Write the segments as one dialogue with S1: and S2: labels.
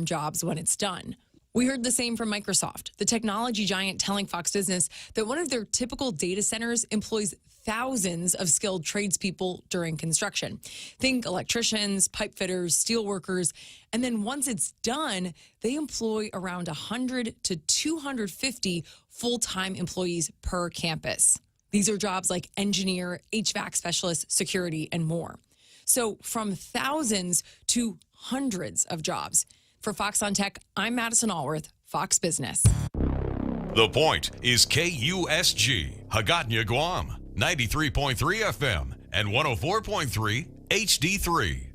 S1: long-term jobs when it's done. We heard the same from Microsoft, the technology giant telling Fox Business that one of their typical data centers employs thousands of skilled tradespeople during construction. Think electricians, pipe fitters, steel workers, and then once it's done, they employ around 100 to 250 full-time employees per campus. These are jobs like engineer, HVAC specialist, security, and more. So from thousands to hundreds of jobs. For Fox on Tech, I'm Madison Allworth, Fox Business.
S2: The Point is KUSG, Hagåtña, Guam, 93.3 FM and 104.3 HD3.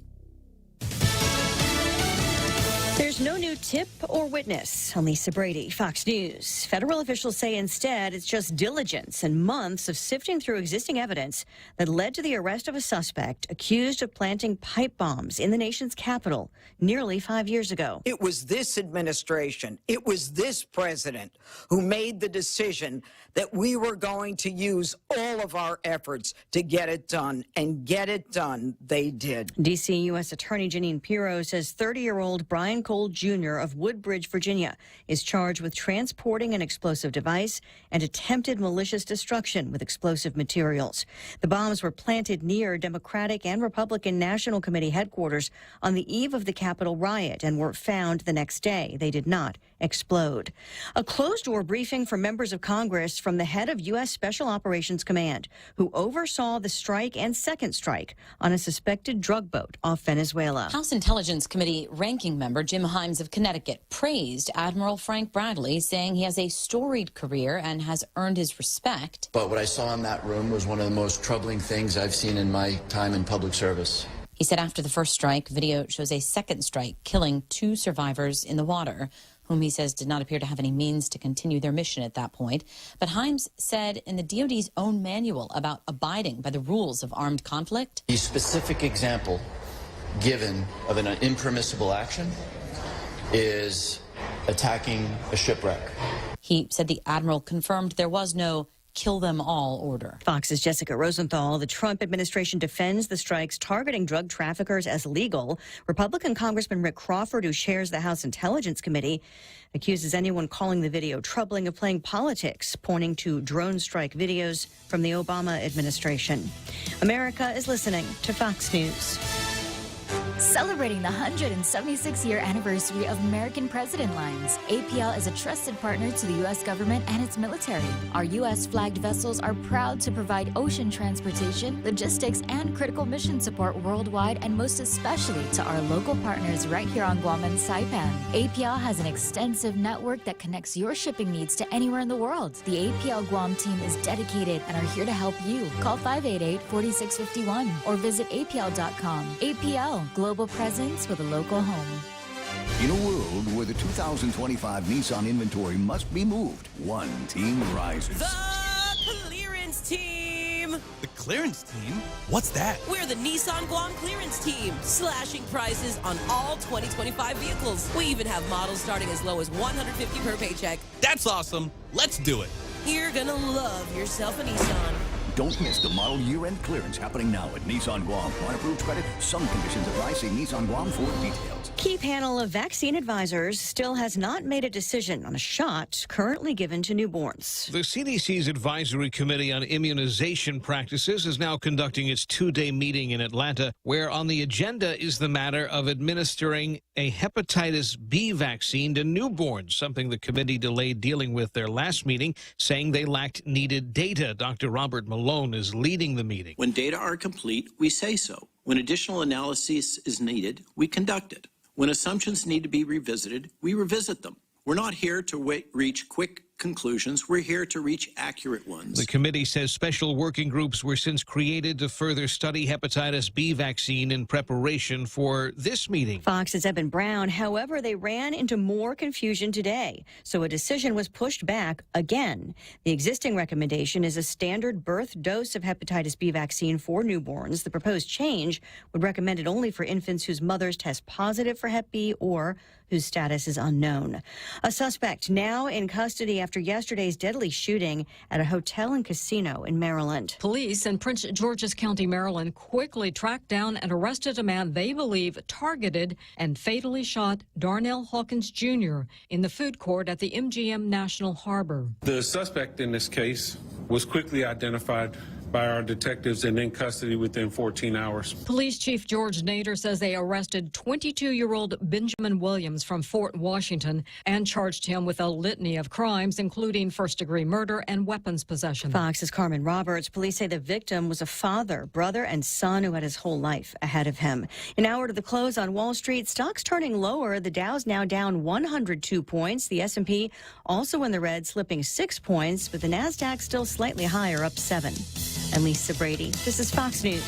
S3: There's no new tip or witness. I'm Lisa Brady, Fox News. Federal officials say instead it's just diligence and months of sifting through existing evidence that led to the arrest of a suspect accused of planting pipe bombs in the nation's capital nearly 5 years ago.
S4: It was this administration, it was this president who made the decision that we were going to use all of our efforts to get it done, and get it done they did.
S3: D.C. U.S. Attorney Jeanine Pirro says 30-year-old Brian Cole Jr. of Woodbridge, Virginia, is charged with transporting an explosive device and attempted malicious destruction with explosive materials. The bombs were planted near Democratic and Republican National Committee headquarters on the eve of the Capitol riot and were found the next day. They did not explode. A closed-door briefing from members of Congress from the head of U.S. Special Operations Command, who oversaw the strike and second strike on a suspected drug boat off Venezuela.
S5: House Intelligence Committee ranking member Jim Himes of Connecticut praised Admiral Frank Bradley, saying he has a storied career and has earned his respect.
S6: But what I saw in that room was one of the most troubling things I've seen in my time in public service.
S5: He said after the first strike, video shows a second strike killing 2 survivors in the water, whom he says did not appear to have any means to continue their mission at that point. But Himes said in the DoD's own manual about abiding by the rules of armed conflict,
S6: The specific example given of an impermissible action is attacking a shipwreck.
S5: He said the admiral confirmed there was no kill them all order.
S3: Fox's Jessica Rosenthal. The Trump administration defends the strikes targeting drug traffickers as legal. Republican Congressman Rick Crawford, who chairs the House Intelligence Committee, accuses anyone calling the video troubling of playing politics, pointing to drone strike videos from the Obama administration. America is listening to Fox News.
S7: Celebrating the 176-year anniversary of American President Lines, APL is a trusted partner to the U.S. government and its military. Our U.S.-flagged vessels are proud to provide ocean transportation, logistics, and critical mission support worldwide, and most especially to our local partners right here on Guam and Saipan. APL has an extensive network that connects your shipping needs to anywhere in the world. The APL Guam team is dedicated and are here to help you. Call 588-4651 or visit apl.com. APL, global presence with a local home.
S8: In a world where the 2025 Nissan inventory must be moved, one team rises.
S9: The clearance team.
S10: The clearance team? What's that?
S9: We're the Nissan Guam clearance team, slashing prices on all 2025 vehicles. We even have models starting as low as $150 per paycheck.
S10: That's awesome. Let's do it.
S9: You're gonna love yourself a Nissan.
S8: Don't miss the model year-end clearance happening now at Nissan Guam. On approved credit, some conditions apply. See Nissan Guam for details.
S3: Key panel of vaccine advisors still has not made a decision on a shot currently given to newborns.
S11: The CDC's Advisory Committee on Immunization Practices is now conducting its 2-day meeting in Atlanta, where on the agenda is the matter of administering a hepatitis B vaccine to newborns, something the committee delayed dealing with their last meeting, saying they lacked needed data. Dr. Robert Malone is leading the meeting.
S12: When data are complete, we say so. When additional analysis is needed, we conduct it. When assumptions need to be revisited, we revisit them. We're not here to reach quick conclusions. We're here to reach accurate ones.
S11: The committee says special working groups were since created to further study hepatitis B vaccine in preparation for this meeting.
S3: Fox's Eben Brown. However, they ran into more confusion today, so a decision was pushed back again. The existing recommendation is a standard birth dose of hepatitis B vaccine for newborns. The proposed change would recommend it only for infants whose mothers test positive for Hep B or whose status is unknown. A suspect now in custody after yesterday's deadly shooting at a hotel and casino in Maryland.
S13: Police in Prince George's County, Maryland, quickly tracked down and arrested a man they believe targeted and fatally shot Darnell Hawkins Jr. in the food court at the MGM National Harbor.
S14: The suspect in this case was quickly identified by our detectives and in custody within 14 hours.
S13: Police Chief George Nader says they arrested 22-year-old Benjamin Williams from Fort Washington and charged him with a litany of crimes, including first-degree murder and weapons possession.
S3: Fox's Carmen Roberts. Police say the victim was a father, brother, and son who had his whole life ahead of him. An hour to the close on Wall Street, stocks turning lower. The Dow's now down 102 points. The S&P also in the red, slipping 6 points, but the Nasdaq still slightly higher, up 7. I'm Lisa Brady. This is Fox News.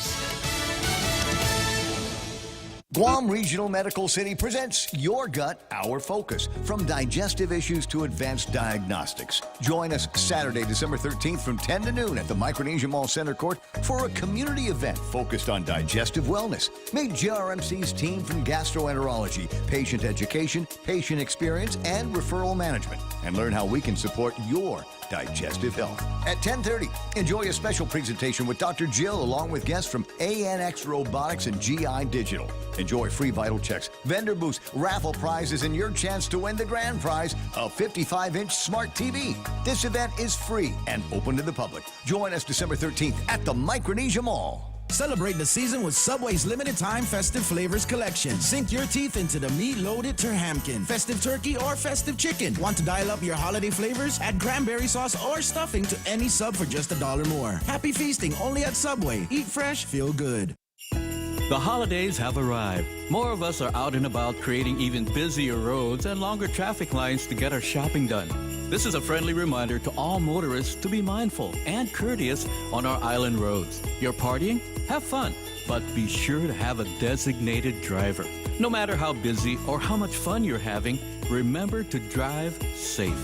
S8: Guam Regional Medical City presents Your Gut, Our Focus. From digestive issues to advanced diagnostics. Join us Saturday, December 13th from 10 to noon at the Micronesia Mall Center Court for a community event focused on digestive wellness. Meet JRMC's team from gastroenterology, patient education, patient experience, and referral management. And learn how we can support your digestive health. At 10:30, enjoy a special presentation with Dr. Jill along with guests from ANX Robotics and GI Digital. Enjoy free vital checks, vendor booths, raffle prizes, and your chance to win the grand prize, a 55-inch smart TV. This event is free and open to the public. Join us December 13th at the Micronesia Mall.
S15: Celebrate the season with Subway's limited time festive flavors collection. Sink your teeth into the meat-loaded Terhamkin, festive turkey, or festive chicken. Want to dial up your holiday flavors? Add cranberry sauce or stuffing to any sub for just $1 more. Happy feasting only at Subway. Eat fresh, feel good.
S16: The holidays have arrived. More of us are out and about creating even busier roads and longer traffic lines to get our shopping done. This is a friendly reminder to all motorists to be mindful and courteous on our island roads. You're partying? Have fun, but be sure to have a designated driver. No matter how busy or how much fun you're having, remember to drive safe.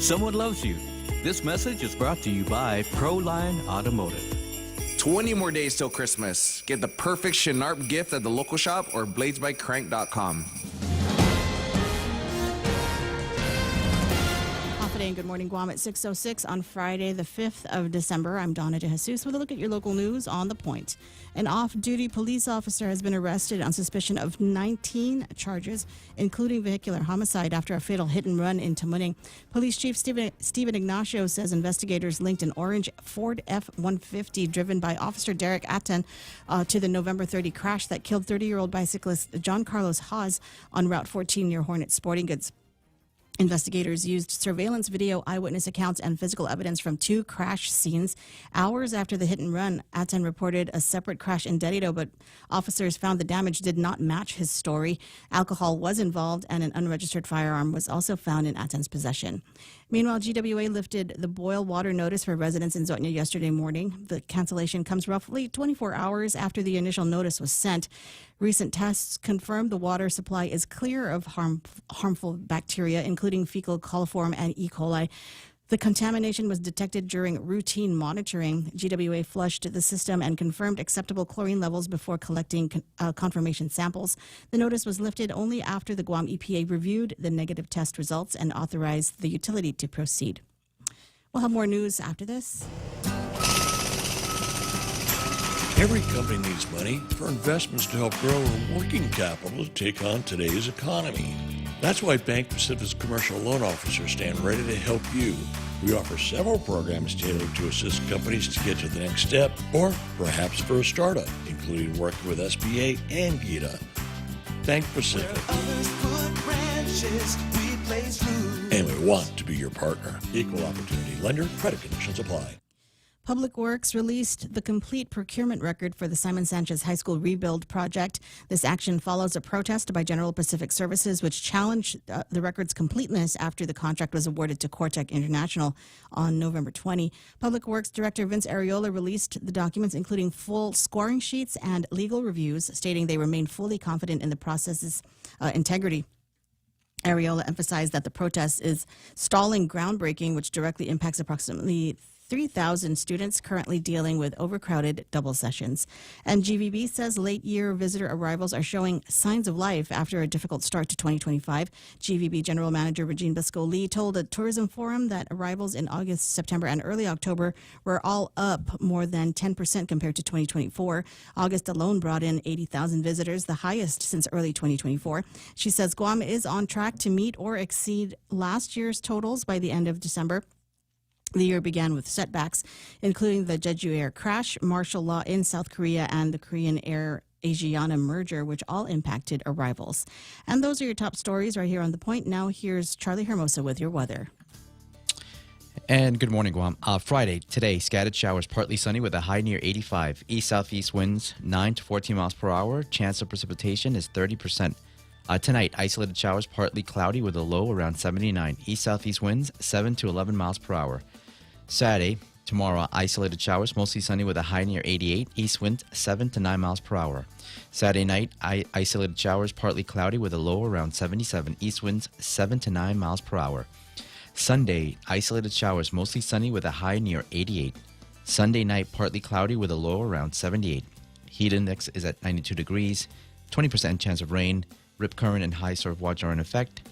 S16: Someone loves you. This message is brought to you by Proline Automotive.
S17: 20 more days till Christmas. Get the perfect Shinarp gift at the local shop or bladesbycrank.com.
S18: And Good Morning Guam at 6:06 on Friday, the 5th of December. I'm Donna De Jesus with a look at your local news on The Point. An off-duty police officer has been arrested on suspicion of 19 charges, including vehicular homicide after a fatal hit-and-run in Tamuning. Police Chief Stephen Ignacio says investigators linked an orange Ford F-150 driven by Officer Derek Atten to the November 30 crash that killed 30-year-old bicyclist John Carlos Haas on Route 14 near Hornet Sporting Goods. Investigators used surveillance video, eyewitness accounts, and physical evidence from 2 crash scenes. Hours after the hit and run, Atten reported a separate crash in Derrida, but officers found the damage did not match his story. Alcohol was involved, and an unregistered firearm was also found in Atten's possession. Meanwhile, GWA lifted the boil water notice for residents in Zotnia yesterday morning. The cancellation comes roughly 24 hours after the initial notice was sent. Recent tests confirmed the water supply is clear of harmful bacteria, including fecal coliform and E. coli. The contamination was detected during routine monitoring. GWA flushed the system and confirmed acceptable chlorine levels before collecting confirmation samples. The notice was lifted only after the Guam EPA reviewed the negative test results and authorized the utility to proceed. We'll have more news after this.
S19: Every company needs money for investments to help grow our working capital to take on today's economy. That's why Bank Pacific's commercial loan officers stand ready to help you. We offer several programs tailored to assist companies to get to the next step, or perhaps for a startup, including working with SBA and GITA. Bank Pacific. And we want to be your partner. Equal opportunity lender. Credit conditions apply.
S18: Public Works released the complete procurement record for the Simon Sanchez High School rebuild project. This action follows a protest by General Pacific Services, which challenged the record's completeness after the contract was awarded to Cortec International on November 20. Public Works Director Vince Areola released the documents, including full scoring sheets and legal reviews, stating they remain fully confident in the process's integrity. Areola emphasized that the protest is stalling groundbreaking, which directly impacts approximately 3,000 students currently dealing with overcrowded double sessions. And GVB says late-year visitor arrivals are showing signs of life after a difficult start to 2025. GVB General Manager Regine Bisco-Lee told a tourism forum that arrivals in August, September, and early October were all up more than 10% compared to 2024. August alone brought in 80,000 visitors, the highest since early 2024. She says Guam is on track to meet or exceed last year's totals by the end of December. The year began with setbacks, including the Jeju Air crash, martial law in South Korea, and the Korean Air Asiana merger, which all impacted arrivals. And those are your top stories right here on The Point. Now here's Charlie Hermosa with your weather.
S20: And good morning, Guam. Friday, today, scattered showers, partly sunny with a high near 85. East-southeast winds, 9 to 14 miles per hour. Chance of precipitation is 30%. Tonight, isolated showers, partly cloudy with a low around 79. East-southeast winds, 7 to 11 miles per hour. Saturday, tomorrow, isolated showers, mostly sunny with a high near 88. East wind, 7 to 9 miles per hour. Saturday night, isolated showers, partly cloudy with a low around 77. East winds, 7 to 9 miles per hour. Sunday, isolated showers, mostly sunny with a high near 88. Sunday night, partly cloudy with a low around 78. Heat index is at 92 degrees, 20% chance of rain. Rip current and high surf watch are in effect.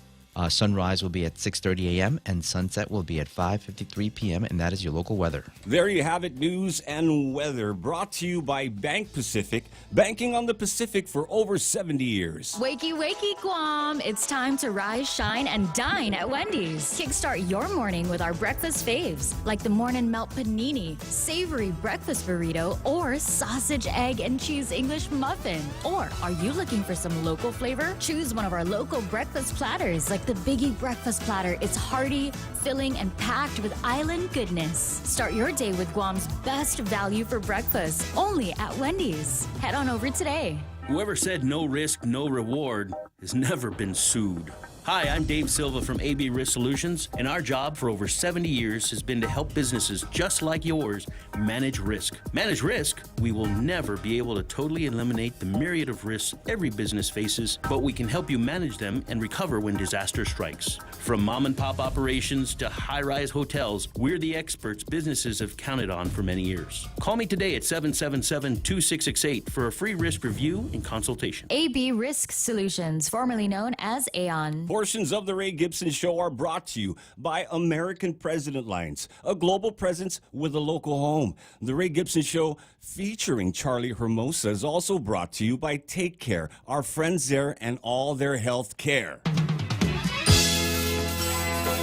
S20: Sunrise will be at 6:30 a.m. and sunset will be at 5:53 p.m. and that is your local weather.
S21: There you have it, news and weather brought to you by Bank Pacific, banking on the Pacific for over 70 years.
S7: Wakey, wakey, Guam. It's time to rise, shine, and dine at Wendy's. Kickstart your morning with our breakfast faves, like the morning melt panini, savory breakfast burrito, or sausage, egg, and cheese English muffin. Or are you looking for some local flavor? Choose one of our local breakfast platters, like the Biggie Breakfast Platter. It's hearty, filling, and packed with island goodness. Start your day with Guam's best value for breakfast, only at Wendy's. Head on over today.
S22: Whoever said no risk, no reward has never been sued. Hi, I'm Dave Silva from AB Risk Solutions, and our job for over 70 years has been to help businesses just like yours manage risk. Manage risk? We will never be able to totally eliminate the myriad of risks every business faces, but we can help you manage them and recover when disaster strikes. From mom and pop operations to high-rise hotels, we're the experts businesses have counted on for many years. Call me today at 777-2668 for a free risk review and consultation.
S7: AB Risk Solutions, formerly known as Aon.
S21: Portions of the Ray Gibson Show are brought to you by American President Lines, a global presence with a local home. The Ray Gibson Show featuring Charlie Hermosa is also brought to you by Take Care, our friends there and all their health care.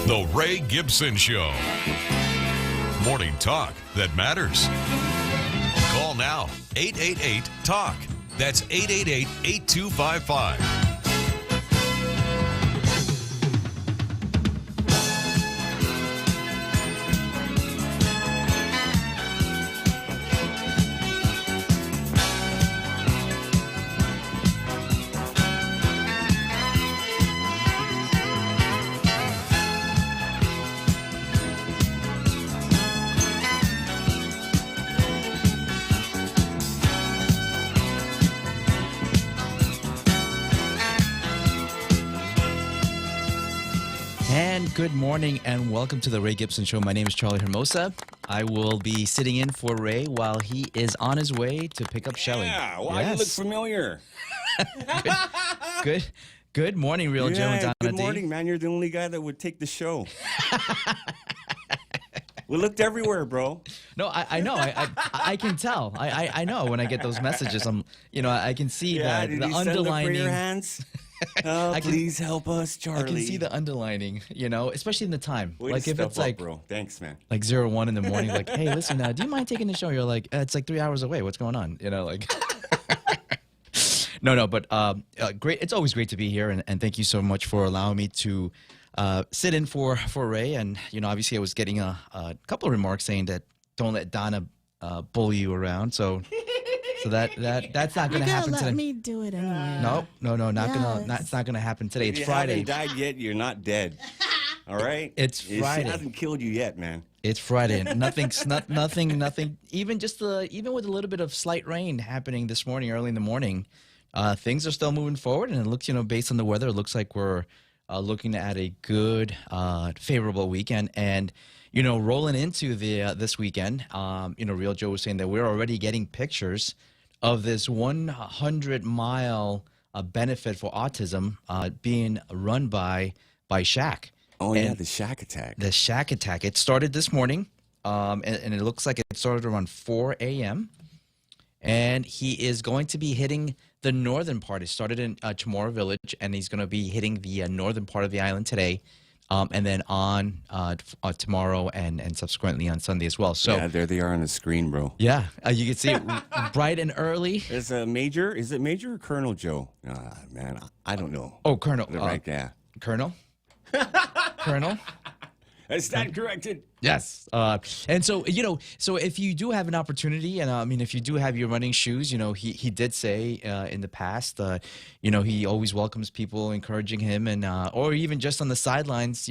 S2: The Ray Gibson Show. Morning talk that matters. Call now, 888-TALK. That's 888-8255.
S20: And good morning and welcome to the Ray Gibson Show. My name is Charlie Hermosa. I will be sitting in for Ray while he is on his way to pick up Shelly.
S21: Yeah, why you look familiar?
S20: Good morning, Real Joe and Donna
S21: Good
S20: D.
S21: morning, man. You're the only guy that would take the show. We looked everywhere, bro.
S20: No, I know. I can tell. I know when I get those messages. I can see that the underlining.
S21: Your hands? Oh, please help us, Charlie.
S20: I can see the underlining, especially in the time.
S21: Way
S20: like
S21: to
S20: if
S21: step
S20: it's
S21: up,
S20: like,
S21: bro. Thanks, man.
S20: Like 01 in the morning, like, hey, listen, do you mind taking the show? You're like, it's like 3 hours away. What's going on? No, but great. It's always great to be here, and thank you so much for allowing me to sit in for Ray. And obviously, I was getting a couple of remarks saying that don't let Donna bully you around. So that's not going to happen today.
S18: Let me do it anyway.
S20: No, it's not gonna happen today. It's Friday.
S21: If you haven't died yet, you're not dead. All right.
S20: It's Friday.
S21: It hasn't killed you yet, man.
S20: It's Friday. Nothing. Even with a little bit of slight rain happening this morning, early in the morning, things are still moving forward. And it looks, based on the weather, it looks like we're looking at a good, favorable weekend. And, rolling into this weekend, Real Joe was saying that we're already getting pictures of this 100-mile benefit for autism being run by Shaq.
S1: Oh, yeah, the Shaq attack.
S20: The Shaq attack. It started this morning, and it looks like it started around 4 a.m., and he is going to be hitting the northern part. It started in Chamorro Village, and he's going to be hitting the northern part of the island today, and then on tomorrow and subsequently on Sunday as well. So
S1: yeah, there they are on the screen, bro.
S20: Yeah, you can see it bright and early.
S1: Is it Major or Colonel Joe? Man, I don't know.
S20: Oh, Colonel.
S1: Right, yeah.
S20: Colonel? Colonel?
S1: Is that corrected?
S20: Yes. And so, so if you do have an opportunity, and if you do have your running shoes, he did say in the past, he always welcomes people encouraging him and, or even just on the sidelines,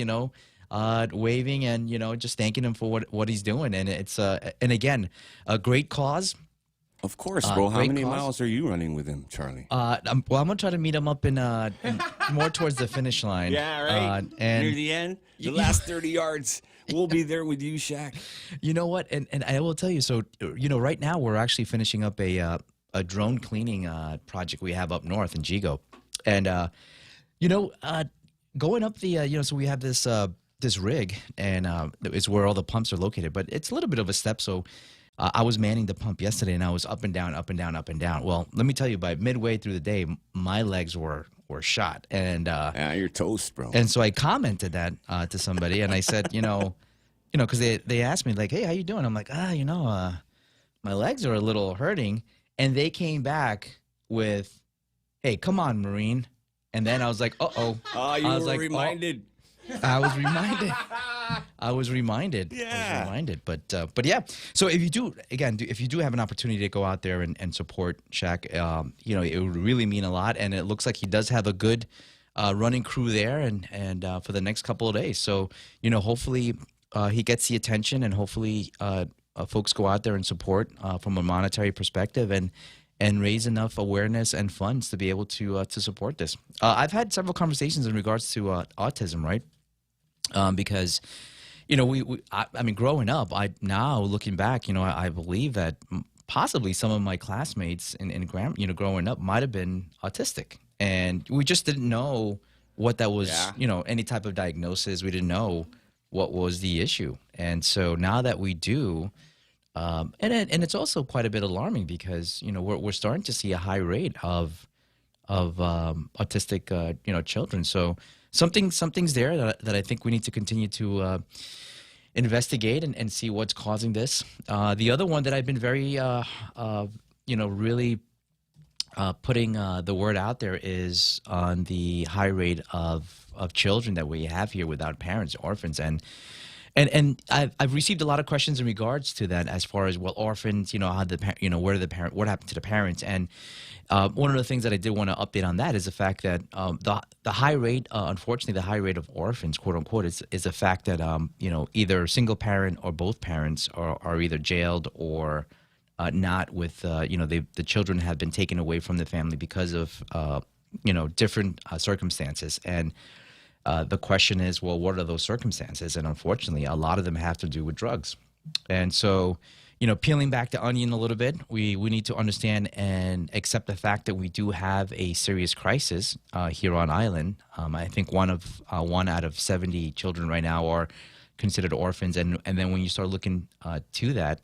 S20: waving and, just thanking him for what he's doing. And it's, and again, a great cause.
S1: Of course, bro. How many miles are you running with him, Charlie?
S20: I'm going to try to meet him up in more towards the finish line.
S1: Yeah, right.
S20: And
S1: near the end, the last 30 yards, we'll be there with you, Shaq.
S20: You know what? And I will tell you, so, right now we're actually finishing up a drone cleaning project we have up north in Jigo. And, going up the, so we have this rig, and it's where all the pumps are located. But it's a little bit of a step, so I was manning the pump yesterday, and I was up and down, up and down, up and down. Well, let me tell you, by midway through the day, my legs were shot. And
S1: yeah, you're toast, bro.
S20: And so I commented that to somebody, and I said, because they asked me, like, hey, how you doing? I'm like, my legs are a little hurting. And they came back with, hey, come on, Marine. And then I was like, uh-oh.
S1: Oh, you were reminded.
S20: I was reminded.
S1: Yeah.
S20: I was reminded. But yeah. So if you do have an opportunity to go out there and support Shaq, it would really mean a lot. And it looks like he does have a good running crew there and for the next couple of days. So, hopefully he gets the attention, and hopefully folks go out there and support from a monetary perspective and raise enough awareness and funds to be able to support this. I've had several conversations in regards to autism, right? Because, growing up, now looking back, I believe that possibly some of my classmates growing up might have been autistic, and we just didn't know what that was.
S1: Yeah.
S20: Any type of diagnosis, we didn't know what was the issue, and so now that we do. And it's also quite a bit alarming because we're starting to see a high rate of autistic children. So something's there that I think we need to continue to investigate and see what's causing this. The other one that I've been very really putting the word out there is on the high rate of children that we have here without parents, orphans, and I've received a lot of questions in regards to that, as far as, well, orphans, how what happened to the parents, and one of the things that I did want to update on that is the fact that the high rate, unfortunately, the high rate of orphans, quote unquote, is the fact that either single parent or both parents are either jailed or not with the children have been taken away from the family because of different circumstances. And the question is, well, what are those circumstances? And unfortunately, a lot of them have to do with drugs. And so, peeling back the onion a little bit, we need to understand and accept the fact that we do have a serious crisis here on island. I think one out of 70 children right now are considered orphans. And then when you start looking to that,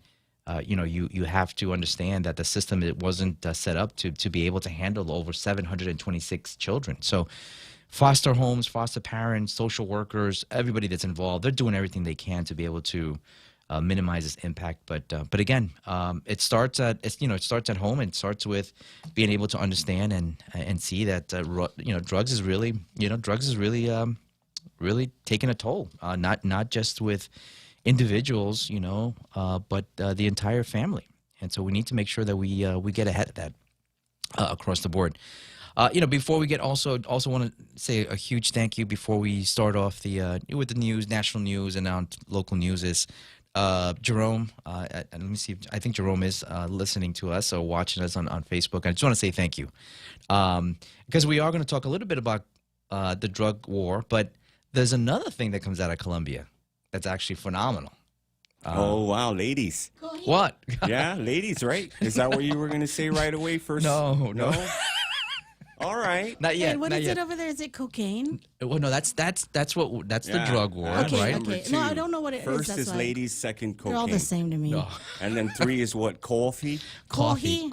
S20: you have to understand that the system, it wasn't set up to be able to handle over 726 children. So foster homes, foster parents, social workers, everybody that's involved, they're doing everything they can to be able to minimize this impact. But again, it starts at home, and it starts with being able to understand and see that drugs is really really taking a toll, not just with individuals, but the entire family. And so we need to make sure that we get ahead of that across the board. Before we get also want to say a huge thank you before we start off with the news, national news, and now local news is Jerome. Let me see. I think Jerome is listening to us or watching us on Facebook. I just want to say thank you because we are going to talk a little bit about the drug war, but there's another thing that comes out of Colombia that's actually phenomenal.
S21: Oh, wow, ladies.
S20: What?
S21: Yeah, ladies, right? Is that what you were going to say right away first?
S20: No.
S21: All right.
S20: Not yet.
S18: And what
S20: not
S18: is
S20: yet.
S18: it over there? Is it cocaine?
S20: Well, no, that's the drug war,
S18: Okay,
S20: right?
S18: okay. No, I don't know what it is.
S21: First
S18: That's
S21: is
S18: why.
S21: ladies, second cocaine.
S18: They're all the same to me.
S20: No.
S21: And then 3 is what? Coffee?
S20: Coffee.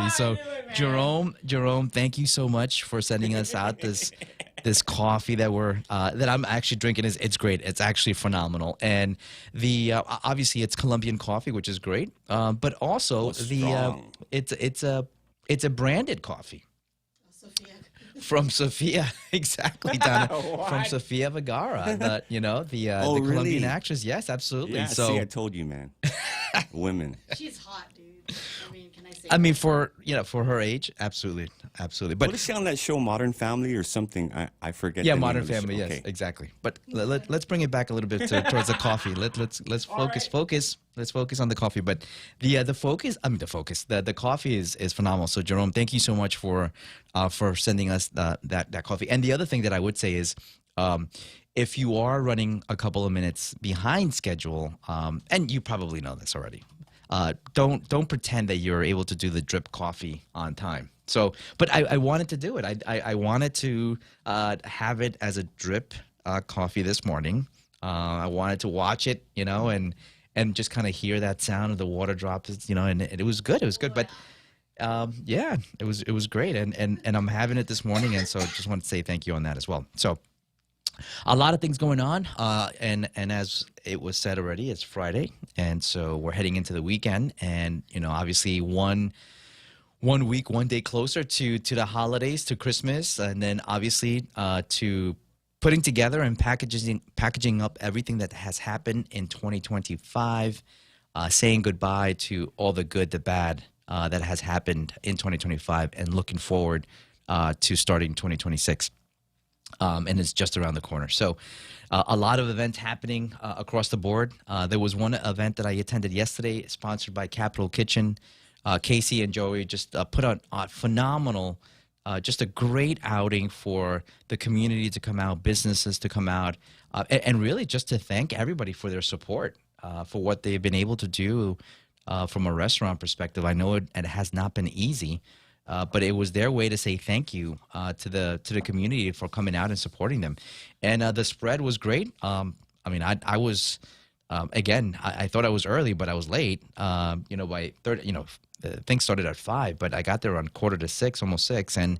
S20: So, Jerome, thank you so much for sending us out this coffee that I'm actually drinking. It's great. It's actually phenomenal. And the obviously it's Colombian coffee, which is great. But also it's a branded coffee. From Sofia, exactly, Donna. From Sofia Vergara, the Colombian
S21: really?
S20: actress. Yes, absolutely.
S21: Yeah,
S20: so
S21: see, I told you, man. Women.
S18: She's hot, dude. I mean, can I say?
S20: I mean, for her age, absolutely. But
S21: What is she on that show, Modern Family or something? I forget.
S20: yeah,
S21: the name
S20: Modern
S21: of the show.
S20: Family. Yes,
S21: Okay.
S20: exactly. But let's bring it back a little bit towards the coffee. Let's focus. Let's focus on the coffee. But the coffee is phenomenal. So Jerome, thank you so much for sending us that coffee. And the other thing that I would say is, if you are running a couple of minutes behind schedule, and you probably know this already, don't pretend that you're able to do the drip coffee on time. So, but I wanted to do it. I wanted to have it as a drip coffee this morning. I wanted to watch it, and just kind of hear that sound of the water drops, and it was good. It was good, but yeah, it was great, and I'm having it this morning, and so just want to say thank you on that as well. So, a lot of things going on, and as it was said already, it's Friday, and so we're heading into the weekend, and obviously one week, one day closer to the holidays, to Christmas, and then obviously to putting together and packaging up everything that has happened in 2025, saying goodbye to all the good, the bad that has happened in 2025, and looking forward to starting 2026. And it's just around the corner. So a lot of events happening across the board. There was one event that I attended yesterday, sponsored by Capital Kitchen. Casey and Joey just put on a phenomenal, just a great outing for the community to come out, businesses to come out, and really just to thank everybody for their support, for what they've been able to do from a restaurant perspective. I know it has not been easy. But it was their way to say thank you to the community for coming out and supporting them, and the spread was great. I mean, I was again, I thought I was early, but I was late. By things started at 5, but I got there on 5:45, almost 6, and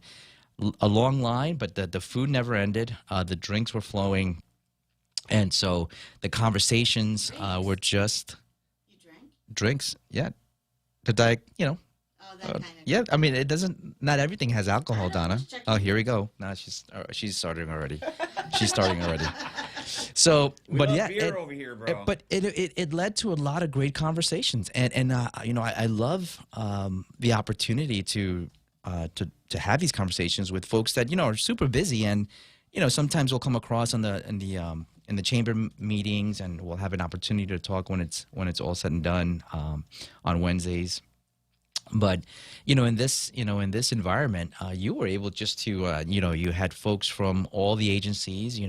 S20: a long line. But the food never ended. The drinks were flowing, and so the conversations were just drinks. Yeah, yeah, I mean, it doesn't. Not everything has alcohol, Donna. Oh, here we go. Now she's starting already. She's starting already. So, but yeah,
S21: beer over here, bro.
S20: but it led to a lot of great conversations, and I love the opportunity to have these conversations with folks that are super busy, and sometimes we'll come across in the chamber meetings, and we'll have an opportunity to talk when it's all said and done on Wednesdays. But in this environment, you were able just to you had folks from all the agencies,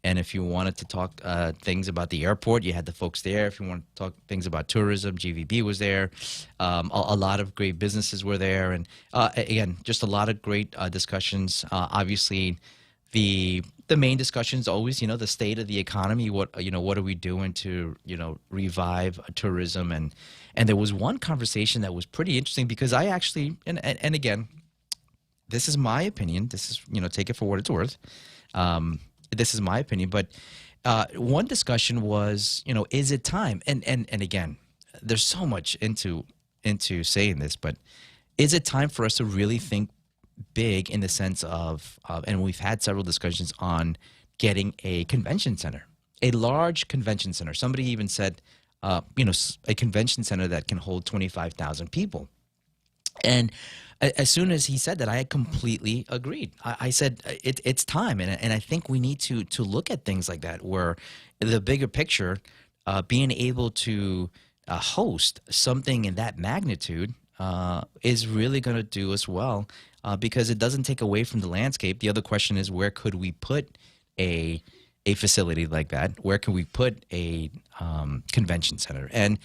S20: and if you wanted to talk things about the airport, you had the folks there. If you wanted to talk things about tourism, GVB was there. A lot of great businesses were there, and again, just a lot of great discussions. Obviously, the main discussion is always the state of the economy. What are we doing to revive tourism, and there was one conversation that was pretty interesting, because I actually and again, this is my opinion. This is take it for what it's worth. This is my opinion, but one discussion was is it time? And again, there's so much into saying this, but is it time for us to really think big in the sense of and we've had several discussions on getting a convention center, a large convention center. Somebody even said, a convention center that can hold 25,000 people. And as soon as he said that, I completely agreed. I said it's time, and I think we need to look at things like that, where the bigger picture, being able to host something in that magnitude, is really going to do us well because it doesn't take away from the landscape. The other question is, where could we put a facility like that? Where can we put a convention center? And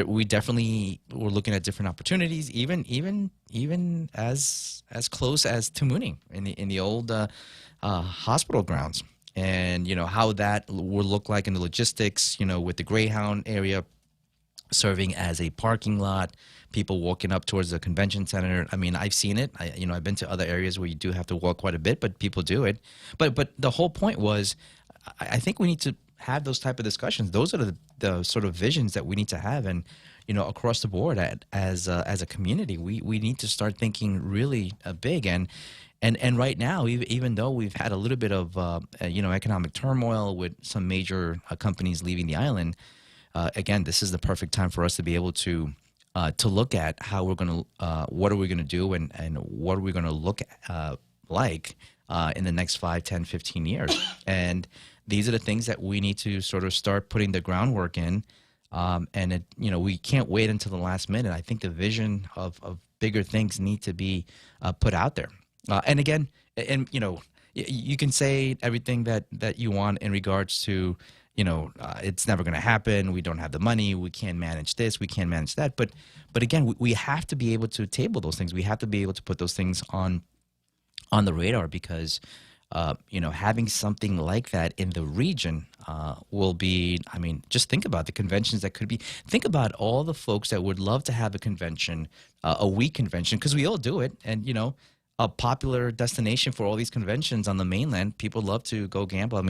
S20: we definitely were looking at different opportunities, even as close as to Mooning in the old hospital grounds, and how that will look like in the logistics. With the Greyhound area serving as a parking lot, people walking up towards the convention center. I mean, I've seen it. I've been to other areas where you do have to walk quite a bit, but people do it. But the whole point was, I think we need to have those type of discussions. Those are the sort of visions that we need to have, and across the board as a community, we need to start thinking really big. And right now, even though we've had a little bit of economic turmoil with some major companies leaving the island, again, this is the perfect time for us to be able to look at how we're going to what are we going to do and what are we going to look like in the next 5, 10, 15 years. And these are the things that we need to sort of start putting the groundwork in. And we can't wait until the last minute. I think the vision of bigger things need to be put out there. And again, you can say everything that you want in regards to, it's never going to happen. We don't have the money. We can't manage this. We can't manage that. But again, we have to be able to table those things. We have to be able to put those things on the radar, because having something like that in the region will be, just think about the conventions that could be. Think about all the folks that would love to have a convention, a week convention, because we all do it. And, a popular destination for all these conventions on the mainland, people love to go gamble.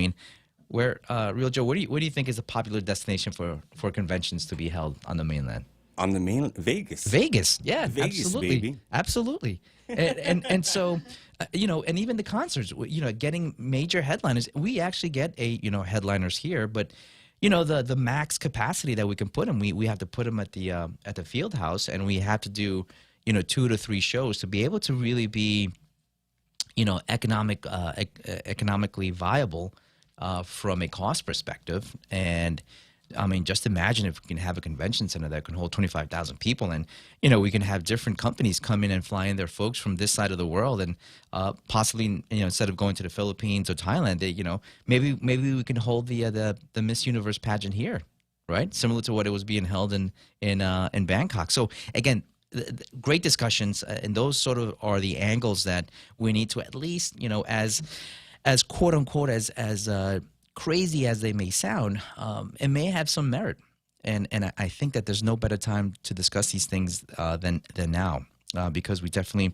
S20: Where, Real Joe, what do you think is a popular destination for conventions to be held on the mainland?
S21: On the mainland, Vegas.
S20: Vegas, yeah,
S21: Vegas,
S20: absolutely,
S21: baby.
S20: Absolutely. And so, and even the concerts, getting major headliners. We actually get headliners here, but the max capacity that we can put them, we have to put them at the field house, and we have to do 2 to 3 shows to be able to really be economically viable from a cost perspective. And just imagine if we can have a convention center that can hold 25,000 people, and we can have different companies come in and fly in their folks from this side of the world, and possibly instead of going to the Philippines or Thailand, maybe we can hold the Miss Universe pageant here, right? Similar to what it was being held in Bangkok. So again, great discussions, and those sort of are the angles that we need to at least as quote unquote as crazy as they may sound, it may have some merit, and I think that there's no better time to discuss these things than now, because we definitely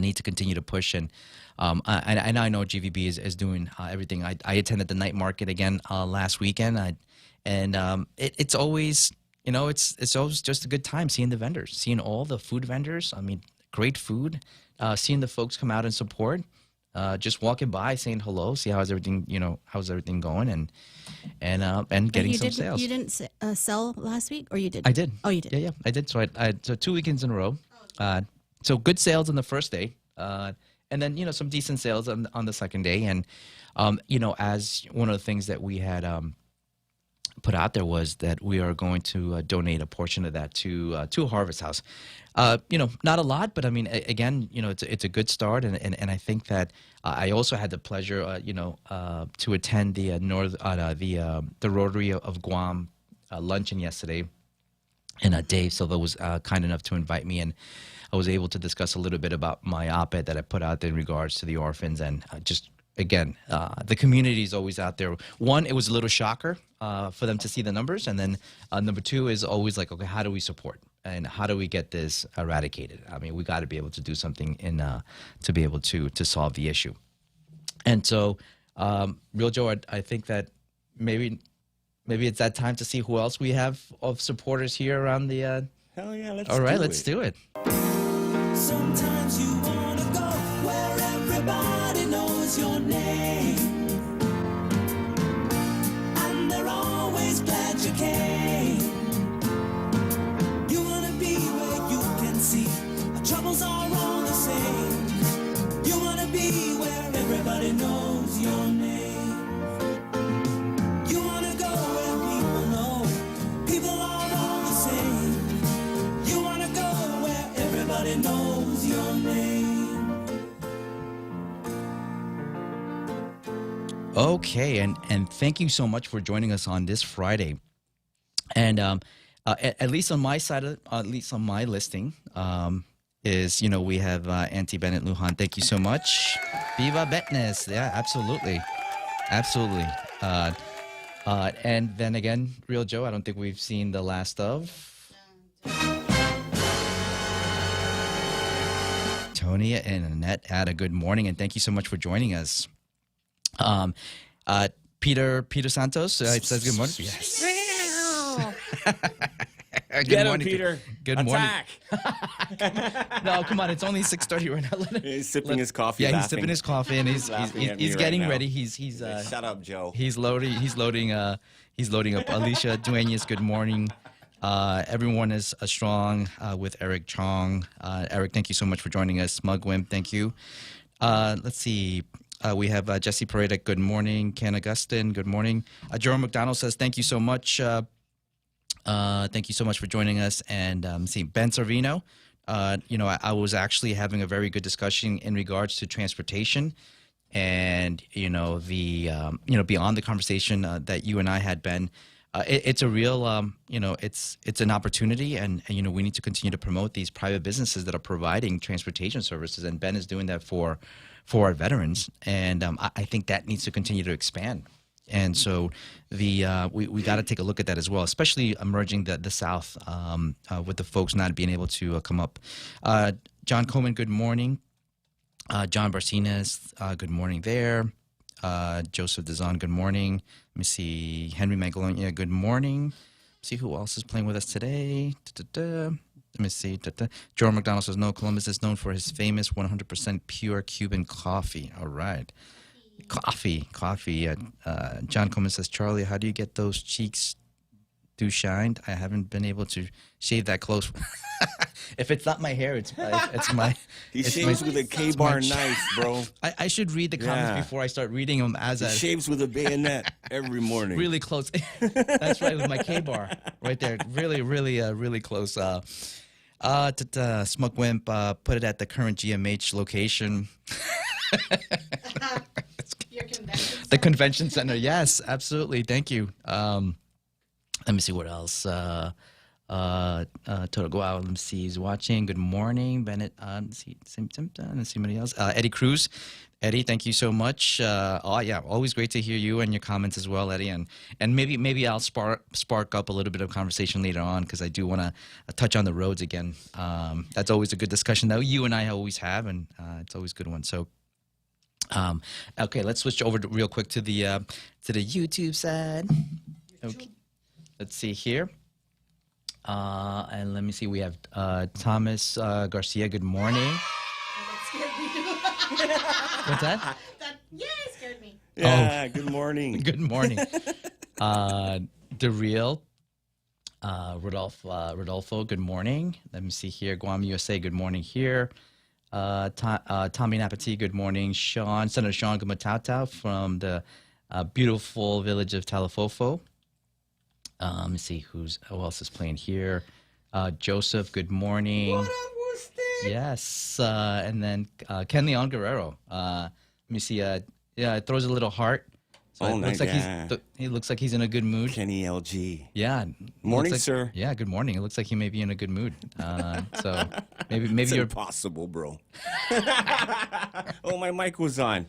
S20: need to continue to push. And I know GVB is doing everything. I attended the night market again last weekend, it's always it's always just a good time seeing the vendors, seeing all the food vendors. Great food, seeing the folks come out and support. Just walking by, saying hello, see how's everything going, and getting some sales.
S18: You didn't sell last week, or you did?
S20: I did.
S18: Oh, you did.
S20: Yeah, I did. So I 2 weekends in a row. So good sales on the first day, and then some decent sales on the second day. And as one of the things that we had put out there was that we are going to donate a portion of that to Harvest House. Not a lot, but again, it's a good start, and I think that I also had the pleasure, to attend the Rotary of Guam luncheon yesterday, and Dave Silva was kind enough to invite me, and I was able to discuss a little bit about my op-ed that I put out there in regards to the orphans, and just. Again, the community is always out there. One, it was a little shocker for them to see the numbers. And then number 2 is always like, okay, how do we support? And how do we get this eradicated? We got to be able to do something to be able to solve the issue. And so, Real Joe, I think that maybe it's that time to see who else we have of supporters here around the...
S21: Hell yeah,
S20: let's do it.
S4: Sometimes you want to go where everybody knows your name, and they're always glad you came. You want to be where you can see our troubles are all the same. You want to be where everybody knows your name. You want to go where people know people are all the same. You want to go
S20: Okay, and thank you so much for joining us on this Friday. And at least on my side, at least on my listing, is, we have Auntie Bennett Lujan. Thank you so much. Viva Betness. Yeah, absolutely. Absolutely. And then again, Real Joe, I don't think we've seen the last of. Tony and Annette, Ada, good morning, and thank you so much for joining us. Peter Santos says good morning. Yes. Good
S21: Get
S20: morning,
S21: him, Peter.
S20: Good morning.
S21: Attack.
S20: No, come on. It's only 6:30 right now.
S21: He's sipping his coffee.
S20: Yeah, he's
S21: laughing.
S20: sipping his coffee, and he's getting
S21: right
S20: ready.
S21: now.
S20: He's
S21: Shut up, Joe.
S20: He's loading up. Alicia Duenas, good morning. Everyone is strong with Eric Chong. Eric, thank you so much for joining us. Mugwimp, thank you. Let's see. We have Jesse Pareda, good morning. Ken Augustin, good morning. Jerome McDonald says thank you so much. Thank you so much for joining us. And Ben Servino, I was actually having a very good discussion in regards to transportation, and beyond the conversation that you and I had, Ben. It's a real, it's an opportunity, and we need to continue to promote these private businesses that are providing transportation services, and Ben is doing that for our veterans, and I think that needs to continue to expand. And so we got to take a look at that as well, especially emerging the South with the folks not being able to come up. John Coleman, good morning. John Barcinas, good morning there. Joseph Dezon, good morning. Let me see. Henry Magalonia, good morning. See who else is playing with us today. Let me see. Jordan McDonald says, no, Columbus is known for his famous 100% pure Cuban coffee. All right. Coffee. John Coleman says, Charlie, how do you get those cheeks do shined? I haven't been able to shave that close. If it's not my hair, it's my.
S21: He shaves with a K-bar knife, bro.
S20: I should read the comments before I start reading them.
S21: He shaves with a bayonet every morning.
S20: Really close. That's right, with my K-bar right there. Really close. Smoke Wimp, put it at the current GMH location. The convention center. Yes, absolutely. Thank you. Let me see what else. Toto Guau, let me see, he's watching. Good morning, Bennett. Let's see anybody else. Eddie Cruz. Eddie, thank you so much. Always great to hear you and your comments as well, Eddie. And maybe I'll spark up a little bit of conversation later on, because I do want to touch on the roads again. That's always a good discussion that you and I always have, and it's always a good one. So. Okay, let's switch over real quick to the YouTube side. Okay. Let's see here. And let me see. We have Thomas Garcia. Good morning. What's that?
S18: It scared me.
S21: Yeah. Good morning.
S20: Good morning. DeReal. Rodolfo. Good morning. Let me see here. Guam, USA. Good morning here. Tommy Napati, good morning. Senator Sean Gumatauta from the beautiful village of Talafofo. Let me see who else is playing here. Joseph, good morning.
S21: What up, Woosty?
S20: Yes. And then Ken Leon Guerrero. Let me see. It throws a little heart. So it looks like he looks like he's in a good mood.
S21: Kenny LG.
S20: Yeah.
S21: Morning, sir.
S20: Yeah, good morning. It looks like he may be in a good mood. So maybe
S21: it's
S20: you're
S21: impossible, bro. Oh, my mic was on.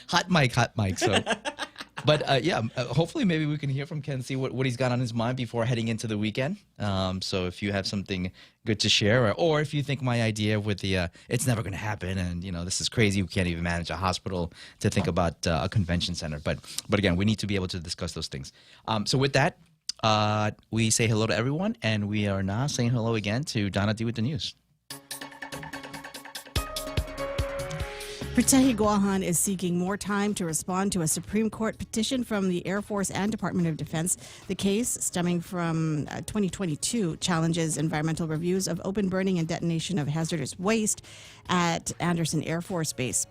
S20: Hot mic. So, but hopefully maybe we can hear from Ken, see what he's got on his mind before heading into the weekend. So if you have something good to share, or if you think my idea with the it's never going to happen, and this is crazy, we can't even manage a hospital, to think about a convention center. But again, we need to be able to discuss those things. So with that, we say hello to everyone, and we are now saying hello again to Donna D with the news.
S18: Pritehi Guahan is seeking more time to respond to a Supreme Court petition from the Air Force and Department of Defense. The case, stemming from 2022, challenges environmental reviews of open burning and detonation of hazardous waste at Anderson Air Force Base.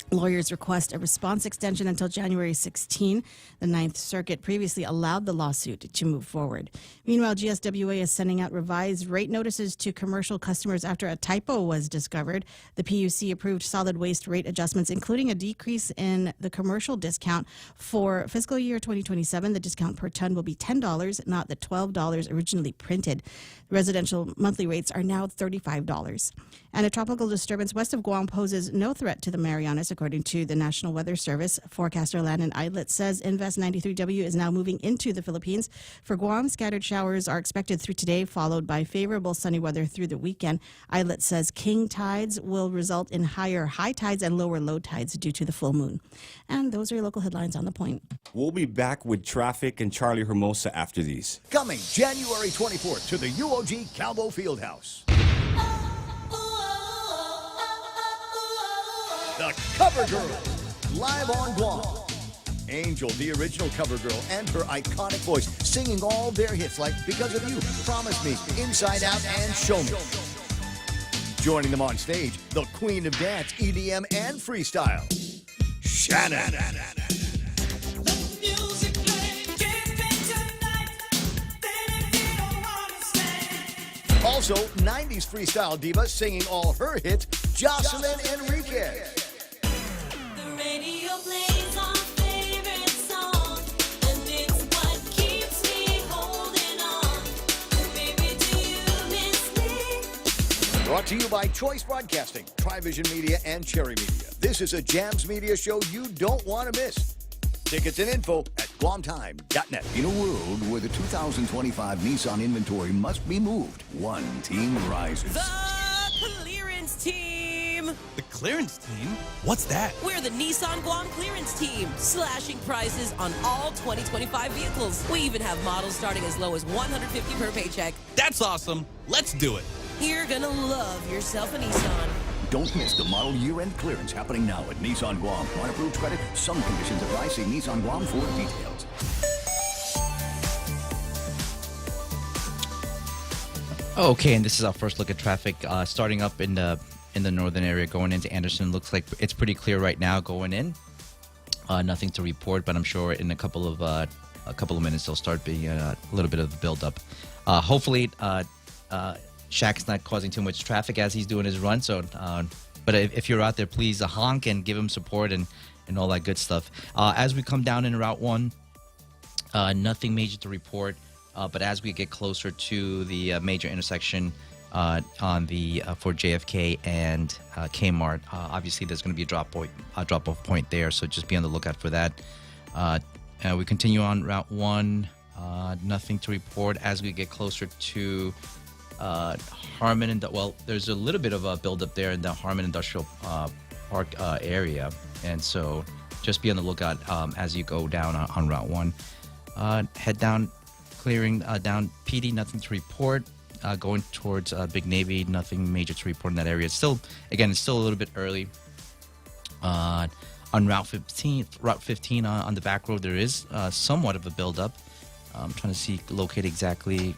S18: Lawyers request a response extension until January 16. The Ninth Circuit previously allowed the lawsuit to move forward. Meanwhile, GSWA is sending out revised rate notices to commercial customers after a typo was discovered. The PUC approved solid waste rate adjustments, including a decrease in the commercial discount. For fiscal year 2027, the discount per ton will be $10, not the $12 originally printed. Residential monthly rates are now $35. And a tropical disturbance west of Guam poses no threat to the Marianas, according to the National Weather Service. Forecaster Landon Eidlet says Invest 93W is now moving into the Philippines. For Guam, scattered showers are expected through today, followed by favorable sunny weather through the weekend. Eidlet says king tides will result in higher high tides and lower low tides due to the full moon. And those are your local headlines on The Point.
S21: We'll be back with traffic and Charlie Hermosa after these.
S8: Coming January 24th to the UOG Calvo Fieldhouse. The Cover Girl, live on Guam. Angel, the original cover girl, and her iconic voice, singing all their hits like Because of You, Promise Me, Inside Out, and Show Me. Joining them on stage, the queen of dance, EDM, and freestyle, Shannon. Also, 90s freestyle diva singing all her hits, Jocelyn Enriquez. Brought to you by Choice Broadcasting, Trivision Media, and Cherry Media. This is a Jams Media show you don't want to miss. Tickets and info at guamtime.net. In a world where the 2025 Nissan inventory must be moved, one team rises.
S9: The Clearance Team!
S10: The clearance team? What's that?
S9: We're the Nissan Guam Clearance Team, slashing prices on all 2025 vehicles. We even have models starting as low as $150 per paycheck.
S10: That's awesome. Let's do it.
S9: You're gonna love yourself a Nissan.
S8: Don't miss the model year-end clearance happening now at Nissan Guam. On approved credit, some conditions apply. See Nissan Guam for details.
S20: Okay, and this is our first look at traffic. Starting up in the northern area, going into Anderson. Looks like it's pretty clear right now going in. Nothing to report, but I'm sure in a couple of minutes there'll start being a little bit of a buildup. Hopefully, Shaq's not causing too much traffic as he's doing his run. So, but if you're out there, please honk and give him support and all that good stuff. As we come down in Route 1, nothing major to report. But as we get closer to the major intersection on the for JFK and Kmart, obviously there's going to be a drop-off point there. So just be on the lookout for that. We continue on Route 1. Nothing to report as we get closer to Harmon. There's a little bit of a buildup there in the Harmon Industrial Park area. And so just be on the lookout as you go down on Route 1. Head down, clearing down PD, nothing to report. Going towards Big Navy, nothing major to report in that area. It's still a little bit early. On Route 15 on the back road, there is somewhat of a buildup. I'm trying to locate exactly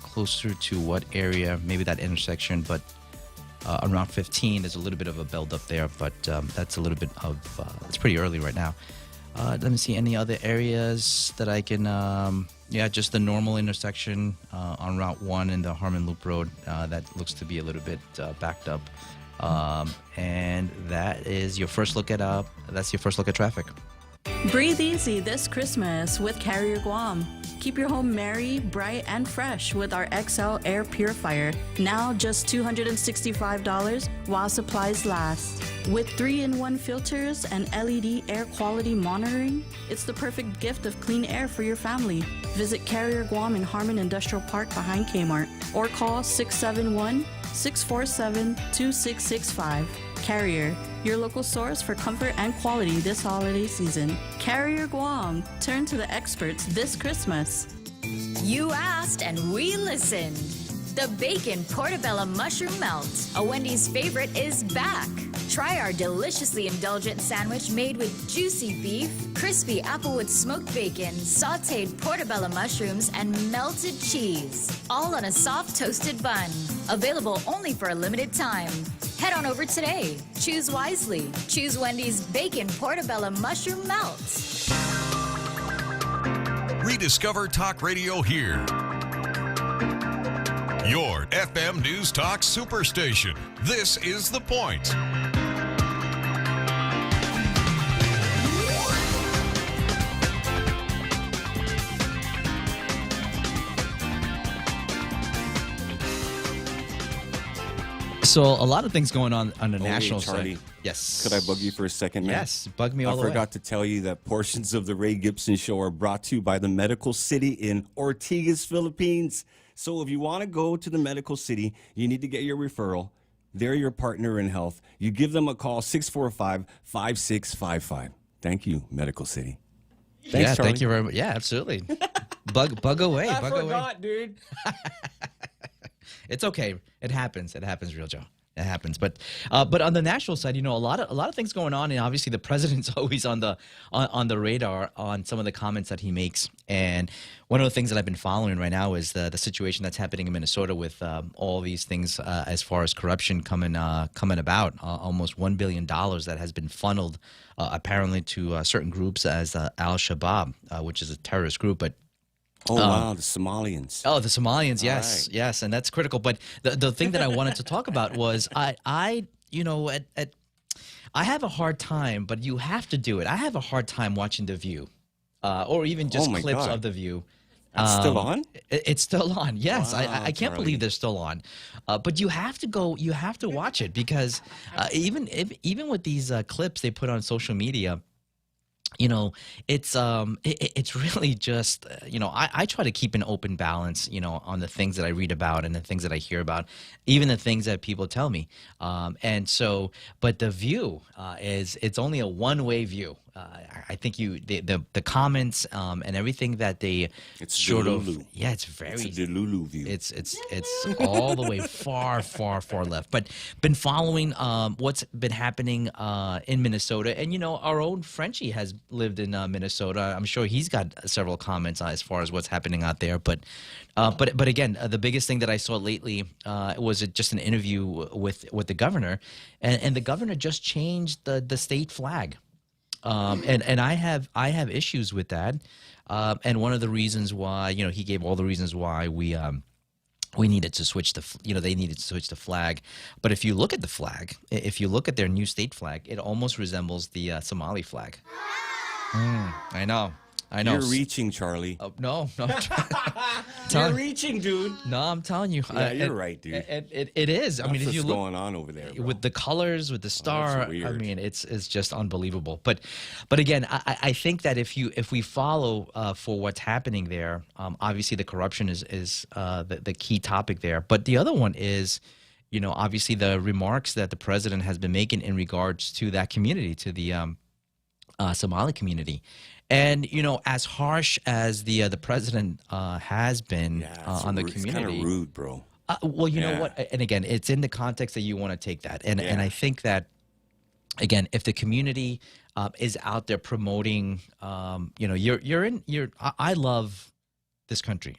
S20: closer to what area, maybe that intersection, but on Route 15, there's a little bit of a buildup there, but that's a little bit of, it's pretty early right now. Let me see any other areas that I can, just the normal intersection on Route 1 and the Harmon Loop Road, that looks to be a little bit backed up. And that is your first look at, traffic.
S5: Breathe easy this Christmas with Carrier Guam. Keep your home merry, bright, and fresh with our XL Air Purifier. Now just $265 while supplies last. With 3-in-1 filters and LED air quality monitoring, it's the perfect gift of clean air for your family. Visit Carrier Guam in Harmon Industrial Park behind Kmart or call 671-647-2665. Carrier, your local source for comfort and quality this holiday season. Carrier Guam, turn to the experts this Christmas.
S7: You asked and we listened. The Bacon Portobello Mushroom Melt, a Wendy's favorite, is back. Try our deliciously indulgent sandwich made with juicy beef, crispy applewood smoked bacon, sauteed portobello mushrooms, and melted cheese. All on a soft toasted bun. Available only for a limited time. Head on over today. Choose wisely. Choose Wendy's Bacon Portobello Mushroom Melt.
S2: Rediscover Talk Radio here. Your FM News Talk Superstation. This is The Point.
S20: So a lot of things going on the
S21: Hey,
S20: national
S21: Charlie.
S20: side. Yes.
S21: Could I bug you for a second, man?
S20: Yes, bug me all the way.
S21: I forgot to tell you that portions of the Ray Gibson Show are brought to you by the Medical City in Ortigas, Philippines. So if you want to go to the Medical City, you need to get your referral. They're your partner in health. You give them a call, 645-5655. Thank you, Medical City. Thanks,
S20: Yeah,
S21: Charlie.
S20: thank you very much. Yeah, absolutely. bug away.
S21: I
S20: Bug away.
S21: forgot, dude.
S20: It's okay. It happens. It happens, Real Joe. It happens. But on the national side, a lot of things going on, and obviously the president's always on the radar on some of the comments that he makes. And one of the things that I've been following right now is the situation that's happening in Minnesota with all these things as far as corruption coming about. Almost $1 billion that has been funneled apparently to certain groups as Al-Shabaab, which is a terrorist group, but.
S21: Oh, wow, the Somalians.
S20: Oh, the Somalians, yes,
S21: Right.
S20: yes, and that's critical. But the thing that I wanted to talk about was I have a hard time, but you have to do it. I have a hard time watching The View, or even just
S21: Oh, my
S20: clips
S21: God.
S20: of The View.
S21: It's still on?
S20: It's still on. Yes,
S21: Wow,
S20: I can't
S21: Charlie.
S20: believe they're still on. But you have to go. You have to watch it because even with these clips they put on social media. It's really just I try to keep an open balance on the things that I read about and the things that I hear about, even the things that people tell me, and so but The View it's only a one-way view. I think the comments and everything that they
S21: It's
S20: sort of
S21: Delulu.
S20: it's very
S21: It's a Delulu view.
S20: it's all the way far left. But been following what's been happening in Minnesota, and our own Frenchie has lived in Minnesota. I'm sure he's got several comments as far as what's happening out there. But again, the biggest thing that I saw lately was just an interview with the governor, and the governor just changed the state flag. And I have issues with that, and one of the reasons why he gave all the reasons why we needed to switch they needed to switch the flag. But if you look at the flag, if you look at their new state flag, it almost resembles the Somali flag. I know.
S21: You're reaching, Charlie.
S20: No.
S21: You're reaching, dude.
S20: No, I'm telling you.
S21: Yeah, you're right, dude.
S20: It is. I mean, if
S21: That's
S20: you
S21: what's
S20: look
S21: going on over there, bro.
S20: with the colors, with the star, I
S21: weird.
S20: mean, it's just unbelievable. But again, I think that if we follow for what's happening there, obviously the corruption is the key topic there. But the other one is, obviously the remarks that the president has been making in regards to that community, to the Somali community. And as harsh as the president has been on the community,
S21: It's kind of rude, bro.
S20: well, you know what? And again, it's in the context that you want to take that, and I think that again, if the community is out there promoting, I love this country.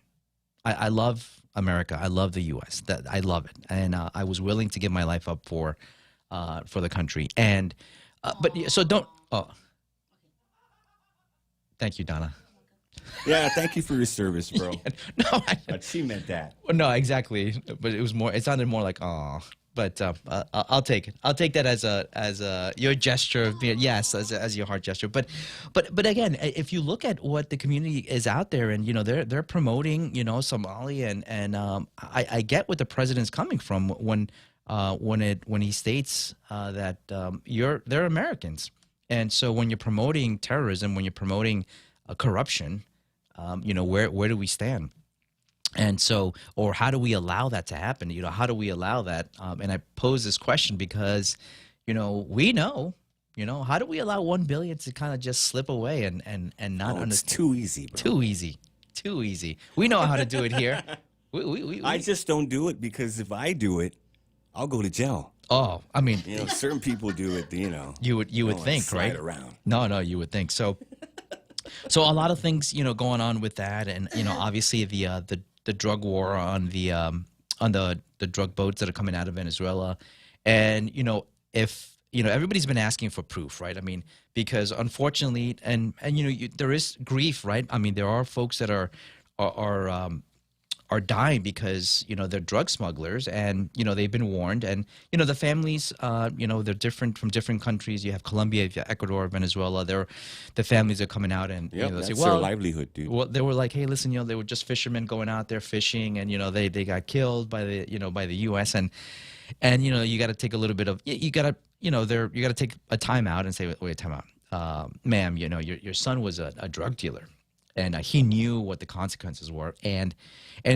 S20: I love America. I love the U.S. That I love it, and I was willing to give my life up for the country. And but so don't. Oh. Thank you, Donna.
S21: Yeah, thank you for your service, bro.
S20: No,
S21: but she meant that.
S20: No, exactly. But it was more. It sounded more like "aw." But I'll take it. I'll take that as your gesture of yes, as your heart gesture. But again, if you look at what the community is out there, and they're promoting Somali, and I get what the president's coming from when he states that they're Americans. And so when you're promoting terrorism, when you're promoting corruption, where do we stand? And so, or how do we allow that to happen? How do we allow that? And I pose this question because, we know, how do we allow $1 billion to kind of just slip away and not understand?
S21: It's too easy, bro.
S20: Too easy. We know how to do it here.
S21: I just don't do it because if I do it, I'll go to jail.
S20: Oh, I mean,
S21: certain people do it.
S20: you would
S21: don't
S20: think,
S21: slide
S20: right?
S21: around.
S20: No, you would think so. So a lot of things, going on with that, and obviously the drug war on the drug boats that are coming out of Venezuela, and if everybody's been asking for proof, right? I mean, because unfortunately, and there is grief, right? I mean, there are folks that are dying because they're drug smugglers, and they've been warned, and the families, they're different from different countries. You have Colombia, you have Ecuador, Venezuela. The families are coming out, and
S21: Yep,
S20: they
S21: that's
S20: say,
S21: their livelihood, dude.
S20: Well, they were like, hey, listen, they were just fishermen going out there fishing, and they got killed by the U.S. and you got to take a little bit of you got to you got to take a time out and say, wait, time out, ma'am, your son was a drug dealer. And he knew what the consequences were, and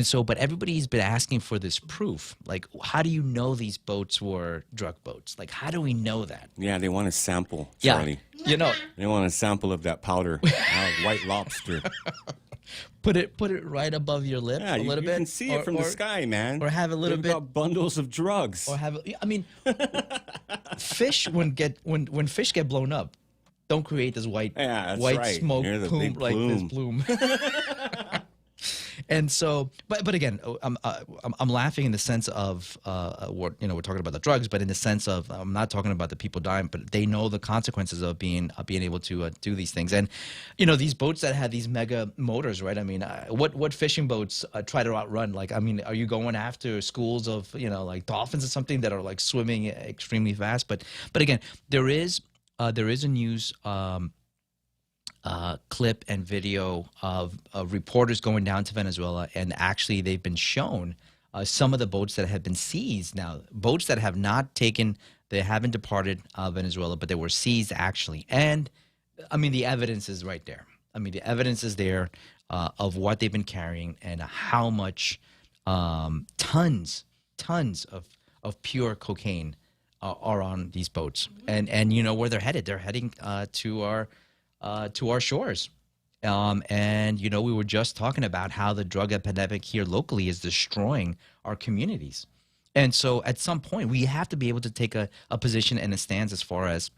S20: so, but everybody's been asking for this proof. Like, how do you know these boats were drug boats? Like, how do we know that?
S21: Yeah, they want a sample,
S20: Yeah,
S21: Charlie. They want a sample of that powder, white lobster.
S20: Put it right above your lip
S21: Yeah,
S20: a little
S21: you
S20: bit.
S21: can see it from the sky, man.
S20: Or have a little
S21: They've
S20: bit.
S21: got bundles of drugs.
S20: Or have I mean, fish when fish get blown up, don't create this white
S21: right.
S20: smoke
S21: Here's a
S20: plume
S21: big
S20: like this
S21: plume.
S20: And so, but again, I'm laughing in the sense of what we're talking about the drugs, but in the sense of I'm not talking about the people dying, but they know the consequences of being able to do these things. And these boats that had these mega motors, right? I mean, what fishing boats try to outrun? Like, I mean, are you going after schools of like dolphins or something that are like swimming extremely fast? But again, there is a news clip and video of reporters going down to Venezuela, and actually they've been shown some of the boats that have been seized. Now, boats that have not they haven't departed Venezuela, but they were seized actually. And I mean, the evidence is right there. I mean, the evidence is there of what they've been carrying and how much tons of pure cocaine are on these boats, and you know where they're headed. They're heading to our shores, and we were just talking about how the drug epidemic here locally is destroying our communities, and so at some point we have to be able to take a position and a stance as far as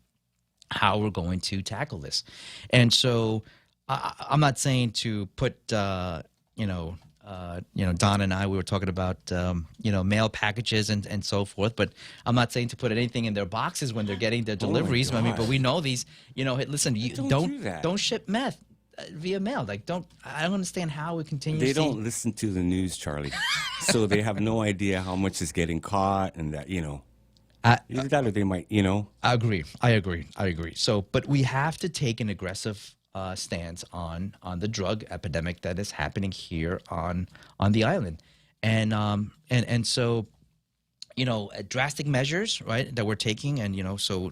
S20: how we're going to tackle this. And so I'm not saying to put Don and I, we were talking about, mail packages and so forth, but I'm not saying to put anything in their boxes when they're getting their deliveries. I mean, but we know these, hey, listen, don't ship meth via mail. Like, I don't understand how we continue.
S21: They don't listen to the news, Charlie. So they have no idea how much is getting caught, and that, either that or they might,
S20: I agree. So, but we have to take an aggressive stance on the drug epidemic that is happening here on the island, and so drastic measures, right, that we're taking, and so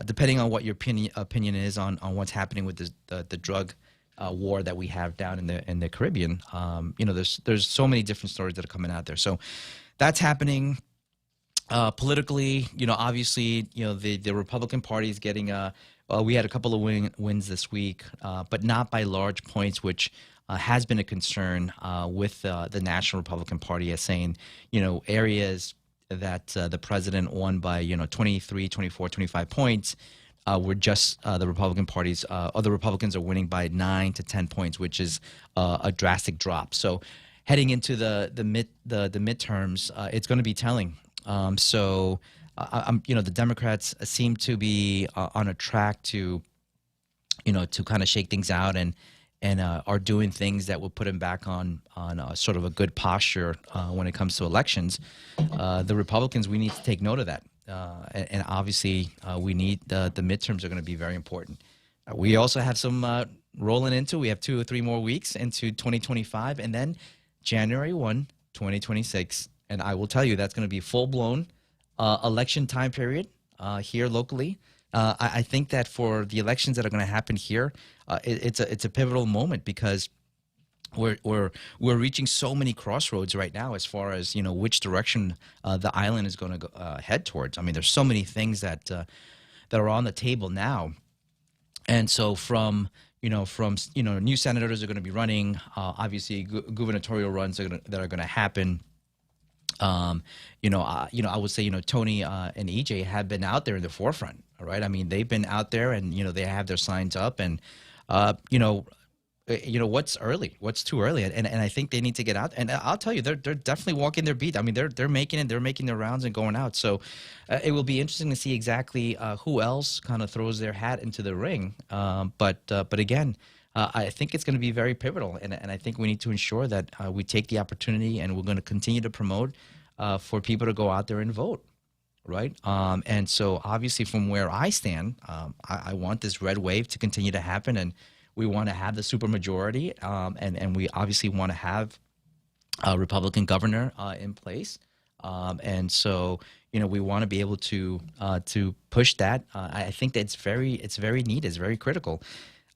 S20: depending on what your opinion is on what's happening with the drug war that we have down in the Caribbean, there's so many different stories that are coming out there. So that's happening. Politically, obviously, the Republican Party is getting we had a couple of wins this week, but not by large points, which has been a concern with the National Republican Party, as saying, areas that the president won by, 23, 24, 25 points were just the Republican Party's, other Republicans are winning by 9 to 10 points, which is a drastic drop. So heading into the midterms, it's going to be telling. The Democrats seem to be on a track to kind of shake things out and are doing things that will put them back on sort of a good posture when it comes to elections. The Republicans, we need to take note of that, and obviously we need the midterms are going to be very important. We also have some rolling into. We have 2 or 3 more weeks into 2025, and then January 1, 2026. And I will tell you, that's going to be full-blown election time period here locally. I think that for the elections that are going to happen here, it's a pivotal moment, because we're reaching so many crossroads right now as far as which direction the island is going to head towards. I mean, there's so many things that are on the table now, and so from new senators are going to be running. Obviously, gubernatorial runs that are going to happen. I would say, Tony and EJ have been out there in the forefront. All right. I mean, they've been out there and, they have their signs up and, what's early, what's too early. And I think they need to get out. And I'll tell you, they're definitely walking their beat. I mean, they're making it, they're making their rounds and going out. So it will be interesting to see exactly who else kind of throws their hat into the ring. But again, I think it's going to be very pivotal, and I think we need to ensure that we take the opportunity, and we're going to continue to promote for people to go out there and vote, right? And so, obviously, from where I stand, I want this red wave to continue to happen, and we want to have the supermajority, and we obviously want to have a Republican governor in place, and so we want to be able to push that. I think that it's very needed, it's very critical.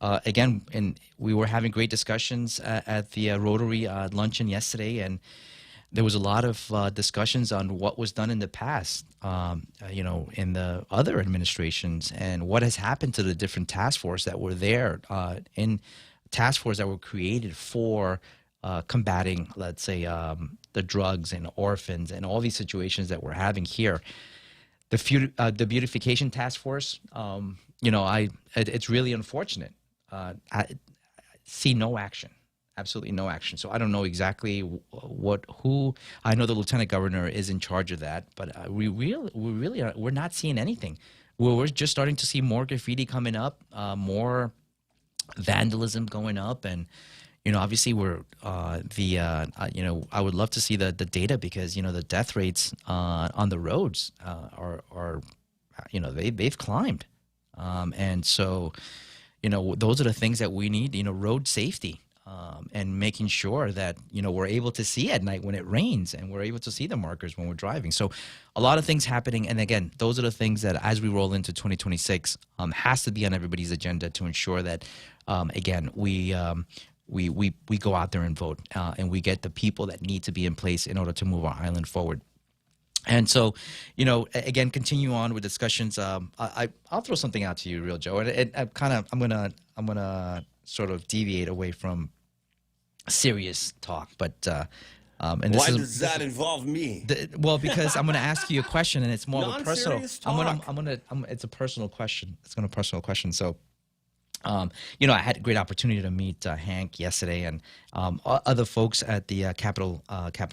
S20: Again, and we were having great discussions at the Rotary luncheon yesterday, and there was a lot of discussions on what was done in the past, in the other administrations, and what has happened to the different task force that were there, in task force that were created for combating, let's say, the drugs and orphans and all these situations that we're having here. The beautification task force, it's really unfortunate. I see no action, absolutely no action. So I don't know exactly who. I know the lieutenant governor is in charge of that, but we're not seeing anything. We're just starting to see more graffiti coming up, more vandalism going up, and obviously I would love to see the data, because the death rates on the roads are they've climbed, and so. Those are the things that we need, road safety, and making sure that, we're able to see at night when it rains, and we're able to see the markers when we're driving. So a lot of things happening. And again, those are the things that as we roll into 2026, has to be on everybody's agenda to ensure that, again, we go out there and vote, and we get the people that need to be in place in order to move our island forward. And so, again, continue on with discussions. I'll throw something out to you, Real Joe, and I'm gonna sort of deviate away from serious talk, but and
S21: why does that involve me?
S20: Well, because I'm gonna ask you a question, and it's more of a personal.
S21: Talk.
S20: It's a personal question. It's gonna be a personal question. So. I had a great opportunity to meet Hank yesterday, and other folks at the Capital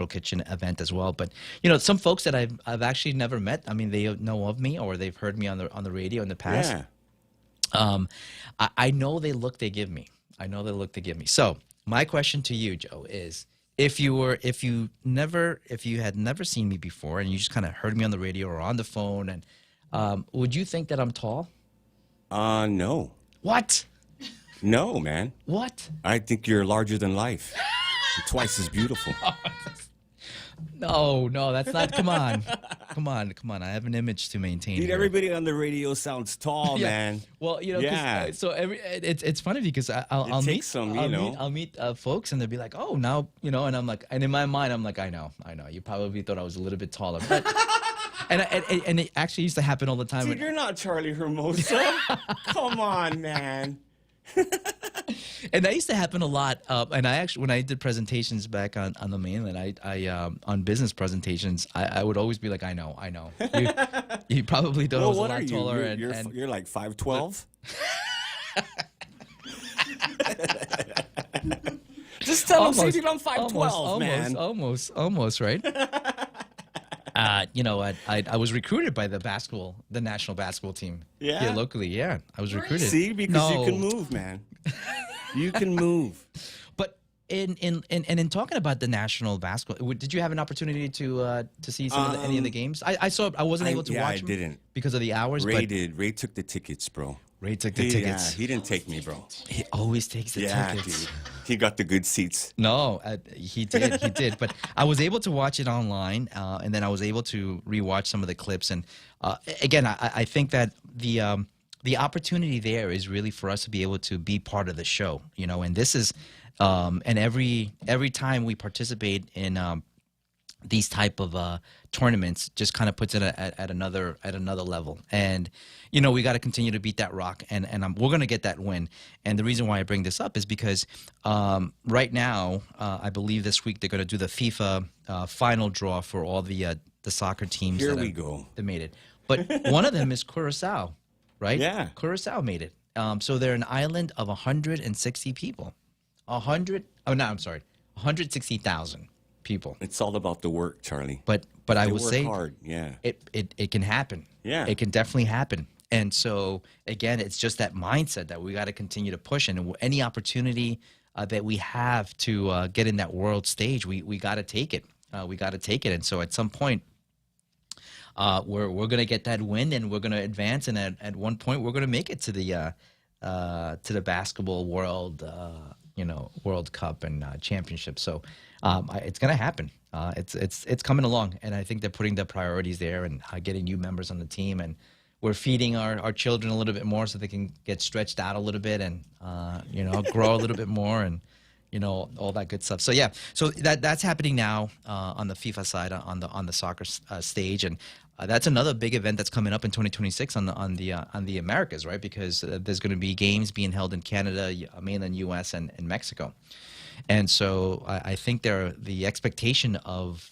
S20: Kitchen event as well. But some folks that I've actually never met. I mean, they know of me, or they've heard me on the radio in the past.
S21: Yeah.
S20: I know the look they give me. So my question to you, Joe, is if you had never seen me before, and you just kind of heard me on the radio or on the phone, and would you think that I'm tall?
S21: No.
S20: What?
S21: No, man.
S20: What?
S21: I think you're larger than life. You're twice as beautiful.
S20: No, that's not. Come on. I have an image to maintain.
S21: Dude,
S20: here.
S21: everybody on the radio sounds tall,
S20: yeah.
S21: man.
S20: Well, so it's funny because I'll meet folks, and they'll be like, oh, now, and I'm like, and in my mind, I'm like, I know. You probably thought I was a little bit taller, but. And it actually used to happen all the time.
S21: Dude, you're not Charlie Hermosa. Come on, man.
S20: And that used to happen a lot. And I actually, when I did presentations back on the mainland, I on business presentations, I would always be like, I know. You probably thought I was a lot taller.
S6: You're like 5'12"?
S21: Just tell them, I'm 5'12", man.
S20: Almost, right? I was recruited by the national basketball team here locally. Yeah, I was recruited.
S21: See, because you can move, man. You can move.
S20: But in talking about the national basketball, did you have an opportunity to see any of the games? I saw. I wasn't able to watch.
S21: I didn't
S20: because of the hours.
S21: Ray did. Ray took the tickets, bro.
S20: Ray took the tickets.
S21: He didn't take me, bro.
S20: He always takes the tickets.
S21: Dude. He got the good seats.
S20: No, he did. But I was able to watch it online, and then I was able to rewatch some of the clips. And again, I think that the opportunity there is really for us to be able to be part of the show, And this is, and every time we participate in these type of tournaments just kind of puts it at another level. And we got to continue to beat that rock, and we're going to get that win. And the reason why I bring this up is because right now I believe this week they're going to do the FIFA final draw for all the soccer teams.
S21: Here we go.
S20: That made it, but one of them is Curacao, right?
S21: Yeah,
S20: Curacao made it. So they're an island of 160 people. 160,000 people.
S21: It's all about the work, Charlie.
S20: But I
S21: They
S20: will
S21: work
S20: say
S21: hard. Yeah.
S20: it can happen.
S21: Yeah.
S20: It can definitely happen. And so again, it's just that mindset that we got to continue to push, and any opportunity that we have to get in that world stage, we got to take it. We got to take it. And so at some point, we're going to get that win, and we're going to advance, and at one point we're going to make it to the basketball world World Cup and championship. So it's going to happen. It's coming along, and I think they're putting the priorities there and getting new members on the team, and we're feeding our children a little bit more so they can get stretched out a little bit and grow a little bit more, and all that good stuff. So yeah, so that's happening now on the FIFA side, on the soccer stage, and that's another big event that's coming up in 2026 on the Americas, right? Because there's going to be games being held in Canada, mainland U.S. and Mexico, and so I think the expectation of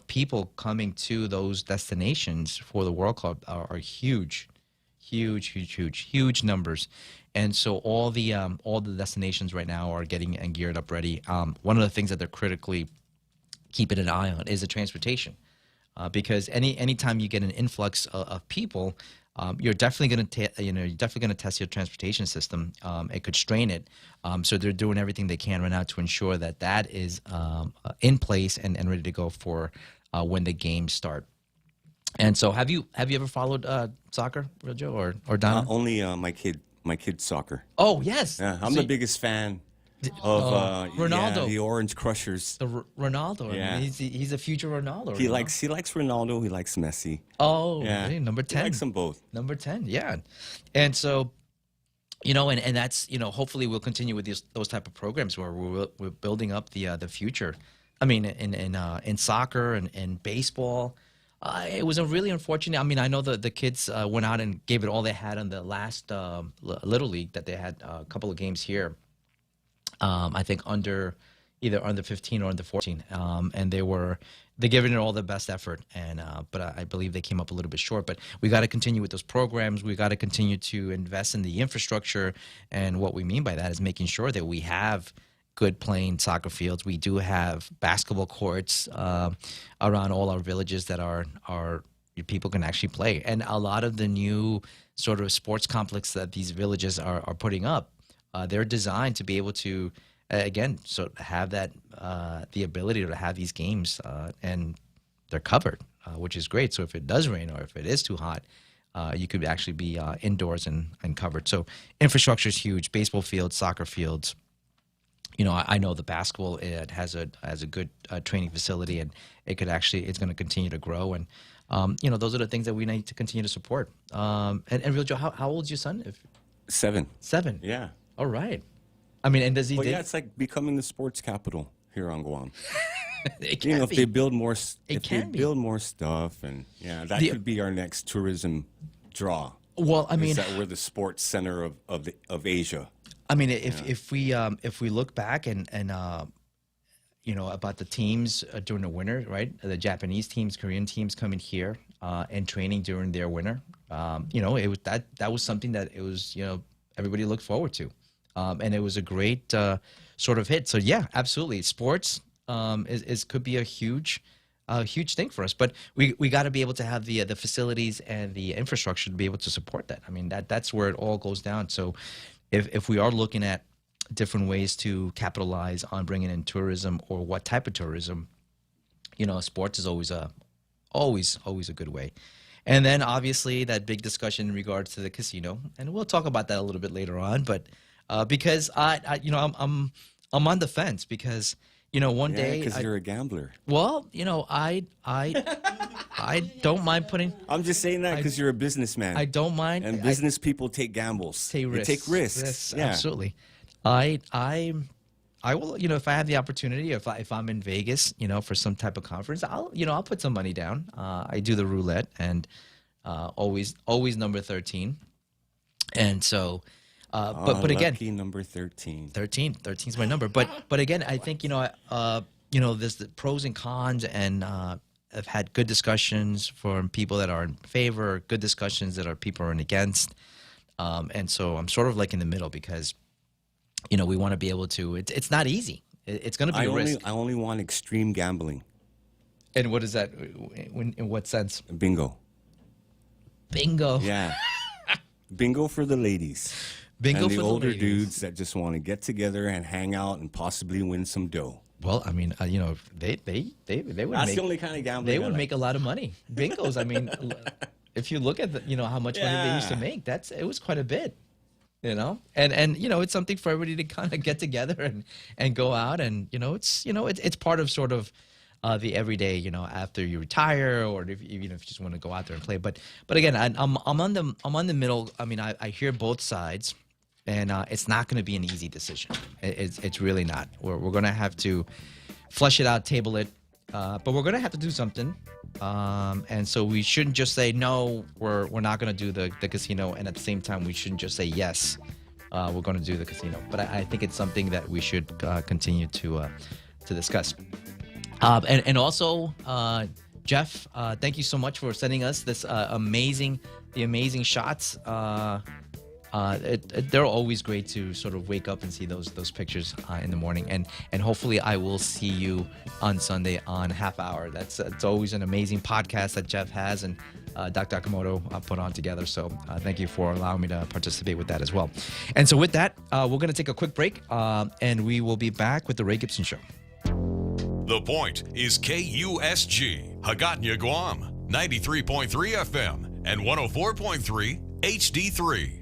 S20: people coming to those destinations for the World Cup are huge numbers. And so all the destinations right now are getting and geared up ready. One of the things that they're critically keeping an eye on is the transportation, because anytime you get an influx of people, you're definitely going to test your transportation system. It could strain it. So they're doing everything they can right now to ensure that is in place and ready to go for when the games start. And so have you ever followed soccer, Real Joe, or Donna?
S21: Only my kid's soccer.
S20: Oh, yes.
S21: Yeah, I'm the biggest fan of
S20: Ronaldo,
S21: the Orange Crushers.
S20: The Ronaldo.
S21: Yeah.
S20: I mean, he's a future Ronaldo.
S21: He likes Ronaldo. He likes Messi.
S20: Oh,
S21: yeah.
S20: Really? Number 10.
S21: He likes them both.
S20: Number 10, yeah. And so, and that's, hopefully we'll continue with those type of programs where we're building up the future. I mean, in soccer and baseball. It was a really unfortunate. I mean, I know the kids went out and gave it all they had on the last Little League that they had a couple of games here. I think either under 15 or under 14, and they're giving it all their best effort. And but I believe they came up a little bit short. But we got to continue with those programs. We got to continue to invest in the infrastructure. And what we mean by that is making sure that we have good playing soccer fields. We do have basketball courts around all our villages that are people can actually play. And a lot of the new sort of sports complex that these villages are putting up, they're designed to be able to, again, so have that the ability to have these games and they're covered, which is great. So if it does rain or if it is too hot, you could actually be indoors and covered. So infrastructure is huge. Baseball fields, soccer fields. I know the basketball, it has a good training facility, and it's going to continue to grow. And, those are the things that we need to continue to support. And Real Joe, how old is your son?
S21: 7.
S20: 7?
S21: Yeah.
S20: All right. I mean, and does he...
S21: Well, yeah, it's like becoming the sports capital here on Guam.
S20: It can
S21: if
S20: be.
S21: they build more, build more stuff, and that could be our next tourism draw.
S20: Well, I mean...
S21: Is that we're the sports center of Asia.
S20: I mean, if we look back and about the teams during the winter, right? The Japanese teams, Korean teams coming here and training during their winter. It was that was something that it was everybody looked forward to, and it was a great sort of hit. So yeah, absolutely, sports could be a huge thing for us, but we got to be able to have the facilities and the infrastructure to be able to support that. I mean, that's where it all goes down. So. If we are looking at different ways to capitalize on bringing in tourism or what type of tourism, sports is always a good way. And then obviously that big discussion in regards to the casino, and we'll talk about that a little bit later on. But because I'm on the fence because one day
S21: because you're a gambler.
S20: Well, I don't mind putting.
S21: I'm just saying that because you're a businessman.
S20: I don't mind.
S21: And business people take gambles.
S20: Take risks.
S21: They take risks.
S20: Yeah. Absolutely. I I will, if I have the opportunity, if I'm in Vegas, for some type of conference, I'll put some money down. I do the roulette and always number 13. And so, but again,
S21: lucky number 13.
S20: 13 is my number. But again, I think, there's the pros and cons, and I've had good discussions from people that are in favor, good discussions that people are against. And so I'm sort of like in the middle because, we want to be able to, it's not easy. It's going to be a risk.
S21: I only want extreme gambling.
S20: And what is that? In what sense?
S21: Bingo. Yeah. Bingo for the ladies.
S20: Bingo
S21: and
S20: for
S21: the
S20: the
S21: older
S20: ladies.
S21: dudes that just want to get together and hang out and possibly win some dough.
S20: Well, I mean, they would
S21: That's
S20: make,
S21: the only kind of gambling
S20: they
S21: I
S20: would
S21: like.
S20: make a lot of money. Bingos, I mean, if you look at how much money they used to make, it was quite a bit, and it's something for everybody to kind of get together and go out, and it's part of sort of the everyday, after you retire, or if you just want to go out there and play. But again, I'm on the middle. I mean, I hear both sides, and it's not going to be an easy decision. It's really not. We're going to have to flesh it out, table it, but we're going to have to do something. And so we shouldn't just say no. We're not going to do the casino, and at the same time, we shouldn't just say yes. We're going to do the casino. But I think it's something that we should continue to discuss. And also, Jeff, thank you so much for sending us this amazing shots. They're always great to sort of wake up and see those pictures in the morning. And hopefully I will see you on Sunday on Half Hour. It's always an amazing podcast that Jeff has and Dr. Akamoto put on together. So thank you for allowing me to participate with that as well. And so with that, we're going to take a quick break, and we will be back with The Ray Gibson Show.
S2: The Point is KUSG, Hagåtña, Guam, 93.3 FM and 104.3 HD3.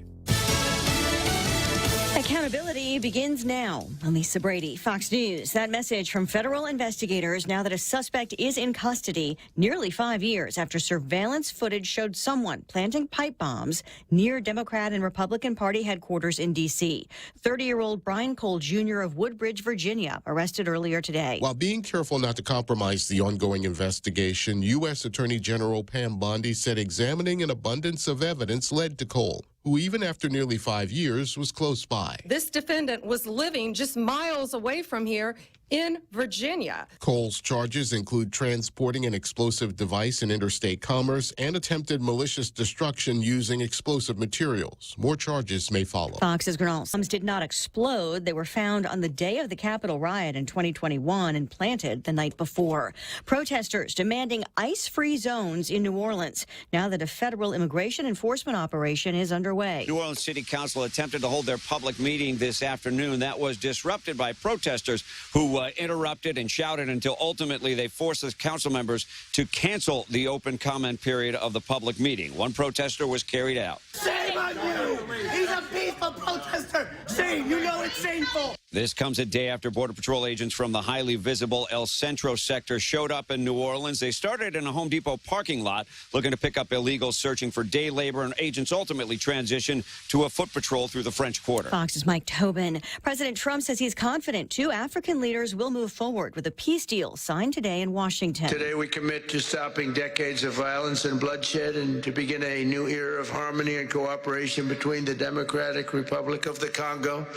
S3: Accountability begins now. I'm Lisa Brady, Fox News. That message from federal investigators now that a suspect is in custody nearly 5 years after surveillance footage showed someone planting pipe bombs near Democrat and Republican Party headquarters in D.C. 30-year-old Brian Cole Jr. of Woodbridge, Virginia, arrested earlier today.
S11: While being careful not to compromise the ongoing investigation, U.S. Attorney General Pam Bondi said examining an abundance of evidence led to Cole, who even after nearly 5 years was close by.
S12: This defendant was living just miles away from here in Virginia.
S11: Cole's charges include transporting an explosive device in interstate commerce and attempted malicious destruction using explosive materials. More charges may follow.
S3: Fox's Grenell bombs did not explode. They were found on the day of the Capitol riot in 2021 and planted the night before. Protesters demanding ice-free zones in New Orleans now that a federal immigration enforcement operation is underway.
S23: New Orleans City Council attempted to hold their public meeting this afternoon. That was disrupted by protesters who interrupted and shouted until ultimately they forced the council members to cancel the open comment period of the public meeting. One protester was carried out.
S24: Shame on you! He's a peaceful protester! Shame! You know it's shameful!
S23: This comes a day after Border Patrol agents from the highly visible El Centro sector showed up in New Orleans. They started in a Home Depot parking lot looking to pick up illegals searching for day labor, and agents ultimately transitioned to a foot patrol through the French Quarter.
S3: Fox's Mike Tobin. President Trump says he's confident 2 African leaders will move forward with a peace deal signed today in Washington.
S25: Today we commit to stopping decades of violence and bloodshed and to begin a new era of harmony and cooperation between the Democratic Republic of the Congo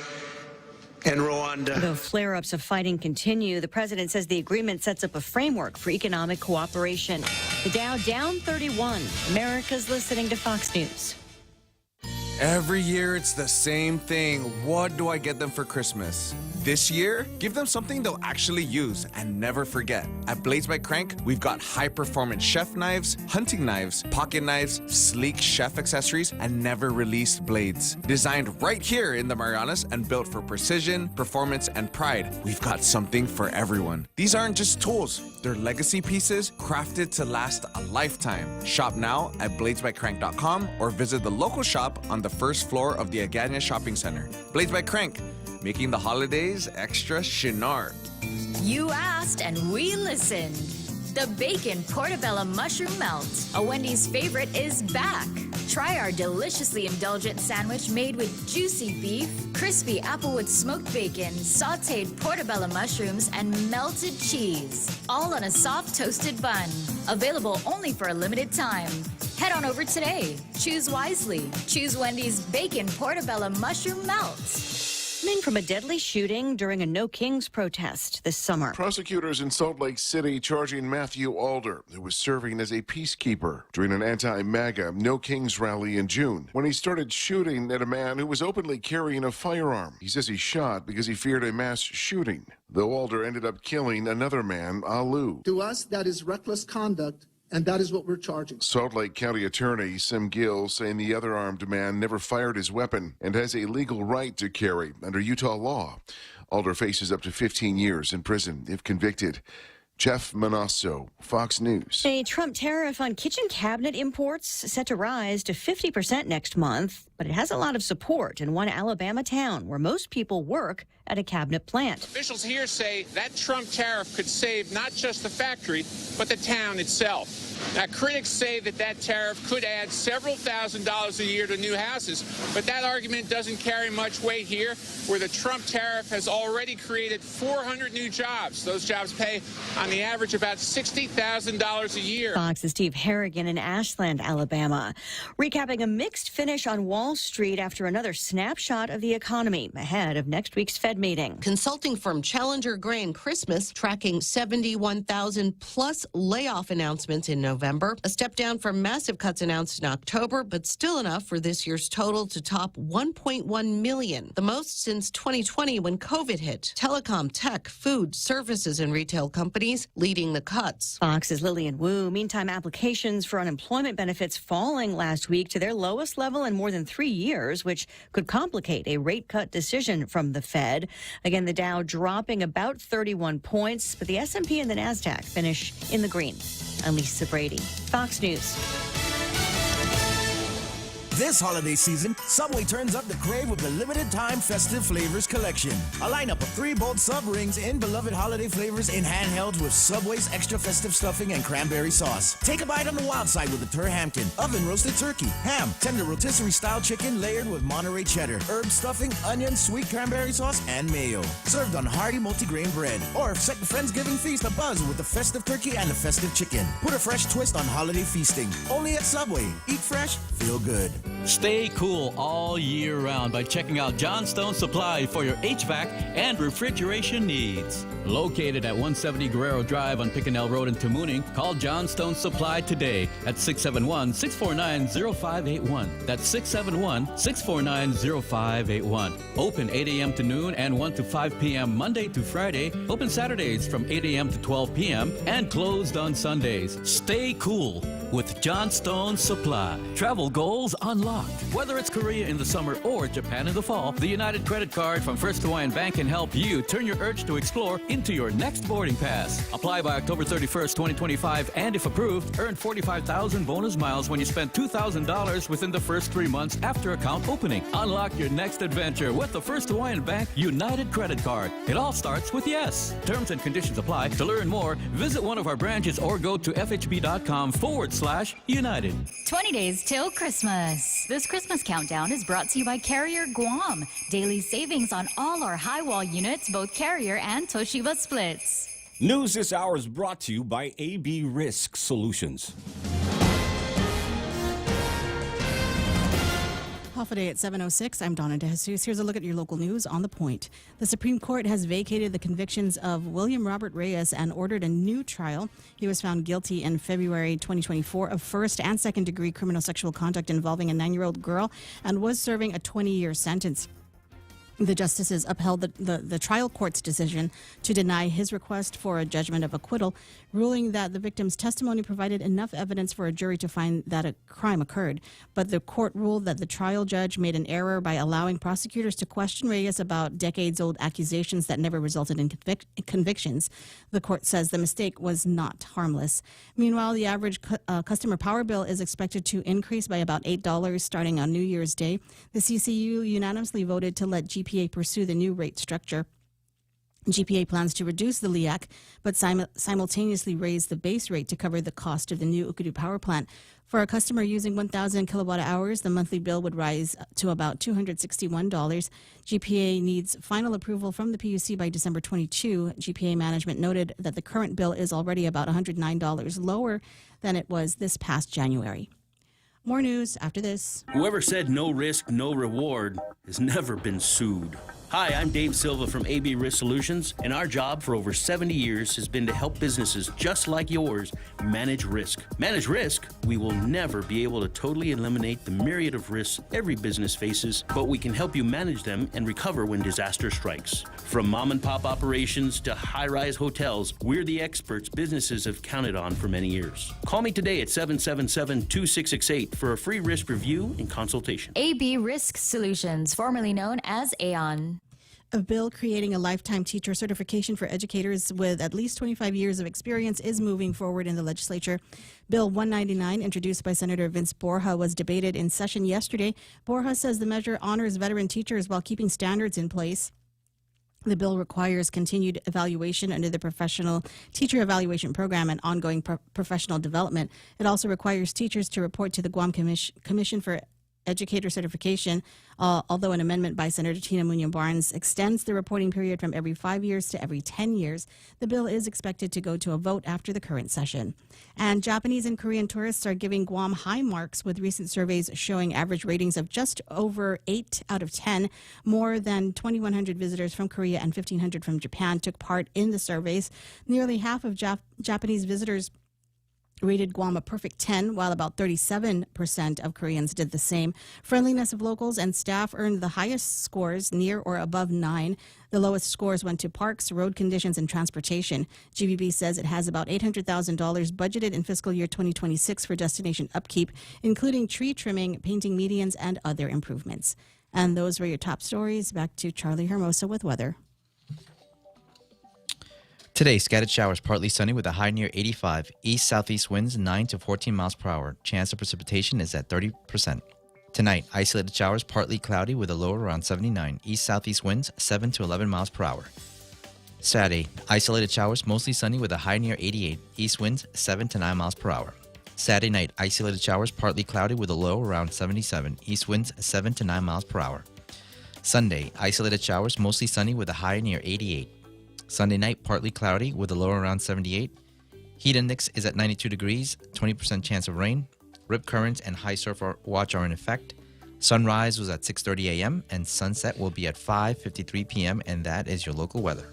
S25: and Rwanda.
S3: Though flare-ups of fighting continue, the president says the agreement sets up a framework for economic cooperation. The Dow down 31. America's listening to Fox News.
S17: Every year, it's the same thing. What do I get them for Christmas? This year, give them something they'll actually use and never forget. At Blades by Crank, we've got high-performance chef knives, hunting knives, pocket knives, sleek chef accessories, and never-released blades. Designed right here in the Marianas and built for precision, performance, and pride, we've got something for everyone. These aren't just tools. They're legacy pieces crafted to last a lifetime. Shop now at bladesbycrank.com or visit the local shop on the first floor of the Hagåtña Shopping Center. Blades by Crank, making the holidays extra sharp.
S7: You asked and we listened. The Bacon Portobello Mushroom Melt, a Wendy's favorite, is back. Try our deliciously indulgent sandwich made with juicy beef, crispy applewood smoked bacon, sautéed portobello mushrooms, and melted cheese. All on a soft toasted bun. Available only for a limited time. Head on over today. Choose wisely. Choose Wendy's Bacon Portobello Mushroom Melt.
S3: From a deadly shooting during a No Kings protest this summer.
S13: Prosecutors in Salt Lake City charging Matthew Alder, who was serving as a peacekeeper during an anti-MAGA No Kings rally in June, when he started shooting at a man who was openly carrying a firearm. He says he shot because he feared a mass shooting, though Alder ended up killing another man, Alu.
S14: To us, that is reckless conduct. And that is what we're charging.
S13: Salt Lake County Attorney Sim Gill saying the other armed man never fired his weapon and has a legal right to carry under Utah law. Alder faces up to 15 years in prison if convicted. Jeff Manasso, Fox News.
S3: A Trump tariff on kitchen cabinet imports set to rise to 50% next month, but it has a lot of support in one Alabama town where most people work at a cabinet plant.
S15: Officials here say that Trump tariff could save not just the factory, but the town itself. Now, critics say that tariff could add several $1,000s a year to new houses, but that argument doesn't carry much weight here, where the Trump tariff has already created 400 new jobs. Those jobs pay, on the average, about $60,000 a year.
S3: Fox's Steve Harrigan in Ashland, Alabama. Recapping a mixed finish on Wall Street after another snapshot of the economy ahead of next week's Fed meeting.
S16: Consulting firm Challenger Gray and Christmas tracking 71,000 plus layoff announcements in November, a step down from massive cuts announced in October, but still enough for this year's total to top 1.1 million, the most since 2020 when COVID hit. Telecom, tech, food, services, and retail companies leading the cuts.
S3: Fox's Lillian Wu. Meantime, applications for unemployment benefits falling last week to their lowest level in more than 3 years, which could complicate a rate cut decision from the Fed. Again, the Dow dropping about 31 points, but the S&P and the NASDAQ finish in the green. I'm Lisa Brady, Fox News.
S19: This holiday season, Subway turns up the crave with the limited time festive flavors collection. A lineup of 3 bold sub rings in beloved holiday flavors in handhelds with Subway's extra festive stuffing and cranberry sauce. Take a bite on the wild side with the Turhampton, oven roasted turkey, ham, tender rotisserie style chicken layered with Monterey cheddar, herb stuffing, onion, sweet cranberry sauce, and mayo. Served on hearty multigrain bread. Or set the Friendsgiving feast abuzz with the festive turkey and the festive chicken. Put a fresh twist on holiday feasting. Only at Subway. Eat fresh, feel good.
S26: Stay cool all year round by checking out Johnstone Supply for your HVAC and refrigeration needs. Located at 170 Guerrero Drive on Pickennell Road in Tamuning, call Johnstone Supply today at 671-649-0581. That's 671-649-0581. Open 8 a.m. to noon and 1 to 5 p.m. Monday to Friday. Open Saturdays from 8 a.m. to 12 p.m. and closed on Sundays. Stay cool with Johnstone Supply. Travel goals unlocked. Whether it's Korea in the summer or Japan in the fall, the United Credit Card from First Hawaiian Bank can help you turn your urge to explore into your next boarding pass. Apply by October 31st, 2025, and if approved, earn 45,000 bonus miles when you spend $2,000 within the first 3 months after account opening. Unlock your next adventure with the First Hawaiian Bank United Credit Card. It all starts with yes. Terms and conditions apply. To learn more, visit one of our branches or go to fhb.com/United.
S7: 20 days till Christmas. This Christmas countdown is brought to you by Carrier Guam. Daily savings on all our high wall units, both Carrier and Toshiba splits.
S21: News this hour is brought to you by AB Risk Solutions.
S18: Half a day at 7:06. I'm Donna DeJesus. Here's a look at your local news on The Point. The Supreme Court has vacated the convictions of William Robert Reyes and ordered a new trial. He was found guilty in February 2024 of first and second degree criminal sexual conduct involving a 9-year-old girl and was serving a 20-year sentence. The justices upheld the trial court's decision to deny his request for a judgment of acquittal, ruling that the victim's testimony provided enough evidence for a jury to find that a crime occurred. But the court ruled that the trial judge made an error by allowing prosecutors to question Reyes about decades-old accusations that never resulted in convictions. The court says the mistake was not harmless. Meanwhile, the average customer power bill is expected to increase by about $8 starting on New Year's Day. The CCU unanimously voted to let GPA pursue the new rate structure. GPA plans to reduce the LEAC, but simultaneously raise the base rate to cover the cost of the new Ukudu power plant. For a customer using 1,000 kilowatt hours, the monthly bill would rise to about $261. GPA needs final approval from the PUC by December 22. GPA management noted that the current bill is already about $109 lower than it was this past January. More news after this.
S1: Whoever said no risk, no reward has never been sued. Hi, I'm Dave Silva from AB Risk Solutions, and our job for over 70 years has been to help businesses just like yours manage risk. Manage risk? We will never be able to totally eliminate the myriad of risks every business faces, but we can help you manage them and recover when disaster strikes. From mom and pop operations to high-rise hotels, we're the experts businesses have counted on for many years. Call me today at 777-2668 for a free risk review and consultation.
S7: AB Risk Solutions, formerly known as Aon.
S18: A bill creating a lifetime teacher certification for educators with at least 25 years of experience is moving forward in the legislature. Bill 199, introduced by Senator Vince Borja, was debated in session yesterday. Borja says the measure honors veteran teachers while keeping standards in place. The bill requires continued evaluation under the Professional Teacher Evaluation Program and ongoing professional development. It also requires teachers to report to the Guam Commission for Educator Certification, although an amendment by Senator Tina Munoz Barnes extends the reporting period from every 5 years to every 10 years. The bill is expected to go to a vote after the current session. And Japanese and Korean tourists are giving Guam high marks, with recent surveys showing average ratings of just over 8 out of 10. More than 2,100 visitors from Korea and 1,500 from Japan took part in the surveys. Nearly half of Japanese visitors rated Guam a perfect 10, while about 37% of Koreans did the same. Friendliness of locals and staff earned the highest scores, near or above 9. The lowest scores went to parks, road conditions, and transportation. GBB says it has about $800,000 budgeted in fiscal year 2026 for destination upkeep, including tree trimming, painting medians, and other improvements. And those were your top stories. Back to Charlie Hermosa with weather.
S20: Today, scattered showers, partly sunny with a high near 85. East-southeast winds 9 to 14 miles per hour. Chance of precipitation is at 30%. Tonight, isolated showers, partly cloudy with a low around 79. East-southeast winds 7 to 11 miles per hour. Saturday, isolated showers, mostly sunny with a high near 88. East winds 7 to 9 miles per hour. Saturday night, isolated showers, partly cloudy with a low around 77. East winds 7 to 9 miles per hour. Sunday, isolated showers, mostly sunny with a high near 88. Sunday night, partly cloudy with a low around 78. Heat index is at 92 degrees, 20% chance of rain. Rip currents and high surf watch are in effect. Sunrise was at 6:30 a.m. and sunset will be at 5:53 p.m. And that is your local weather.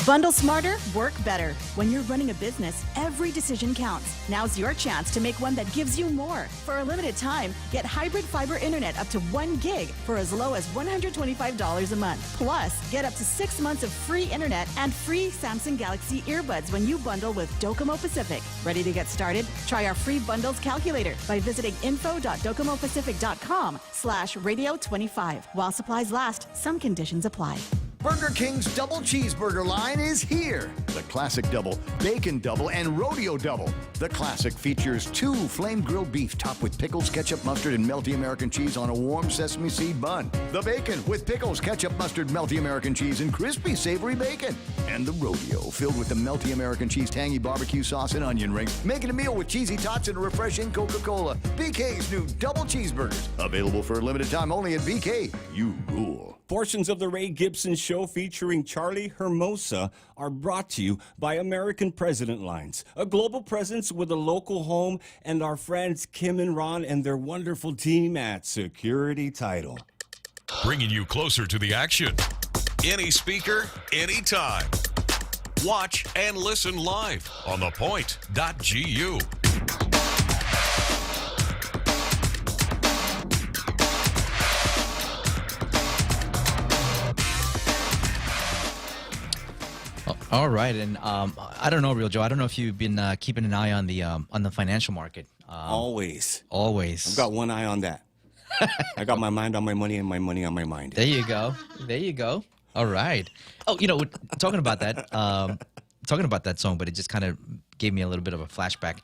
S4: Bundle smarter, work better. When you're running a business, every decision counts. Now's your chance to make one that gives you more. For a limited time, get hybrid fiber internet up to 1 gig for as low as $125 a month. Plus, get up to 6 months of free internet and free Samsung Galaxy earbuds when you bundle with Docomo Pacific. Ready to get started? Try our free bundles calculator by visiting info.docomopacific.com/radio25. While supplies last, some conditions apply.
S19: Burger King's Double Cheeseburger line is here. The Classic Double, Bacon Double, and Rodeo Double. The Classic features 2 flame-grilled beef topped with pickles, ketchup, mustard, and melty American cheese on a warm sesame seed bun. The Bacon with pickles, ketchup, mustard, melty American cheese, and crispy savory bacon. And the Rodeo, filled with the melty American cheese, tangy barbecue sauce, and onion rings, making a meal with cheesy tots and a refreshing Coca-Cola. BK's new Double Cheeseburgers. Available for a limited time only at BK. You rule.
S21: Portions of the Ray Gibson Show featuring Charlie Hermosa are brought to you by American President Lines, a global presence with a local home, and our friends Kim and Ron and their wonderful team at Security Title.
S2: Bringing you closer to the action. Any speaker, anytime. Watch and listen live on ThePOINT.gu.
S20: All right, and I don't know, Real Joe. I don't know if you've been keeping an eye on the financial market.
S21: Always.
S20: Always.
S21: I've got one eye on that. I got my mind on my money and my money on my mind.
S20: There you go. There you go. All right. Oh, talking about that song, but it just kind of gave me a little bit of a flashback.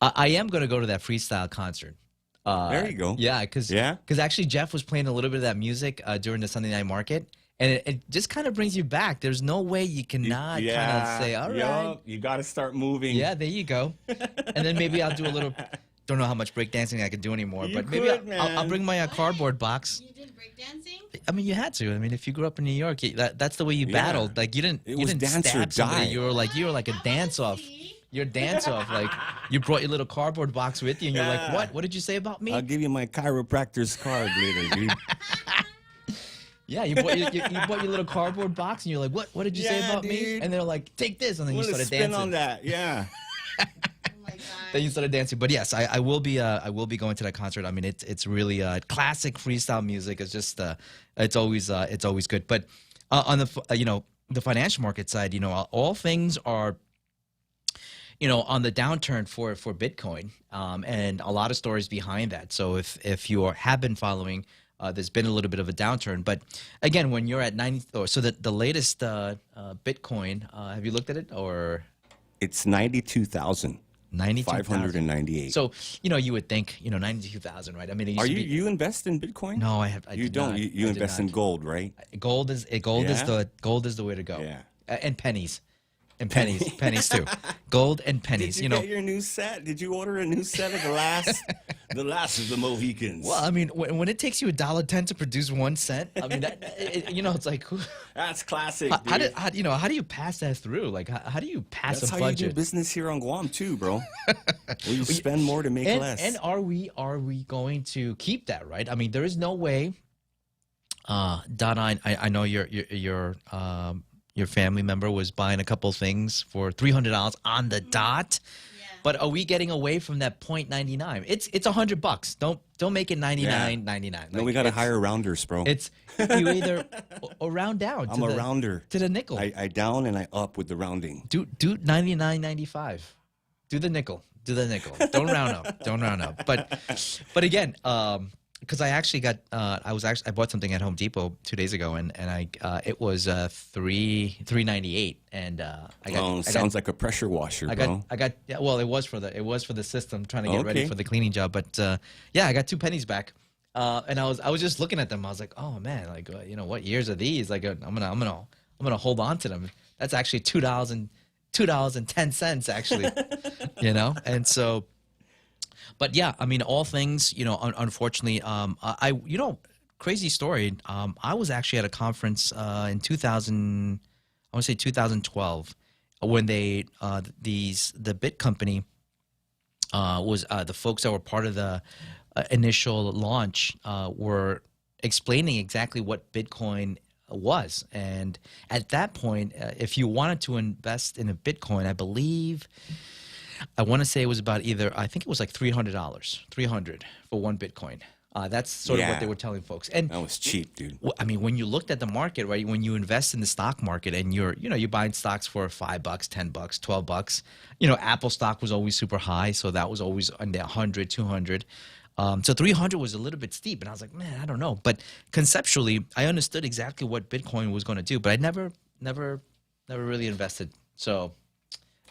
S20: I am going to go to that freestyle concert.
S21: There you go.
S20: Yeah, because actually Jeff was playing a little bit of that music during the Sunday night market. And it just kind of brings you back. There's no way you cannot kind of say, all right.
S21: You got to start moving.
S20: Yeah, there you go. And then maybe I'll do a little, don't know how much breakdancing I can do anymore,
S21: You
S20: but maybe
S21: could,
S20: I'll bring my cardboard box.
S18: You did breakdancing?
S20: I mean, you had to. I mean, if you grew up in New York, that's the way you battled. Like you didn't
S21: dance or
S20: stab somebody.
S21: die.
S20: You were like a dance off. Your dance off. Like you brought your little cardboard box with you, and you're like, what? What did you say about me?
S21: I'll give you my chiropractor's card later, dude.
S20: Yeah, you bought your little cardboard box, and you're like, what did you say about me?
S21: dude.
S20: And they're like, take this, and then you
S21: What a
S20: started
S21: spin
S20: dancing.
S21: on that, yeah.
S20: Then you started dancing. But yes, I will be going to that concert. I mean, it's really classic freestyle music. It's just it's always good. But on the the financial market side, all things are on the downturn for Bitcoin, and a lot of stories behind that. So if you have been following, there's been a little bit of a downturn. But again, when you're at 90, so the latest Bitcoin, have you looked at it or?
S21: It's 92,000. 598.
S20: So you would think 92,000, right? I mean,
S21: you invest in Bitcoin?
S20: No, I
S21: You don't.
S20: Not.
S21: You invest in gold, right?
S20: Gold is the way to go.
S21: Yeah.
S20: And pennies. And pennies too. Gold and pennies.
S21: Did you get your new set? Did you order a new set of the last of the Mohicans?
S20: Well, I mean, when it takes you $1.10 to produce 1 cent, I mean, it's like
S21: that's classic.
S20: How do you pass that through? Like, how do you pass
S21: That's
S20: a
S21: how
S20: budget?
S21: you do business here on Guam too, bro. Well, you spend more to make less.
S20: And are we going to keep that, right? I mean, there is no way. Donna, I know your family member was buying a couple things for $300 on the dot. Yeah. But are we getting away from that $0.99? It's $100. Don't make it $99.99.
S21: No, we got to hire rounders, bro.
S20: It's you either or round down.
S21: I'm a rounder
S20: to the nickel.
S21: I down and I up with the rounding.
S20: Do $99.95. Do the nickel. Don't round up. Don't round up. But again, because I actually got I bought something at Home Depot 2 days ago and it was $3.98 and I got
S21: sounds like a pressure washer, bro.
S20: It was for the system trying to get ready for the cleaning job, but I got 2 pennies back. And I was just looking at them. I was like, oh man, like what years are these? Like I'm gonna hold on to them. That's actually $2.10 actually, and so. But yeah, I mean, all things, unfortunately, crazy story. I was actually at a conference in 2012, when the Bit company was the folks that were part of the initial launch were explaining exactly what Bitcoin was. And at that point, if you wanted to invest in a Bitcoin, I want to say it was about I think it was like $300 for 1 Bitcoin. That's sort of what they were telling folks. And
S21: that was cheap, dude.
S20: I mean, when you looked at the market, right? When you invest in the stock market and you're buying stocks for $5, $10, $12, Apple stock was always super high. So that was always under 100, 200. So 300 was a little bit steep. And I was like, man, I don't know. But conceptually, I understood exactly what Bitcoin was going to do, but I never really invested. So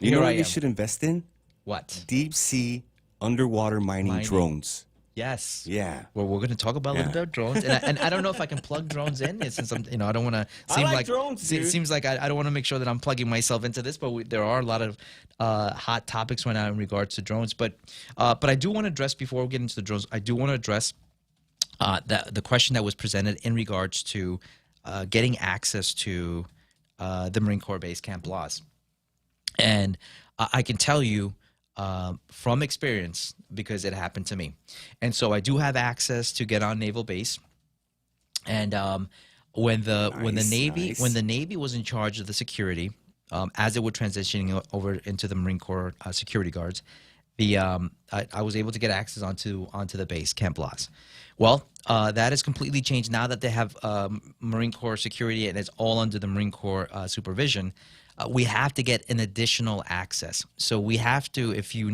S21: you know what you should invest in?
S20: What?
S21: Deep sea underwater mining drones.
S20: Yes.
S21: Yeah.
S20: Well, we're going to talk about a little bit of drones, and I don't know if I can plug drones in since I don't want to seem like
S21: drones.
S20: It seems like I don't want to make sure that I'm plugging myself into this, but there are a lot of hot topics right now in regards to drones. But I do want to address before we get into the drones. I do want to address the question that was presented in regards to getting access to the Marine Corps Base Camp laws, and I can tell you. From experience, because it happened to me, and so I do have access to get on naval base. And when the Navy was in charge of the security, as it was transitioning over into the Marine Corps security guards, I was able to get access onto the base camp laws. Well, that has completely changed now that they have Marine Corps security and it's all under the Marine Corps supervision. We have to get an additional access. So we have to, if you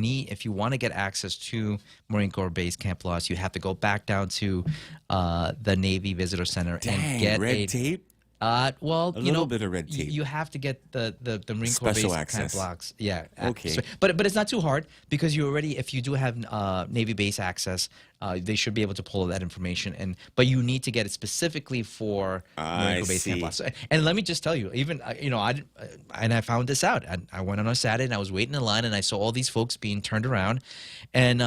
S20: want to get access to Marine Corps Base Camp Laws, you have to go back down to the Navy Visitor Center and get
S21: red tape.
S20: Well,
S21: a little bit of red tape.
S20: You have to get the Marine Corps
S21: Special
S20: Base
S21: access.
S20: Camp Blocks. Yeah.
S21: Okay.
S20: But it's not too hard because if you do have Navy base access, They should be able to pull that information, but you need to get it specifically for Miracle Base Camp Plus. And let me just tell you, even I found this out. I went on a Saturday and I was waiting in line and I saw all these folks being turned around, and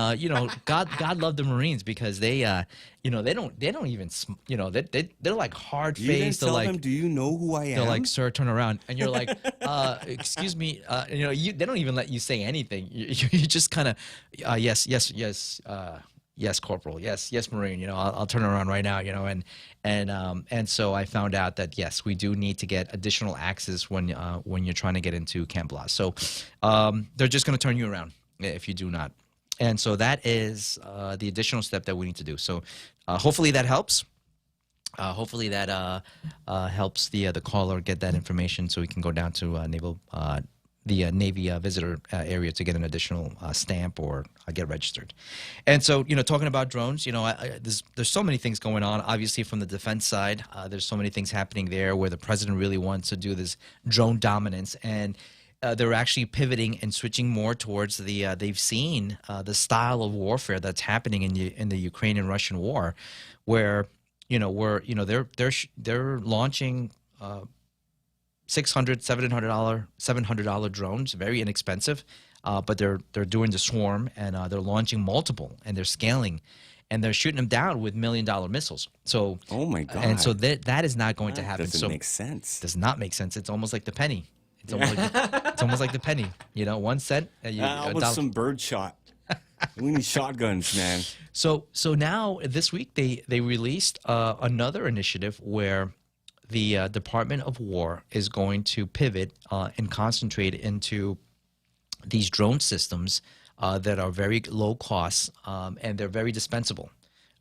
S20: God love the Marines because they they don't even they're like hard faced.
S21: You didn't tell them, do you know who I am?
S20: They're like, sir, turn around, and you're like, excuse me, they don't even let you say anything. You just kind of, yes, Corporal. Yes, Marine. I'll turn around right now. And so I found out that yes, we do need to get additional access when you're trying to get into Camp Blas. So they're just going to turn you around if you do not. And so that is the additional step that we need to do. So hopefully that helps. Hopefully that helps the caller get that information so we can go down to Navy visitor area to get an additional stamp or get registered. And so, talking about drones, there's so many things going on. Obviously, from the defense side, there's so many things happening there where the president really wants to do this drone dominance, and they're actually pivoting and switching more towards they've seen the style of warfare that's happening in the Ukrainian-Russian war, where they're launching $600, $700 drones, very inexpensive, but they're doing the swarm, and they're launching multiple, and they're scaling, and they're shooting them down with $1 million missiles. So,
S21: oh my God!
S20: And so that is not going to happen.
S21: Doesn't make sense.
S20: Does not make sense. It's almost like the penny. It's almost like the penny. 1 cent.
S21: With some bird shot. We need shotguns, man.
S20: So now this week they released another initiative where the Department of War is going to pivot and concentrate into these drone systems that are very low cost and they're very dispensable.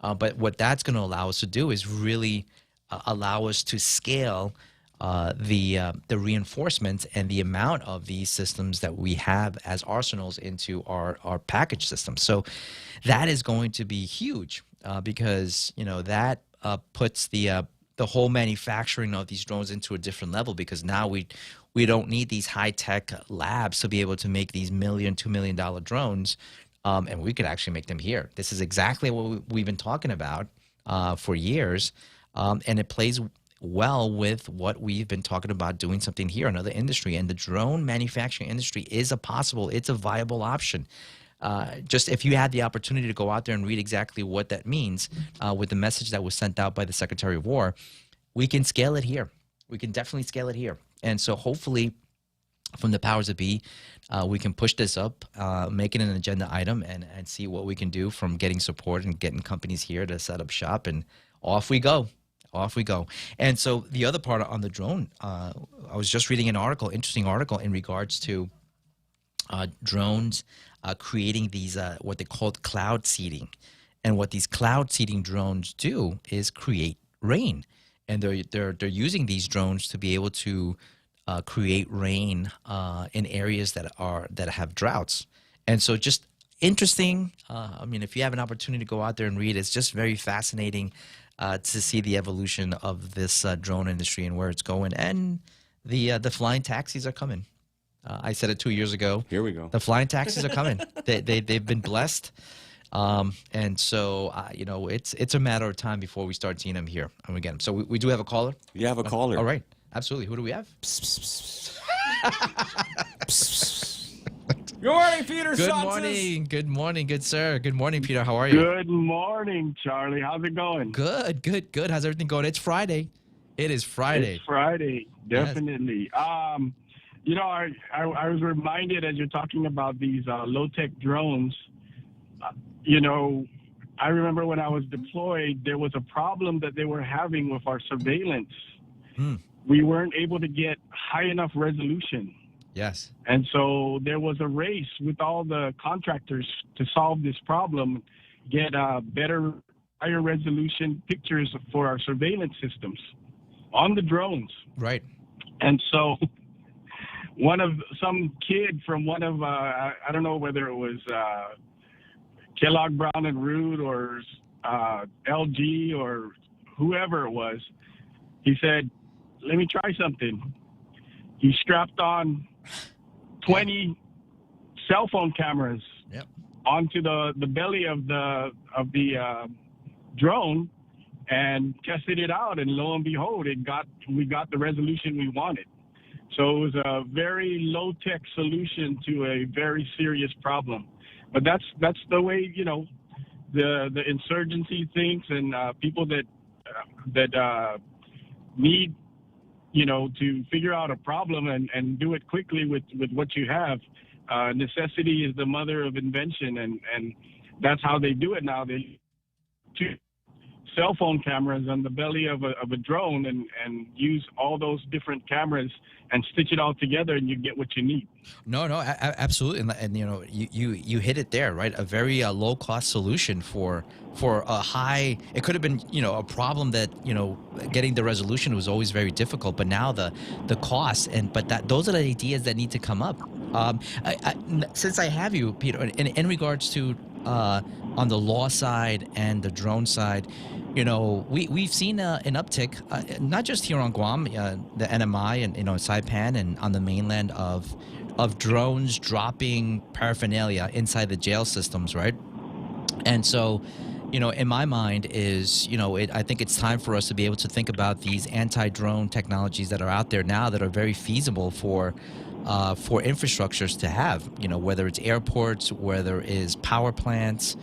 S20: But what that's going to allow us to do is really allow us to scale the reinforcements and the amount of these systems that we have as arsenals into our package system. So that is going to be huge because that puts the whole manufacturing of these drones into a different level, because now we don't need these high-tech labs to be able to make these $1 million, $2 million drones, and we could actually make them here. This is exactly what we've been talking about for years, and it plays well with what we've been talking about doing something here, another industry. And the drone manufacturing industry it's a viable option. Just if you had the opportunity to go out there and read exactly what that means with the message that was sent out by the Secretary of War, we can scale it here. We can definitely scale it here. And so hopefully from the powers that be, we can push this up, make it an agenda item, and see what we can do from getting support and getting companies here to set up shop, and off we go. Off we go. And so the other part on the drone, I was just reading an interesting article in regards to drones creating these what they call cloud seeding. And what these cloud seeding drones do is create rain. And they're using these drones to be able to create rain in areas that have droughts. And so just interesting. If you have an opportunity to go out there and read, it's just very fascinating to see the evolution of this drone industry and where it's going. And the flying taxis are coming. I said it 2 years ago.
S21: Here we go.
S20: The flying taxis are coming. They've been blessed. And so, it's a matter of time before we start seeing them here and we get them. So we do have a caller?
S21: You have a caller.
S20: All right. Absolutely. Who do we have?
S21: Good morning, Peter.
S20: Good morning, good sir. Good morning, Peter. How are you?
S5: Good morning, Charlie. How's it going?
S20: Good. How's everything going? It's Friday. It is Friday.
S5: It's Friday, definitely. Yes. I was reminded as you're talking about these low-tech drones. I remember when I was deployed, there was a problem that they were having with our surveillance. We weren't able to get high enough resolution.
S20: Yes.
S5: And so there was a race with all the contractors to solve this problem, get better, higher resolution pictures for our surveillance systems on the drones.
S20: Right.
S5: And so some kid from one of, I don't know whether it was Kellogg Brown and Root or LG or whoever it was, he said, let me try something. He strapped on 20 cell phone cameras onto the belly of the drone and tested it out, and lo and behold, we got the resolution we wanted. So it was a very low-tech solution to a very serious problem. But that's the way, you know, the insurgency thinks, and people that need, you know, to figure out a problem and do it quickly with what you have. Necessity is the mother of invention, and that's how they do it now. They two cell phone cameras on the belly of a drone and use all those different cameras and stitch it all together, and you get what you need.
S20: No, absolutely, and you know, you hit it there, right? A very low cost solution for a high. It could have been, you know, a problem that, you know, getting the resolution was always very difficult, but now the cost those are the ideas that need to come up. Since I have you, Peter, in regards to on the law side and the drone side, you know, we've seen an uptick, not just here on Guam, the NMI and, you know, Saipan and on the mainland of drones dropping paraphernalia inside the jail systems, right? And so, you know, in my mind is, you know, I think it's time for us to be able to think about these anti-drone technologies that are out there now that are very feasible for infrastructures to have, you know, whether it's airports, whether it's power plants,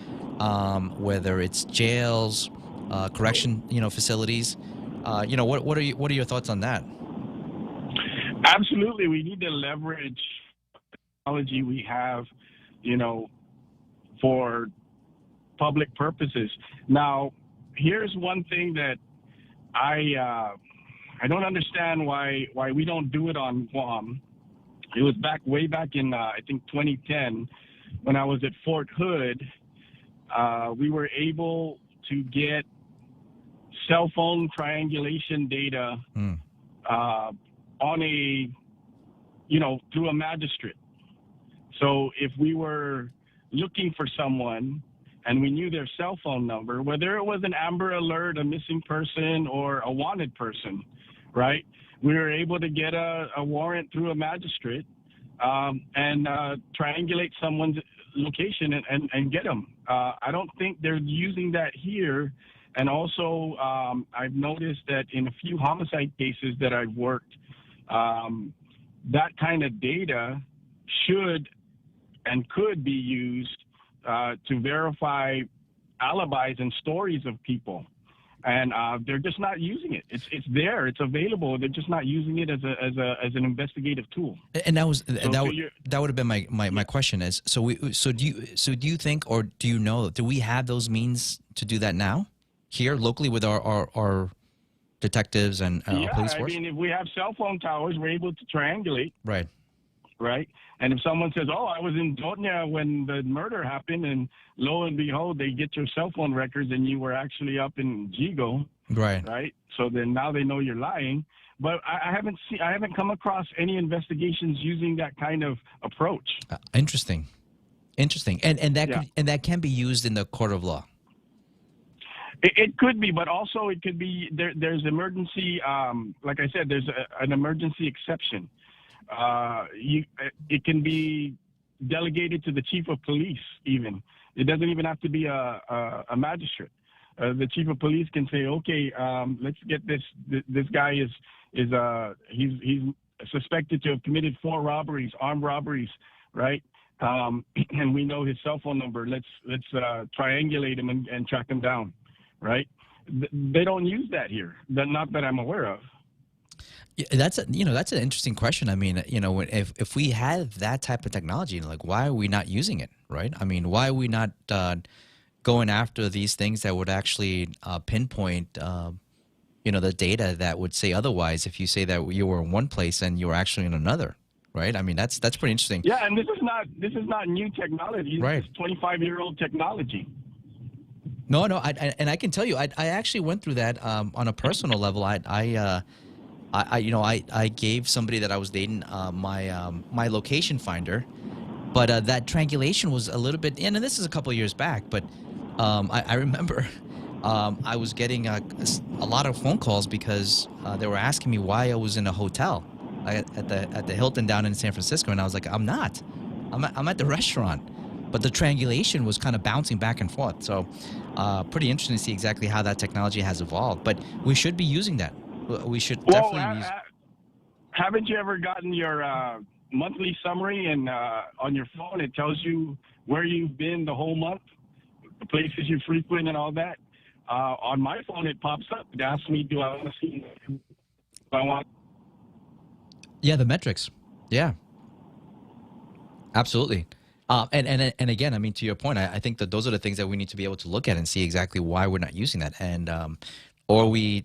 S20: whether it's jails, correction, you know, facilities. You know, what are your thoughts on that?
S5: Absolutely, we need to leverage technology we have, you know, for public purposes. Now, here's one thing that I don't understand why we don't do it on Guam. It was way back in I think 2010 when I was at Fort Hood. We were able to get cell phone triangulation data on a, you know, through a magistrate. So if we were looking for someone and we knew their cell phone number, whether it was an Amber Alert, a missing person, or a wanted person, right? We were able to get a warrant through a magistrate and triangulate someone's location and get them. I don't think they're using that here. And also, I've noticed that in a few homicide cases that I've worked, that kind of data should and could be used to verify alibis and stories of people. And they're just not using it. It's there. It's available. They're just not using it as an investigative tool.
S20: And that would have been my question is, so do you think, or do you know, do we have those means to do that now here locally with our detectives and police force?
S5: I mean, if we have cell phone towers, we're able to triangulate. Right. And if someone says, "Oh, I was in Doña when the murder happened," and lo and behold, they get your cell phone records and you were actually up in Jigo. Right. So then now they know you're lying. But I haven't come across any investigations using that kind of approach.
S20: Interesting. And that can be used in the court of law.
S5: It could be, but also it could be there's emergency. Like I said, there's an emergency exception. It can be delegated to the chief of police. Even it doesn't even have to be a magistrate. The chief of police can say, "Okay, let's get this guy he's suspected to have committed 4 robberies, armed robberies, right? And we know his cell phone number. Let's triangulate him and track him down." Right? They don't use that here. Not that I'm aware of.
S20: Yeah, that's an interesting question. I mean, you know, if we had that type of technology, like, why are we not using it, right? I mean, why are we not going after these things that would actually pinpoint, you know, the data that would say otherwise? If you say that you were in one place and you were actually in another, right? I mean, that's pretty interesting.
S5: Yeah, and this is not new technology.
S20: Right.
S5: It's 25-year-old technology.
S20: No, I can tell you, I actually went through that on a personal level. I gave somebody that I was dating my location finder, but that triangulation was a little bit. And this is a couple of years back, but I remember I was getting a lot of phone calls because they were asking me why I was in a hotel at the Hilton down in San Francisco, and I was like, I'm not. I'm at the restaurant. but the triangulation was kind of bouncing back and forth. So pretty interesting to see exactly how that technology has evolved. But we should be using that. We should definitely use.
S5: Haven't you ever gotten your monthly summary and on your phone? It tells you where you've been the whole month, the places you frequent, and all that. On my phone, it pops up. It asks me, do I want to see if I want?
S20: Yeah, the metrics. Yeah, absolutely. And again, I mean, to your point, I think that those are the things that we need to be able to look at and see exactly why we're not using that, and or are we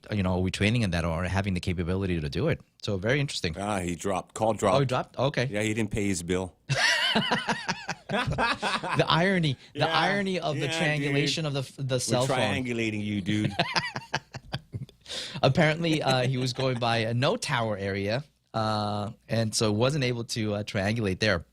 S20: training in that, or having the capability to do it. So very interesting.
S21: He dropped. Call dropped.
S20: Oh, he dropped. Okay.
S21: Yeah, he didn't pay his bill.
S20: The irony of the triangulation of the cell phone.
S21: We're triangulating you, dude.
S20: Apparently, he was going by a no tower area, and so wasn't able to triangulate there.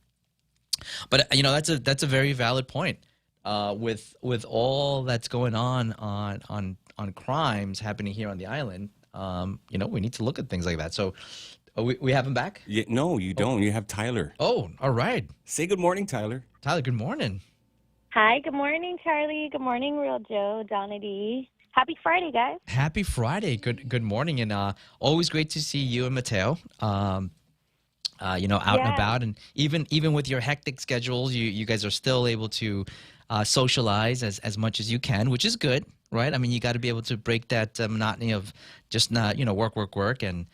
S20: But that's a very valid point. With all that's going on crimes happening here on the island, we need to look at things like that. So we have him back?
S21: Yeah, no, you don't. You have Tyler.
S20: Oh, all right.
S21: Say good morning, Tyler.
S20: Tyler, good morning.
S6: Hi, good morning, Charlie. Good morning, Real Joe, Donna D. Happy Friday, guys.
S20: Happy Friday. Good morning, and always great to see you and Mateo. Out and about, and even with your hectic schedules, you guys are still able to socialize as much as you can, which is good, right? I mean, you got to be able to break that monotony of just not work, and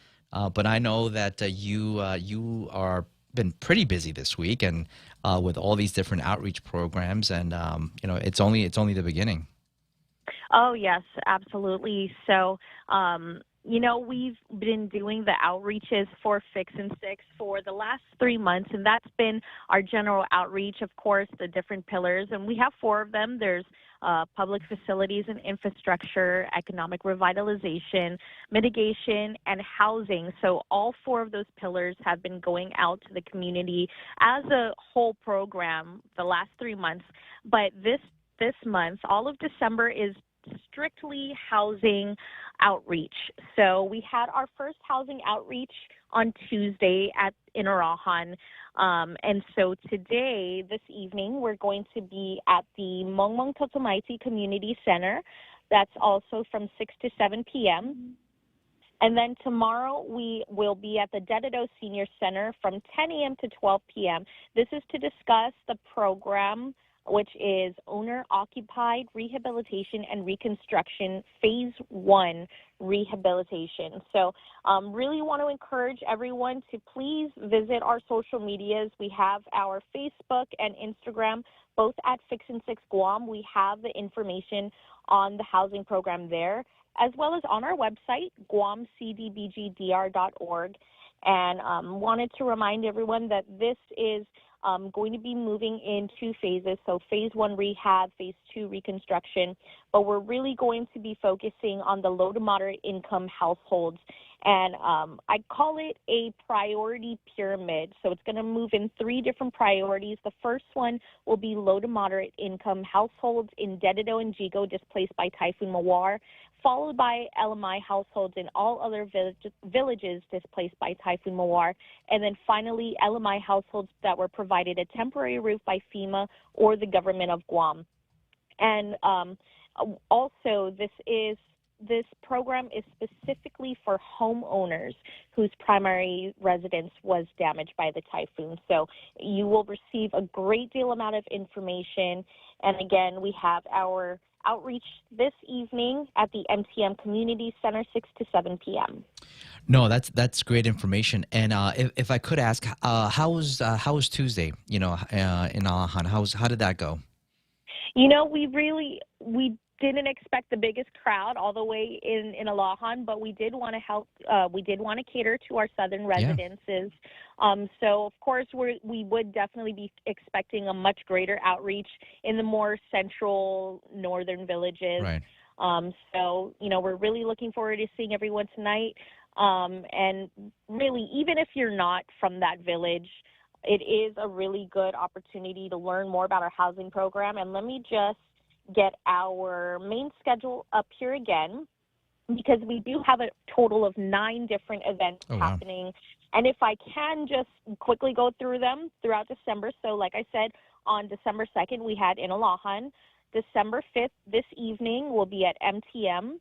S20: but I know that you are been pretty busy this week, and with all these different outreach programs, and it's only the beginning.
S6: Oh, yes, absolutely. So, we've been doing the outreaches for Fix and Six for the last 3 months, and that's been our general outreach, of course, the different pillars. And we have 4 of them. There's public facilities and infrastructure, economic revitalization, mitigation, and housing. So all 4 of those pillars have been going out to the community as a whole program the last 3 months. But this month, all of December, is strictly housing outreach. So we had our first housing outreach on Tuesday in Arahan. And so today, this evening, we're going to be at the Mongmong Totomaiti Community Center. That's also from 6 to 7 p.m. And then tomorrow, we will be at the Dedido Senior Center from 10 a.m. to 12 p.m. This is to discuss the program, which is Owner-Occupied Rehabilitation and Reconstruction Phase 1 Rehabilitation. So really want to encourage everyone to please visit our social medias. We have our Facebook and Instagram, both at Fix and Six Guam. We have the information on the housing program there, as well as on our website, guamcdbgdr.org. And wanted to remind everyone that this is going to be moving in 2 phases. So phase 1 rehab, phase 2 reconstruction, but we're really going to be focusing on the low to moderate income households. And I call it a priority pyramid. So it's going to move in 3 different priorities. The first one will be low to moderate income households in Dedido and Jigo displaced by Typhoon Mawar, followed by LMI households in all other villages displaced by Typhoon Mawar, and then finally LMI households that were provided a temporary roof by FEMA or the government of Guam. And also, this program is specifically for homeowners whose primary residence was damaged by the typhoon. So you will receive a great deal amount of information. And again, we have our outreach this evening at the MTM Community Center, 6 to 7 p.m.
S20: No, that's great information. And if I could ask, how was Tuesday? In Alahan, how did that go?
S6: We didn't expect the biggest crowd all the way in Alahan, but we did want to help. We did want to cater to our southern residences. So, of course, we would definitely be expecting a much greater outreach in the more central northern villages.
S20: Right.
S6: So, we're really looking forward to seeing everyone tonight. And really, even if you're not from that village, it is a really good opportunity to learn more about our housing program. And let me just get our main schedule up here again, because we do have a total of 9 different events happening. And if I can just quickly go through them throughout December. So like I said, on December 2nd, we had in Alahan. December 5th, this evening, will be at MTM.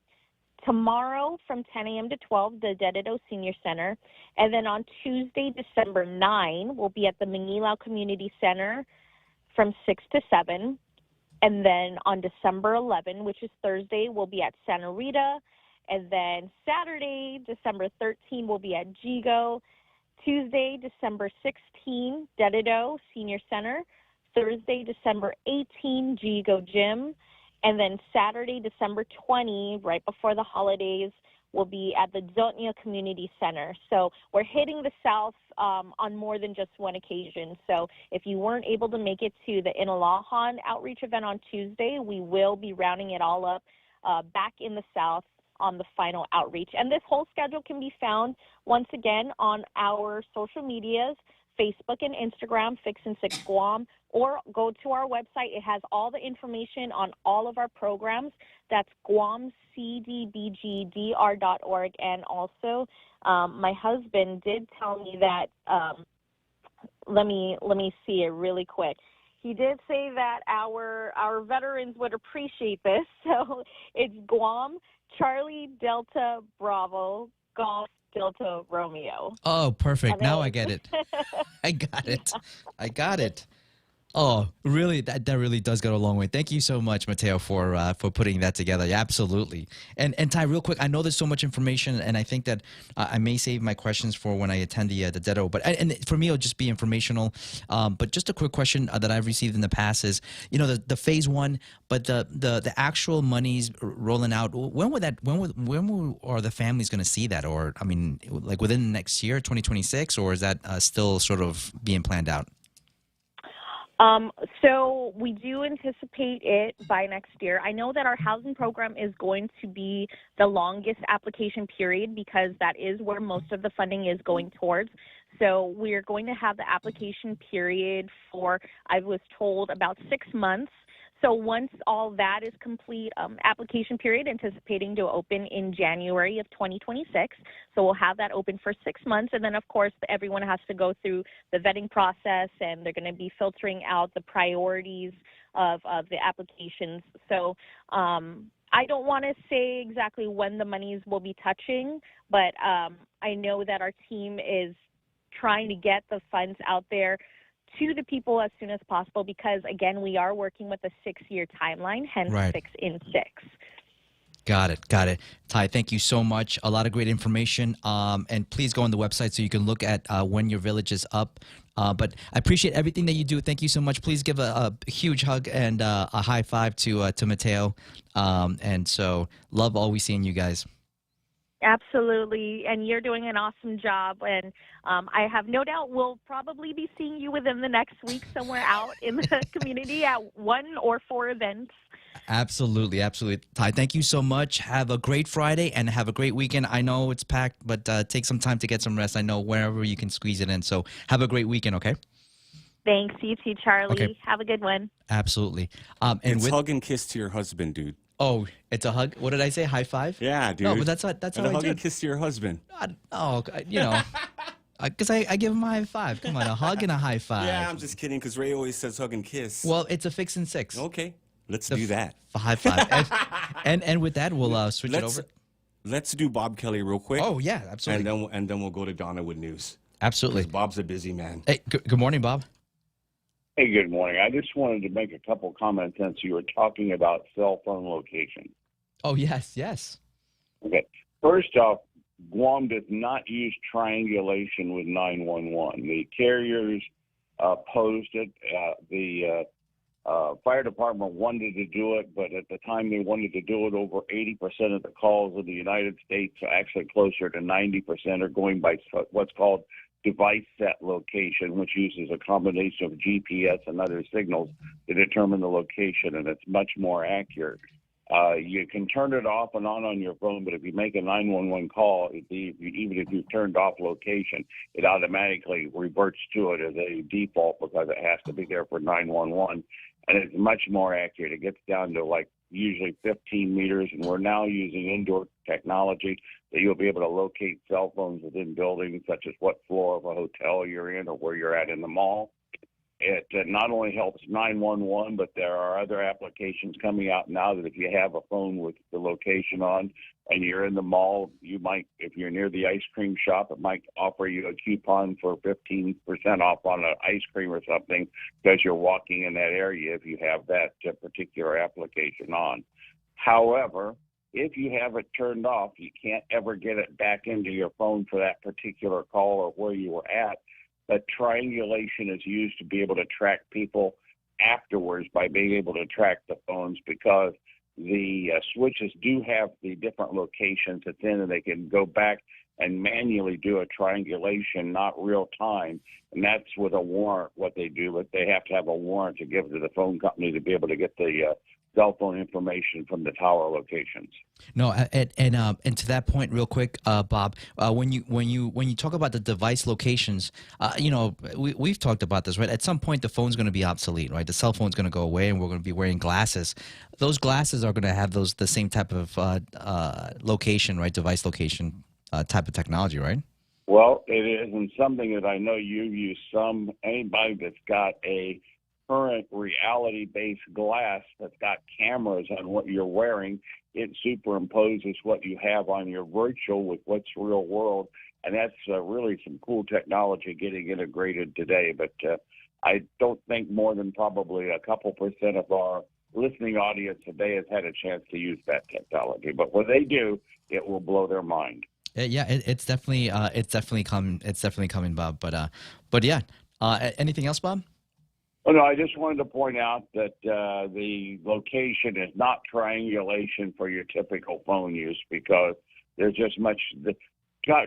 S6: Tomorrow from 10 a.m. to 12, the Dededo Senior Center. And then on Tuesday, December 9, we'll be at the Mangilao Community Center from 6 to 7. And then on December 11, which is Thursday, we'll be at Santa Rita. And then Saturday, December 13, we'll be at Jigo. Tuesday, December 16, Dededo Senior Center. Thursday, December 18, Jigo Gym. And then Saturday, December 20, right before the holidays, will be at the Dzotnia Community Center. So we're hitting the South on more than just one occasion. So if you weren't able to make it to the Inalahan outreach event on Tuesday, we will be rounding it all up back in the South on the final outreach. And this whole schedule can be found, once again, on our social medias, Facebook and Instagram, Fix and Six Guam, or go to our website. It has all the information on all of our programs. That's guamcdbgdr.org. And also, my husband did tell me that, let me see it really quick. He did say that our veterans would appreciate this. So it's Guam, Charlie Delta Bravo, Golf Delta Romeo.
S20: Oh, perfect.
S6: And
S20: Now
S6: then-
S20: I get it. I got it. I got it. Oh, really? That really does go a long way. Thank you so much, Mateo, for putting that together. Yeah, absolutely. And Ty, real quick, I know there's so much information, and I think that I may save my questions for when I attend the Dedo. But and for me, it'll just be informational. But just a quick question that I've received in the past is, you know, the phase one, but the actual monies rolling out. When are the families going to see that? Or I mean, like within the next year, 2026, or is that still sort of being planned out?
S6: So we do anticipate it by next year. I know that our housing program is going to be the longest application period because that is where most of the funding is going towards. So we're going to have the application period for, I was told, about 6 months. So once all that is complete, application period anticipating to open in January of 2026. So we'll have that open for 6 months. And then, of course, everyone has to go through the vetting process, and they're going to be filtering out the priorities of the applications. So I don't want to say exactly when the monies will be touching, but I know that our team is trying to get the funds out there to the people as soon as possible because, again, we are working with a 6-year timeline, hence
S20: Right.
S6: 6 in 6.
S20: Got it. Ty, thank you so much. A lot of great information. And please go on the website so you can look at when your village is up. But I appreciate everything that you do. Thank you so much. Please give a huge hug and a high five to Mateo. And so love always seeing you guys.
S6: Absolutely, and you're doing an awesome job, and I have no doubt we'll probably be seeing you within the next week somewhere out in the community at 1 or 4 events.
S20: Absolutely. Ty, thank you so much. Have a great Friday and have a great weekend. I know it's packed, but take some time to get some rest. I know wherever you can squeeze it in. So have a great weekend, okay?
S6: Thanks, you too, Charlie.
S20: Okay.
S6: Have a good one.
S20: Absolutely.
S21: It's hug and kiss to your husband, dude.
S20: Oh, it's a hug? What did I say? High five?
S21: Yeah, dude.
S20: No, but that's
S21: and
S20: how
S21: a
S20: I
S21: hug
S20: did.
S21: and kiss to your husband.
S20: You know, because I give him a high five. Come on, a hug and a high five.
S21: Yeah, I'm just kidding because Ray always says hug and kiss.
S20: Well, it's a fix and 6.
S21: Okay, let's do that.
S20: High five. and with that, we'll switch it over.
S21: Let's do Bob Kelly real quick.
S20: Oh, yeah, absolutely.
S21: And then we'll go to Donna with news.
S20: Absolutely.
S21: 'Cause Bob's a busy man.
S20: Hey, good morning, Bob.
S8: Hey, good morning. I just wanted to make a couple comments since you were talking about cell phone location.
S20: Oh, yes.
S8: Okay. First off, Guam does not use triangulation with 911. The carriers opposed it. The fire department wanted to do it, but at the time they wanted to do it, over 80% of the calls in the United States, actually closer to 90%, are going by what's called device set location, which uses a combination of GPS and other signals to determine the location, and it's much more accurate. You can turn it off and on your phone, but if you make a 911 call, even if you've turned off location, it automatically reverts to it as a default because it has to be there for 911, and it's much more accurate. It gets down to like usually 15 meters, and we're now using indoor technology that you'll be able to locate cell phones within buildings, such as what floor of a hotel you're in or where you're at in the mall. It not only helps 911, but there are other applications coming out now that if you have a phone with the location on and you're in the mall, you might, if you're near the ice cream shop, it might offer you a coupon for 15% off on an ice cream or something because you're walking in that area if you have that particular application on. However, if you have it turned off, you can't ever get it back into your phone for that particular call or where you were at. But triangulation is used to be able to track people afterwards by being able to track the phones because the switches do have the different locations that's in, and they can go back and manually do a triangulation, not real time. And that's with a warrant what they do, but they have to have a warrant to give to the phone company to be able to get the cell phone information from the tower locations.
S20: No, and to that point, real quick, Bob, when you talk about the device locations, we've talked about this, right? At some point, the phone's going to be obsolete, right? The cell phone's going to go away, and we're going to be wearing glasses. Those glasses are going to have the same type of location, right? Device location type of technology, right?
S8: Well, it is, and something that I know you've used. Anybody that's got a current reality-based glass that's got cameras on what you're wearing, it superimposes what you have on your virtual with what's real world, and that's really some cool technology getting integrated today. But I don't think more than probably a couple % of our listening audience today has had a chance to use that technology. But when they do, it will blow their mind.
S20: Yeah, it's definitely coming, Bob. But yeah, anything else, Bob?
S8: Oh, no, I just wanted to point out that the location is not triangulation for your typical phone use because there's just much.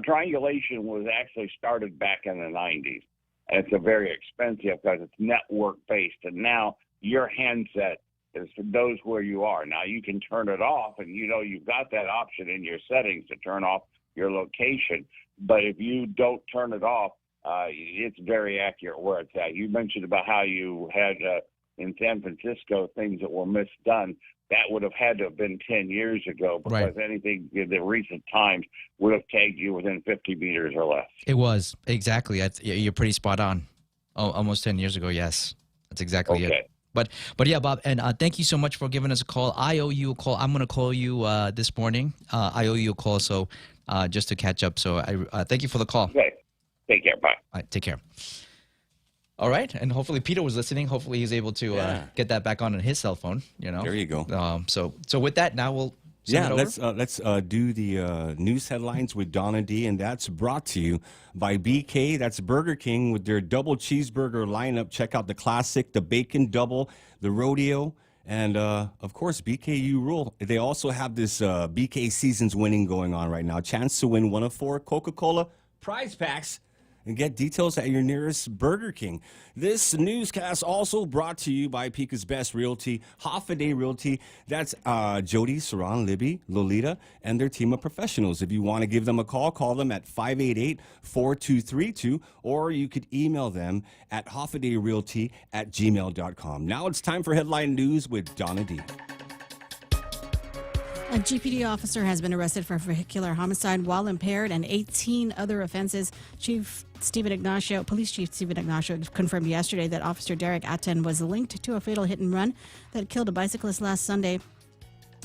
S8: Triangulation was actually started back in the 90s, and it's a very expensive because it's network-based. And now your handset knows where you are. Now you can turn it off, and you've got that option in your settings to turn off your location. But if you don't turn it off, it's very accurate where it's at. You mentioned about how you had in San Francisco things that were misdone. That would have had to have been 10 years ago because anything in the recent times would have tagged you within 50 meters or less.
S20: It was, exactly. You're pretty spot on. Oh, almost 10 years ago, yes. That's exactly it. But yeah, Bob, and thank you so much for giving us a call. I owe you a call. I'm going to call you this morning. I owe you a call, so just to catch up. So I thank you for the call.
S8: Okay. Take care. Bye.
S20: All right, take care. All right, and hopefully Peter was listening. Hopefully he's able to get that back on his cell phone.
S21: There you go.
S20: So with that, now we'll send it over.
S21: let's do the news headlines with Donna D, and that's brought to you by BK. That's Burger King with their double cheeseburger lineup. Check out the classic, the bacon double, the rodeo. And, of course, BK, you rule. They also have this BK Seasons winning going on right now. Chance to win one of 4 Coca-Cola prize packs. And get details at your nearest Burger King. This newscast also brought to you by Pica's Best Realty, Half a Day Realty. That's Jody, Saran, Libby, Lolita, and their team of professionals. If you want to give them a call, call them at 588-4232, or you could email them at halfadayrealty@gmail.com. Now it's time for Headline News with Donna D.
S18: A GPD officer has been arrested for vehicular homicide while impaired and 18 other offenses. Police Chief Stephen Ignacio confirmed yesterday that Officer Derek Atten was linked to a fatal hit and run that killed a bicyclist last Sunday.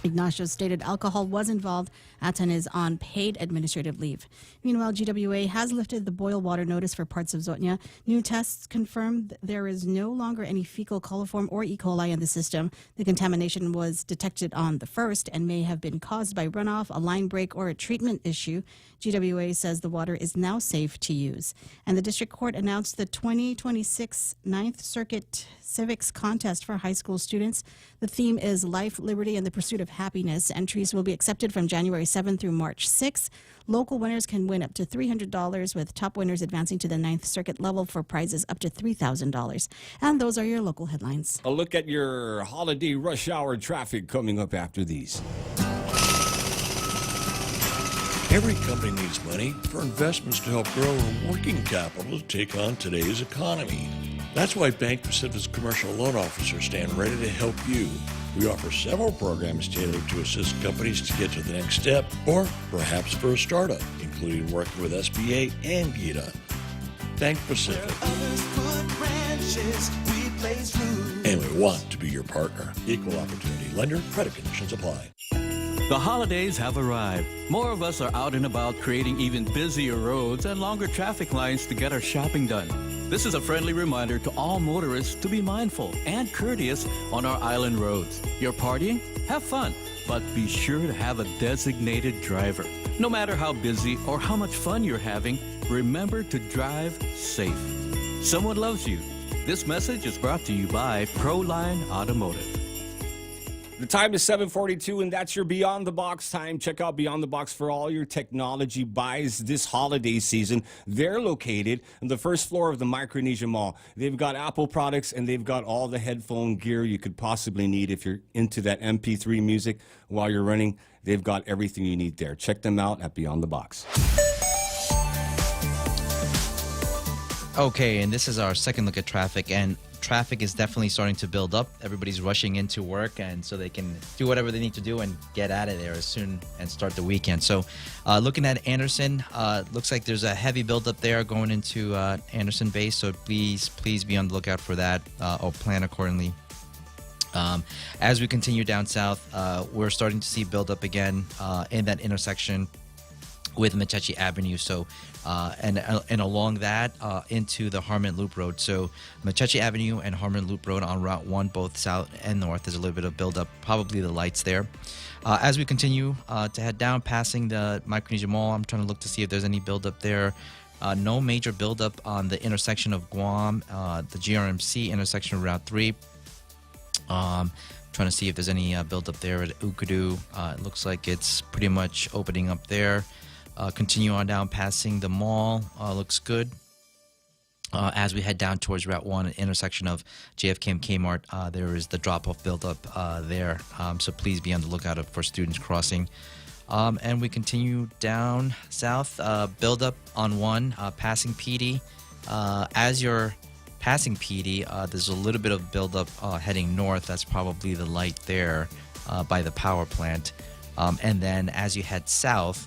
S18: Ignacio stated alcohol was involved. Atten is on paid administrative leave. Meanwhile, GWA has lifted the boil water notice for parts of Zotnia. New tests confirmed there is no longer any fecal coliform or E. coli in the system. The contamination was detected on the 1st and may have been caused by runoff, a line break, or a treatment issue. GWA says the water is now safe to use. And the district court announced the 2026 Ninth Circuit Civics Contest for high school students. The theme is Life, Liberty, and the Pursuit of Happiness. Entries will be accepted from January 7th through March 6th. Local winners can win up to $300, with top winners advancing to the Ninth Circuit level for prizes up to $3,000. And those are your local headlines.
S21: A look at your holiday rush hour traffic coming up after these.
S9: Every company needs money for investments to help grow or working capital to take on today's economy. That's why Bank Pacific's commercial loan officers stand ready to help you. We offer several programs tailored to assist companies to get to the next step or perhaps for a startup, including working with SBA and GITA. Bank Pacific. And we want to be your partner. Equal opportunity lender. Credit conditions apply.
S26: The holidays have arrived. More of us are out and about creating even busier roads and longer traffic lines to get our shopping done. This is a friendly reminder to all motorists to be mindful and courteous on our island roads. You're partying? Have fun, but be sure to have a designated driver. No matter how busy or how much fun you're having, remember to drive safe. Someone loves you. This message is brought to you by Proline Automotive.
S21: The time is 7:42, and that's your Beyond the Box time. Check out Beyond the Box for all your technology buys this holiday season. They're located on the first floor of the Micronesia Mall. They've got Apple products, and they've got all the headphone gear you could possibly need if you're into that MP3 music while you're running. They've got everything you need there. Check them out at Beyond the Box.
S20: Okay, and this is our second look at traffic, and traffic is definitely starting to build up. Everybody's rushing into work, and so they can do whatever they need to do and get out of there as soon and start the weekend. So looking at Anderson, looks like there's a heavy buildup there going into Anderson Base, so please be on the lookout for that or plan accordingly. As we continue down south, we're starting to see buildup again in that intersection with Mechechi Avenue, so and along that into the Harmon Loop Road. So Mechechi Avenue and Harmon Loop Road on Route 1, both south and north, there's a little bit of buildup, probably the lights there. As we continue to head down, passing the Micronesia Mall, I'm trying to look to see if there's any buildup there. No major buildup on the intersection of Guam, the GRMC intersection of Route 3. Trying to see if there's any buildup there at Ukadu. It looks like it's pretty much opening up there. Continue on down, passing the mall. Looks good. As we head down towards Route 1, an intersection of JFK and Kmart, there is the drop-off buildup there. So please be on the lookout for students crossing. And we continue down south, buildup on 1, passing PD. As you're passing PD, there's a little bit of buildup heading north. That's probably the light there by the power plant. And then as you head south,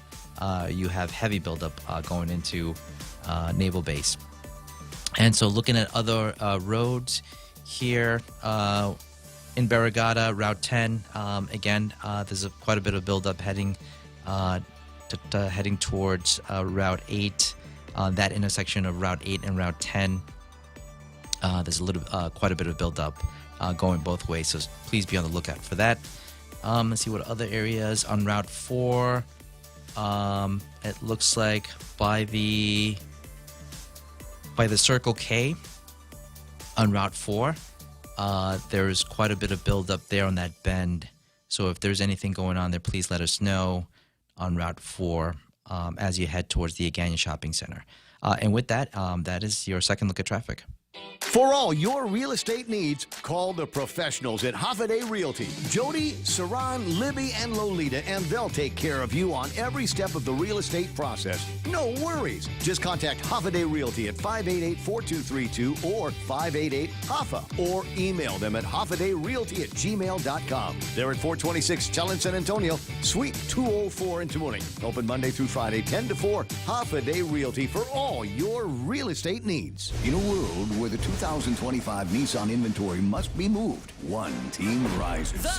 S20: you have heavy buildup going into Naval Base. And so looking at other roads here in Barrigada, Route 10, again, there's quite a bit of buildup heading towards Route 8. That intersection of Route 8 and Route 10, there's quite a bit of buildup going both ways. So please be on the lookout for that. Let's see what other areas on Route 4. It looks like by the Circle K on Route 4, there's quite a bit of buildup there on that bend. So if there's anything going on there, please let us know on Route 4 as you head towards the Agania Shopping Center. And with that, that is your second look at traffic.
S10: For all your real estate needs, call the professionals at Hoffaday Realty. Jody, Saran, Libby, and Lolita, and they'll take care of you on every step of the real estate process. No worries. Just contact Hoffaday Realty at 588-4232 or 588-HOFFA or email them at hoffadayrealty@gmail.com. They're at 426 Challenge San Antonio, Suite 204 in Tamuning. Open Monday through Friday, 10 to 4. Hoffaday Realty for all your real estate needs.
S11: In a world where the 2025 Nissan inventory must be moved, one team rises.
S12: The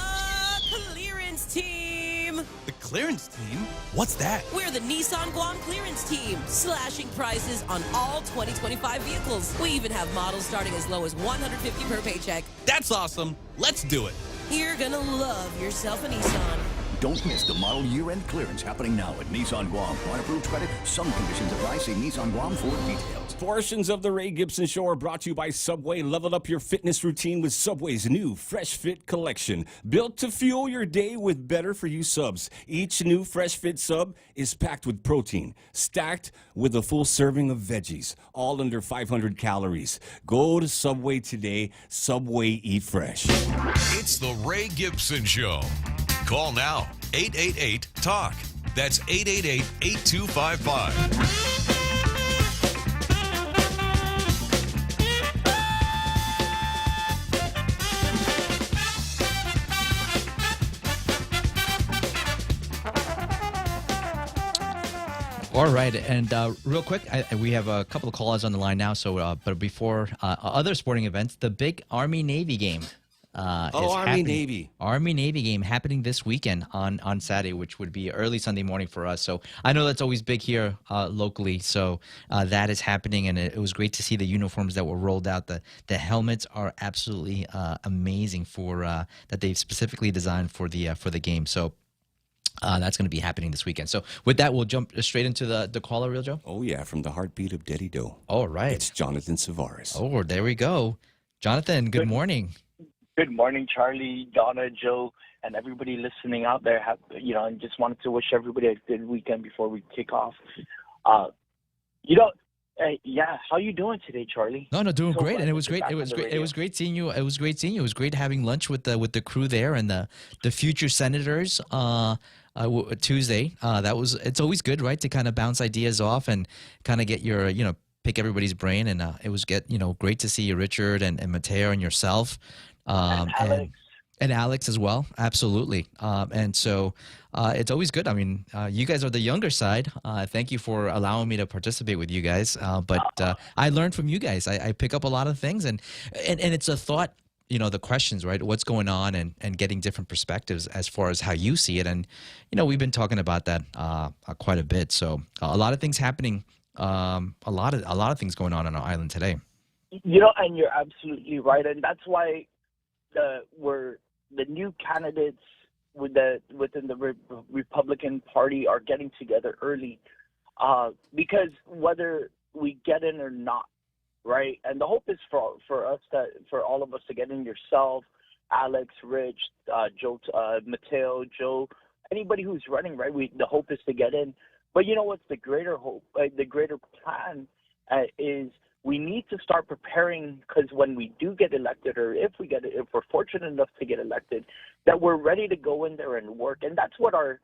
S12: clearance team!
S22: The clearance team? What's that?
S12: We're the Nissan Guam clearance team, slashing prices on all 2025 vehicles. We even have models starting as low as $150 per paycheck.
S22: That's awesome. Let's do it.
S12: You're gonna love yourself a Nissan.
S11: Don't miss the model year-end clearance happening now at Nissan Guam. On approved credit, some conditions apply. See Nissan Guam for details.
S21: Portions of the Ray Gibson Show are brought to you by Subway. Level up your fitness routine with Subway's new Fresh Fit collection. Built to fuel your day with better-for-you subs. Each new Fresh Fit sub is packed with protein, stacked with a full serving of veggies, all under 500 calories. Go to Subway today. Subway, eat fresh.
S2: It's the Ray Gibson Show. Call now, 888-TALK. That's 888-8255.
S20: All right, and real quick, we have a couple of callers on the line now. So, but before other sporting events, the big Army-Navy game is
S21: Army-Navy.
S20: Army-Navy game happening this weekend on Saturday, which would be early Sunday morning for us. So I know that's always big here locally. So that is happening, and it was great to see the uniforms that were rolled out. The helmets are absolutely amazing for that they've specifically designed for the game. So. That's going to be happening this weekend. So with that, we'll jump straight into the caller, Real Joe.
S21: Oh, yeah, from the heartbeat of Deddy Doe.
S20: All right.
S21: It's Jonathan Savares.
S20: Oh, there we go. Jonathan, good morning.
S13: Good morning, Charlie, Donna, Joe, and everybody listening out there. I just wanted to wish everybody a good weekend before we kick off. How you doing today, Charlie?
S20: No, doing great, and it was great. It was great seeing you. It was great having lunch with the crew there and the future senators. Tuesday. It's always good, right, to kind of bounce ideas off and kind of get your, pick everybody's brain. And it was great to see you, Richard and Mateo and yourself.
S13: And Alex.
S20: And Alex as well. Absolutely. And so it's always good. I mean, you guys are the younger side. Thank you for allowing me to participate with you guys. But I learned from you guys. I pick up a lot of things and it's a thought, the questions, right? What's going on and getting different perspectives as far as how you see it. And, we've been talking about that quite a bit. So a lot of things happening, a lot of things going on our island today.
S13: And you're absolutely right. And that's why the new candidates within the Republican Party are getting together early because whether we get in or not, right? And the hope is for all of us to get in, yourself, Alex, Rich, Joe, Mateo, Joe, anybody who's running, right? The hope is to get in. But you know what's the greater hope? The greater plan is we need to start preparing, because when we do get elected, or if we're fortunate enough to get elected, that we're ready to go in there and work. And that's what our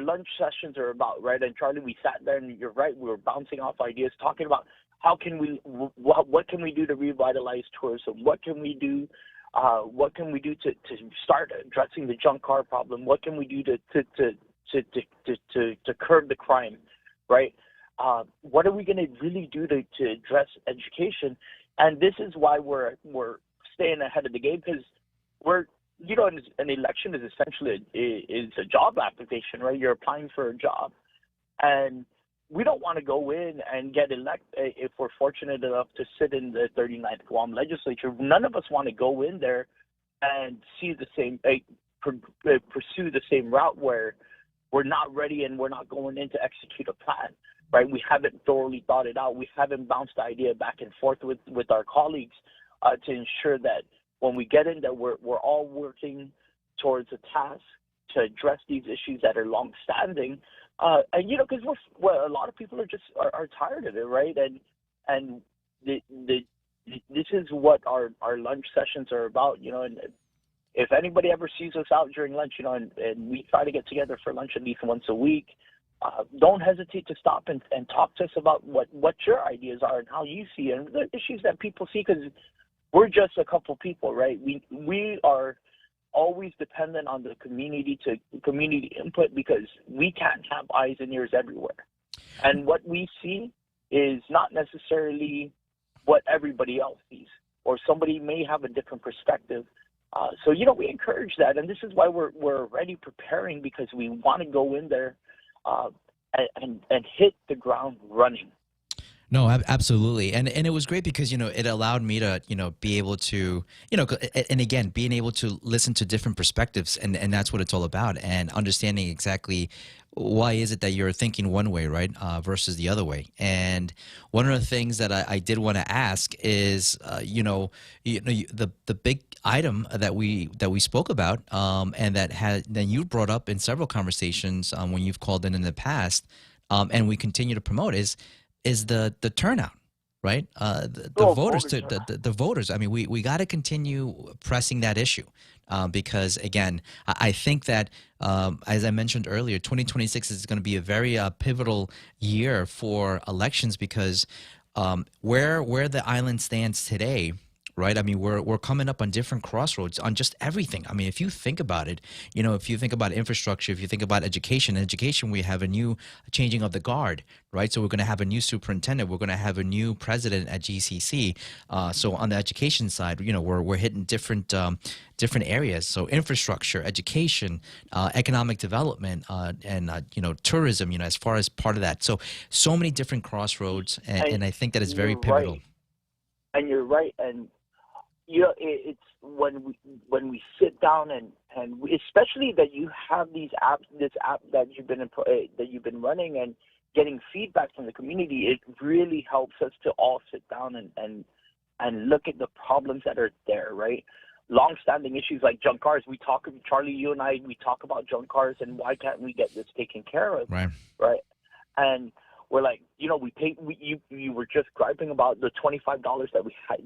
S13: lunch sessions are about, right? And Charlie, we sat there, and you're right, we were bouncing off ideas, talking about what can we do to revitalize tourism? What can we do? What can we do to start addressing the junk car problem? What can we do to curb the crime, right? What are we going to really do to address education? And this is why we're staying ahead of the game, because an election is essentially a job application, right? You're applying for a job, and we don't want to go in and get elected if we're fortunate enough to sit in the 39th Guam legislature. None of us want to go in there and see the same, pursue the same route where we're not ready and we're not going in to execute a plan, right? We haven't thoroughly thought it out. We haven't bounced the idea back and forth with our colleagues to ensure that when we get in, that we're all working towards a task to address these issues that are long-standing. And because a lot of people are tired of it, right? And this is what our lunch sessions are about, And if anybody ever sees us out during lunch, and we try to get together for lunch at least once a week, don't hesitate to stop and talk to us about what your ideas are and how you see it, and the issues that people see, because we're just a couple people, right? We are always dependent on the community input, because we can't have eyes and ears everywhere. And what we see is not necessarily what everybody else sees, or somebody may have a different perspective. So we encourage that, and this is why we're already preparing, because we want to go in there and hit the ground running.
S20: No, absolutely. And it was great because, it allowed me to, be able to, and again, being able to listen to different perspectives, and that's what it's all about, and understanding exactly why is it that you're thinking one way, right, versus the other way. And one of the things that I did want to ask is, the big item that we spoke about, and that you brought up in several conversations when you've called in the past, and we continue to promote is the turnout, right? The voters. I mean, we got to continue pressing that issue because, again, I think that, as I mentioned earlier, 2026 is going to be a very pivotal year for elections, because where the island stands today, right? I mean, we're coming up on different crossroads on just everything. I mean, if you think about it, if you think about infrastructure, if you think about education, we have a new changing of the guard, right? So we're going to have a new superintendent. We're going to have a new president at GCC. So on the education side, we're hitting different areas. So infrastructure, education, economic development, and tourism. As far as part of that. So many different crossroads, and I think that is very pivotal.
S13: Right. And you're right, and it's when we sit down and especially that you have this app that you've been running and getting feedback from the community, it really helps us to all sit down and look at the problems that are there, right? Long-standing issues like junk cars. Charlie, you and I, we talk about junk cars and why can't we get this taken care of,
S20: right?
S13: And we're like, we paid. You were just griping about the $25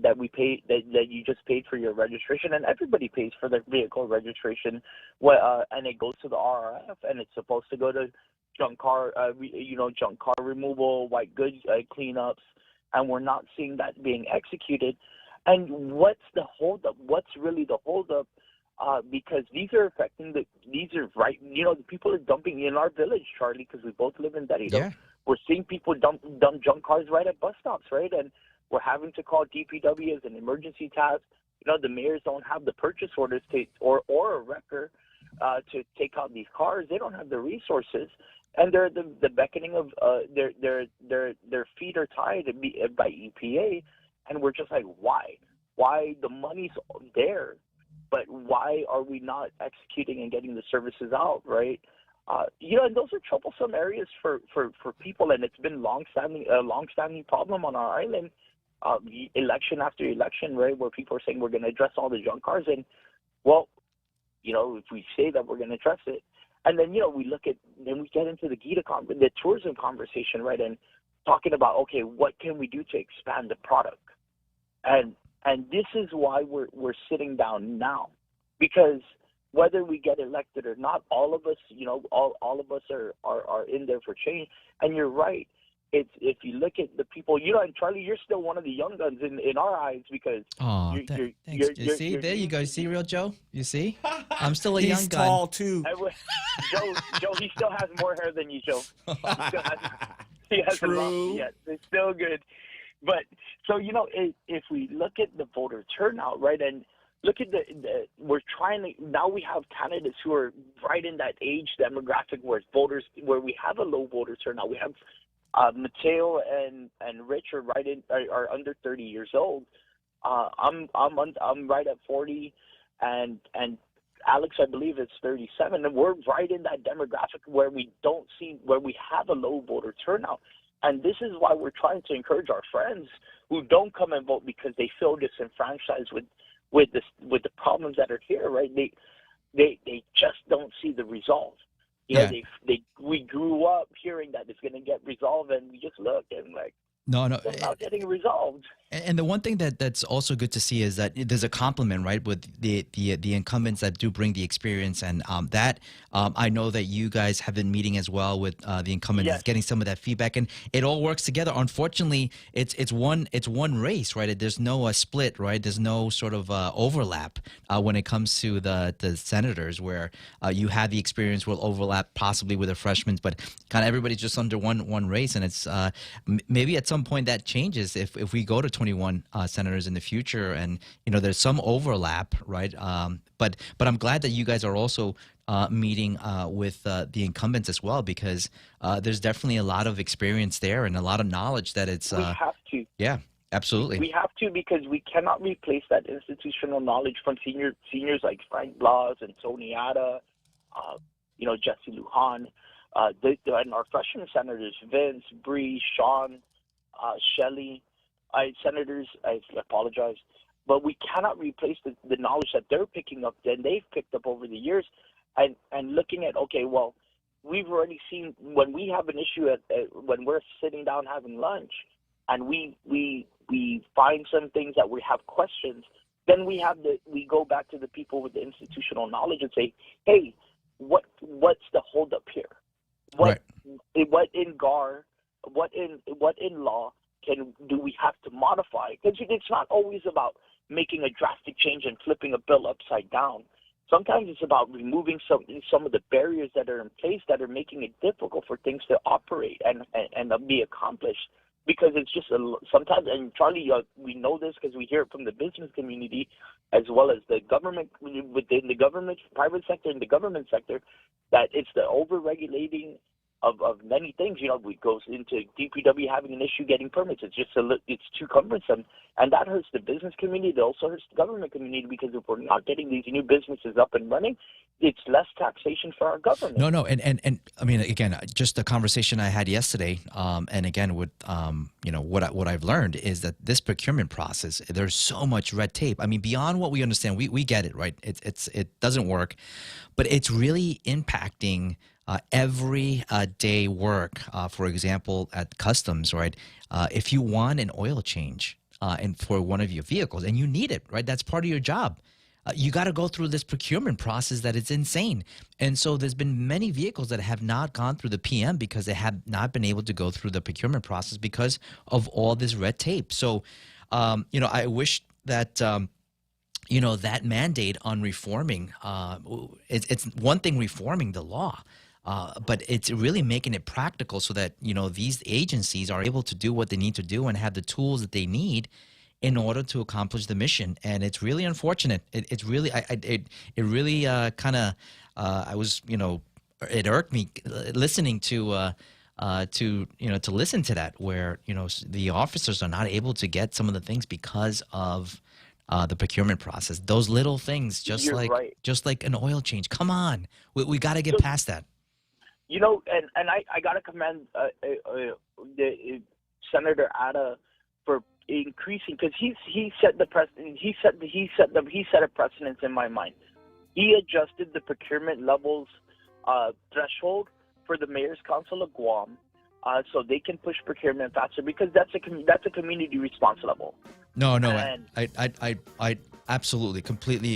S13: that we paid that you just paid for your registration, and everybody pays for their vehicle registration, and it goes to the RRF, and it's supposed to go to junk car removal, white goods cleanups, and we're not seeing that being executed. And what's the holdup? What's really the holdup? Because these are affecting the people are dumping in our village, Charlie, because we both live in Derrida.
S20: Yeah.
S13: We're seeing people dump junk cars right at bus stops, right? And we're having to call DPW as an emergency task. The mayors don't have the purchase orders or a wrecker to take out these cars. They don't have the resources, and they're the beckoning of their feet are tied by EPA, and we're just like, why? Why the money's there? But why are we not executing and getting the services out, right? And those are troublesome areas for people, and it's been a long-standing problem on our island, election after election, right, where people are saying we're going to address all the junk cars, and, if we say that we're going to address it, and then, we get into the tourism conversation, right, and talking about, okay, what can we do to expand the product? And this is why we're sitting down now, because whether we get elected or not, all of us, all of us are in there for change. And you're right. If you look at the people, and Charlie, you're still one of the young guns in our eyes because.
S20: Thanks. There you go. See, Real Joe? You see? I'm still a young gun.
S21: He's tall, too.
S13: Joe, he still has more hair than you, Joe. He hasn't lost yet. It's still good. But so, if we look at the voter turnout, right, and look at now we have candidates who are right in that age demographic where we have a low voter turnout. We have Mateo and Rich are under 30 years old. I'm right at 40, and Alex, I believe, is 37, and we're right in that demographic where we have a low voter turnout. And this is why we're trying to encourage our friends who don't come and vote because they feel disenfranchised with the problems that are here, right? They just don't see the resolve. We grew up hearing that it's going to get resolved, and we just look and it's not getting resolved.
S20: And the one thing that's also good to see is that there's a complement, right, with the incumbents that do bring the experience, and I know that you guys have been meeting as well with the incumbents, getting some of that feedback, and it all works together. Unfortunately, it's one race, right? There's no split, right? There's no sort of overlap when it comes to the senators, where you have the experience will overlap possibly with the freshmen, but kind of everybody's just under one race, and it's maybe at some point that changes if we go to 21 senators in the future, and there's some overlap, right? But I'm glad that you guys are also meeting with the incumbents as well, because there's definitely a lot of experience there and a lot of knowledge that it's.
S13: We have to.
S20: Yeah, absolutely.
S13: We have to, because we cannot replace that institutional knowledge from seniors like Frank Blas and Tony Ada, Jesse Lujan, and our freshman senators Vince, Bree, Sean, Shelley. Senators, I apologize, but we cannot replace the knowledge that they're picking up and they've picked up over the years, and looking at, okay, well, we've already seen when we have an issue when we're sitting down having lunch, and we find some things that we have questions, then we go back to the people with the institutional knowledge and say, hey, what's the holdup here? What in GAR, what in law do we have to modify? Because it's not always about making a drastic change and flipping a bill upside down. Sometimes it's about removing some of the barriers that are in place that are making it difficult for things to operate and be accomplished. Because it's just sometimes, and Charlie, we know this because we hear it from the business community as well as the government, within the government, private sector, and the government sector, that it's the over-regulating of many things. It goes into DPW having an issue getting permits. It's just it's too cumbersome, and that hurts the business community. It also hurts the government community, because if we're not getting these new businesses up and running, it's less taxation for our government.
S20: No, and I mean, again, just the conversation I had yesterday, and again, with what I've learned is that this procurement process, there's so much red tape. I mean, beyond what we understand, we get it, right? It doesn't work, but it's really impacting every day work. For example, at customs, right? If you want an oil change and for one of your vehicles, and you need it, right? That's part of your job. You got to go through this procurement process that it's insane. And so there's been many vehicles that have not gone through the PM because they have not been able to go through the procurement process because of all this red tape. So, I wish that, that mandate on reforming, it's one thing reforming the law, but it's really making it practical so that, these agencies are able to do what they need to do and have the tools that they need in order to accomplish the mission. And it's really unfortunate. It's really, it really kind of, it irked me listening to listen to that, where, the officers are not able to get some of the things because of the procurement process. Those little things, just like an oil change. Come on, we got to get past that.
S13: And I got to commend the Senator Ada for increasing, because he set the precedent. He set a precedence in my mind. He adjusted the procurement levels threshold for the Mayor's Council of Guam, so they can push procurement faster, because that's a community response level.
S20: No, I absolutely, completely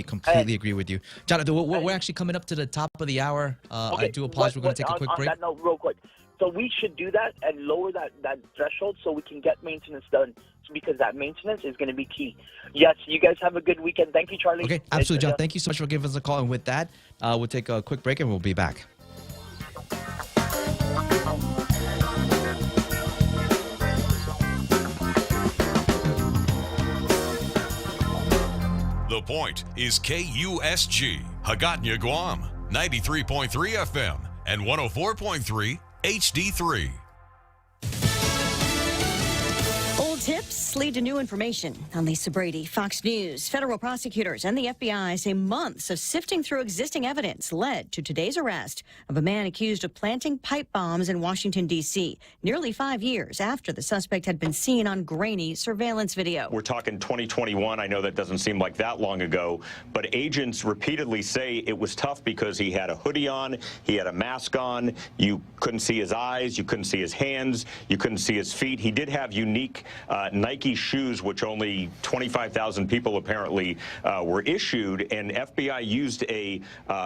S20: agree with you, Jonathan. We're actually coming up to the top of the hour.
S13: Okay,
S20: I do apologize. We're going to take a quick break.
S13: On that note, real quick. So we should do that and lower that threshold so we can get maintenance done, because that maintenance is going to be key. Yes, you guys have a good weekend. Thank you, Charlie.
S20: Okay, absolutely, John. Thank you so much for giving us a call. And with that, we'll take a quick break and we'll be back.
S2: The Point is KUSG, Hagåtña, Guam, 93.3 FM and 104.3 HD3.
S3: Old tips lead to new information. I'm Lisa Brady, Fox News. Federal prosecutors and the FBI say months of sifting through existing evidence led to today's arrest of a man accused of planting pipe bombs in Washington, D.C., nearly 5 years after the suspect had been seen on grainy surveillance video.
S14: We're talking 2021. I know that doesn't seem like that long ago, but agents repeatedly say it was tough because he had a hoodie on, he had a mask on, you couldn't see his eyes, you couldn't see his hands, you couldn't see his feet. He did have unique Nike shoes, which only 25,000 people apparently were issued, and FBI used a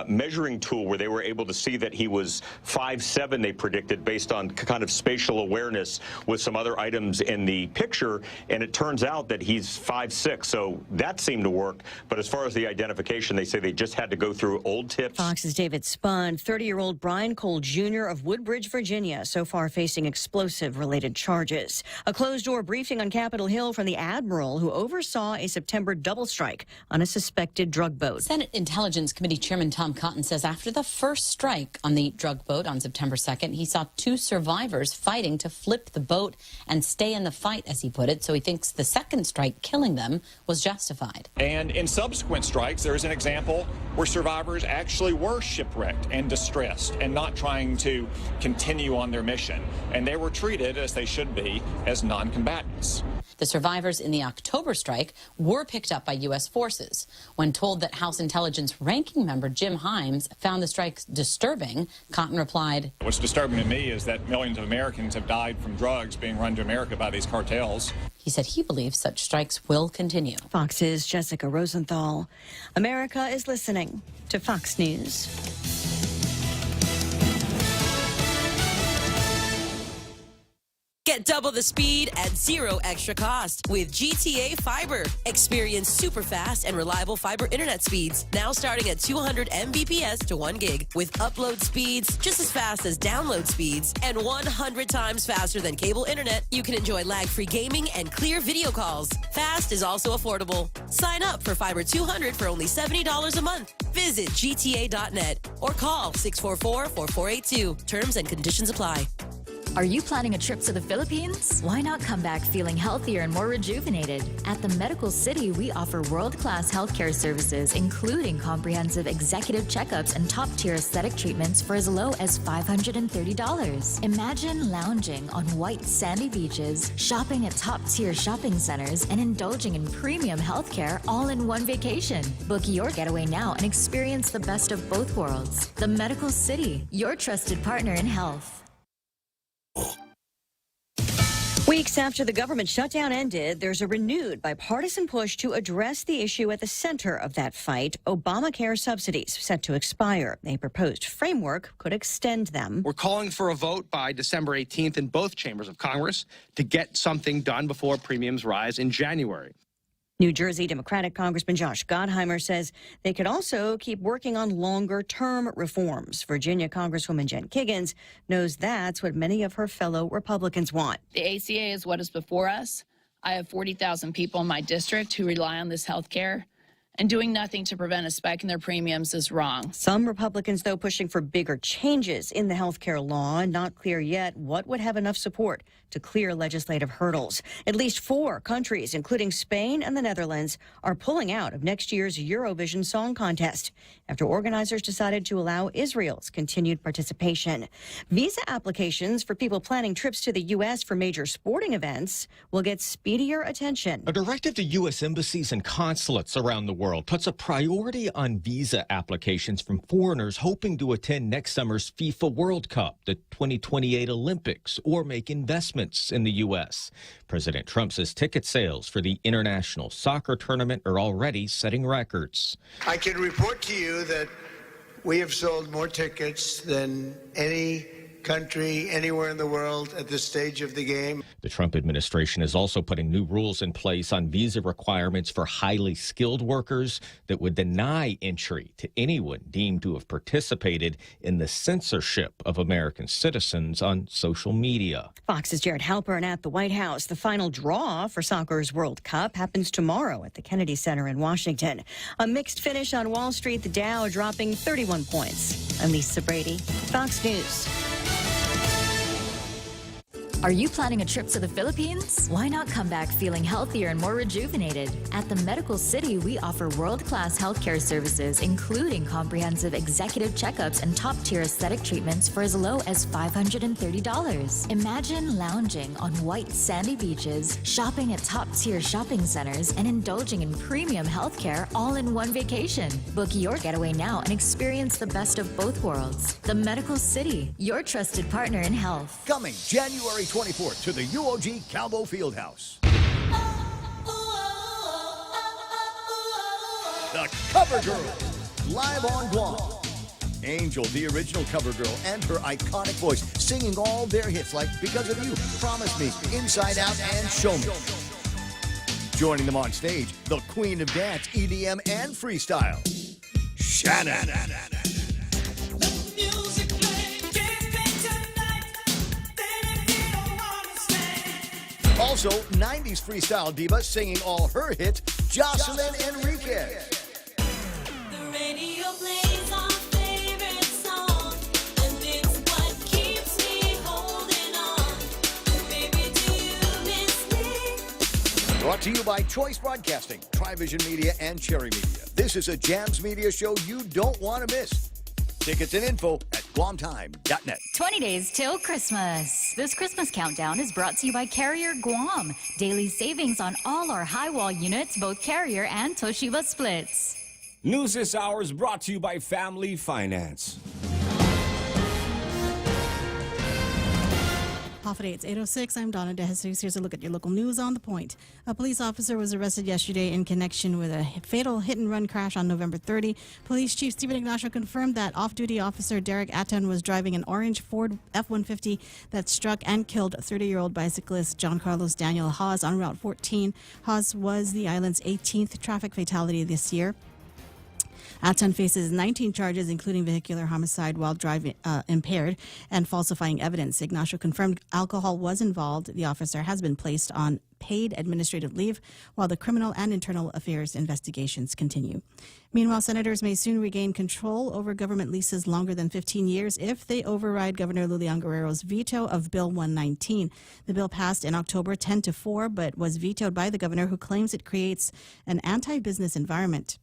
S14: measuring tool where they were able to see that he was 5'7", they predicted, based on kind of spatial awareness with some other items in the picture, and it turns out that he's 5'6", so that seemed to work. But as far as the identification, they say they just had to go through old tips.
S3: Fox's David Spun, 30-year-old Brian Cole Jr. of Woodbridge, Virginia, so far facing explosive-related charges. A closed-door briefing on Capitol Hill from the admiral who oversaw a September double strike on a suspected drug boat.
S15: Senate Intelligence Committee Chairman Tom Cotton says after the first strike on the drug boat on September 2nd, he saw 2 survivors fighting to flip the boat and stay in the fight, as he put it. So he thinks the second strike, killing them, was justified.
S17: And in subsequent strikes, there is an example where survivors actually were shipwrecked and distressed and not trying to continue on their mission. And they were treated, as they should be, as non-combatants.
S15: The survivors in the October strike were picked up by U.S. forces. When told that House Intelligence Ranking Member Jim Himes found the strikes disturbing, Cotton replied,
S17: "What's disturbing to me is that millions of Americans have died from drugs being run to America by these cartels."
S15: He said he believes such strikes will continue.
S3: Fox's Jessica Rosenthal. America is listening to Fox News.
S12: Get double the speed at zero extra cost with GTA Fiber. Experience super fast and reliable fiber internet speeds, now starting at 200 Mbps to 1 gig, with upload speeds just as fast as download speeds and 100 times faster than cable internet. You can enjoy lag-free gaming and clear video calls. Fast is also affordable. Sign up for Fiber 200 for only $70 a month. Visit gta.net or call 644-4482. Terms and conditions apply.
S1: Are you planning a trip to the Philippines? Why not come back feeling healthier and more rejuvenated? At the Medical City, we offer world-class healthcare services, including comprehensive executive checkups and top-tier aesthetic treatments for as low as $530. Imagine lounging on white sandy beaches, shopping at top-tier shopping centers, and indulging in premium healthcare all in one vacation. Book your getaway now and experience the best of both worlds. The Medical City, your trusted partner in health.
S3: Weeks after the government shutdown ended, there's a renewed bipartisan push to address the issue at the center of that fight, Obamacare subsidies set to expire. A proposed framework could extend them.
S7: We're calling for a vote by December 18th in both chambers of Congress to get something done before premiums rise in January.
S3: New Jersey Democratic Congressman Josh Gottheimer says they could also keep working on longer-term reforms. Virginia Congresswoman Jen Kiggins knows that's what many of her fellow Republicans want.
S16: The ACA is what is before us. I have 40,000 people in my district who rely on this health care, and doing nothing to prevent a spike in their premiums is wrong.
S3: Some Republicans, though, pushing for bigger changes in the health care law. Not clear yet what would have enough support to clear legislative hurdles. At least 4 countries, including Spain and the Netherlands, are pulling out of next year's Eurovision Song Contest after organizers decided to allow Israel's continued participation. Visa applications for people planning trips to the U.S. for major sporting events will get speedier attention.
S23: A directive to U.S. embassies and consulates around the world puts a priority on visa applications from foreigners hoping to attend next summer's FIFA World Cup, the 2028 Olympics, or make investments in the U.S. President Trump says ticket sales for the international soccer tournament are already setting records.
S24: I can report to you that we have sold more tickets than any country anywhere in the world at this stage of the game.
S23: The Trump administration is also putting new rules in place on visa requirements for highly skilled workers that would deny entry to anyone deemed to have participated in the censorship of American citizens on social media.
S3: Fox's Jared Halpern at the White House. The final draw for soccer's World Cup happens tomorrow at the Kennedy Center in Washington. A mixed finish on Wall Street, the Dow dropping 31 points. I'm Lisa Brady, Fox News.
S1: Are you planning a trip to the Philippines? Why not come back feeling healthier and more rejuvenated? At the Medical City, we offer world-class healthcare services, including comprehensive executive checkups and top-tier aesthetic treatments for as low as $530. Imagine lounging on white sandy beaches, shopping at top-tier shopping centers, and indulging in premium healthcare all in one vacation. Book your getaway now and experience the best of both worlds. The Medical City, your trusted partner in health.
S10: Coming January 24th to the UOG Calvo Fieldhouse. The Cover Girl, live on Guam. Angel, the original cover girl, and her iconic voice, singing all their hits like Because of You, Promise Me, Inside Out, and Show Me. Joining them on stage, the queen of dance, EDM, and freestyle, Shannon. Also, 90s freestyle diva singing all her hits, Jocelyn Enriquez.
S25: The radio plays our favorite song, and it's what keeps me holding on. Baby, do you miss me?
S10: Brought to you by Choice Broadcasting, Trivision Media, and Cherry Media. This is a Jams Media show you don't want to miss. Tickets and info at GuamTime.net.
S1: 20 days till Christmas. This Christmas countdown is brought to you by Carrier Guam. Daily savings on all our high wall units, both Carrier and Toshiba splits.
S21: News this hour is brought to you by Family Finance.
S4: Alpha Day, it's 8:06. I'm Donna DeJesus. Here's a look at your local news on The Point. A police officer was arrested yesterday in connection with a fatal hit-and-run crash on November 30. Police Chief Stephen Ignacio confirmed that off-duty officer Derek Atton was driving an orange Ford F-150 that struck and killed 30-year-old bicyclist John Carlos Daniel Haas on Route 14. Haas was the island's 18th traffic fatality this year. Atton faces 19 charges, including vehicular homicide while driving impaired and falsifying evidence. Ignacio confirmed alcohol was involved. The officer has been placed on paid administrative leave while the criminal and internal affairs investigations continue. Meanwhile, senators may soon regain control over government leases longer than 15 years if they override Governor Lilian Guerrero's veto of Bill 119. The bill passed in October 10-4, but was vetoed by the governor, who claims it creates an anti-business environment.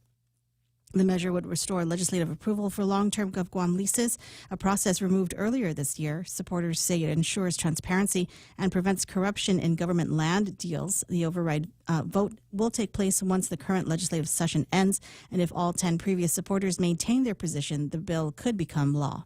S4: The measure would restore legislative approval for long-term GovGuam leases, a process removed earlier this year. Supporters say it ensures transparency and prevents corruption in government land deals. The override vote will take place once the current legislative session ends, and if all 10 previous supporters maintain their position, the bill could become law.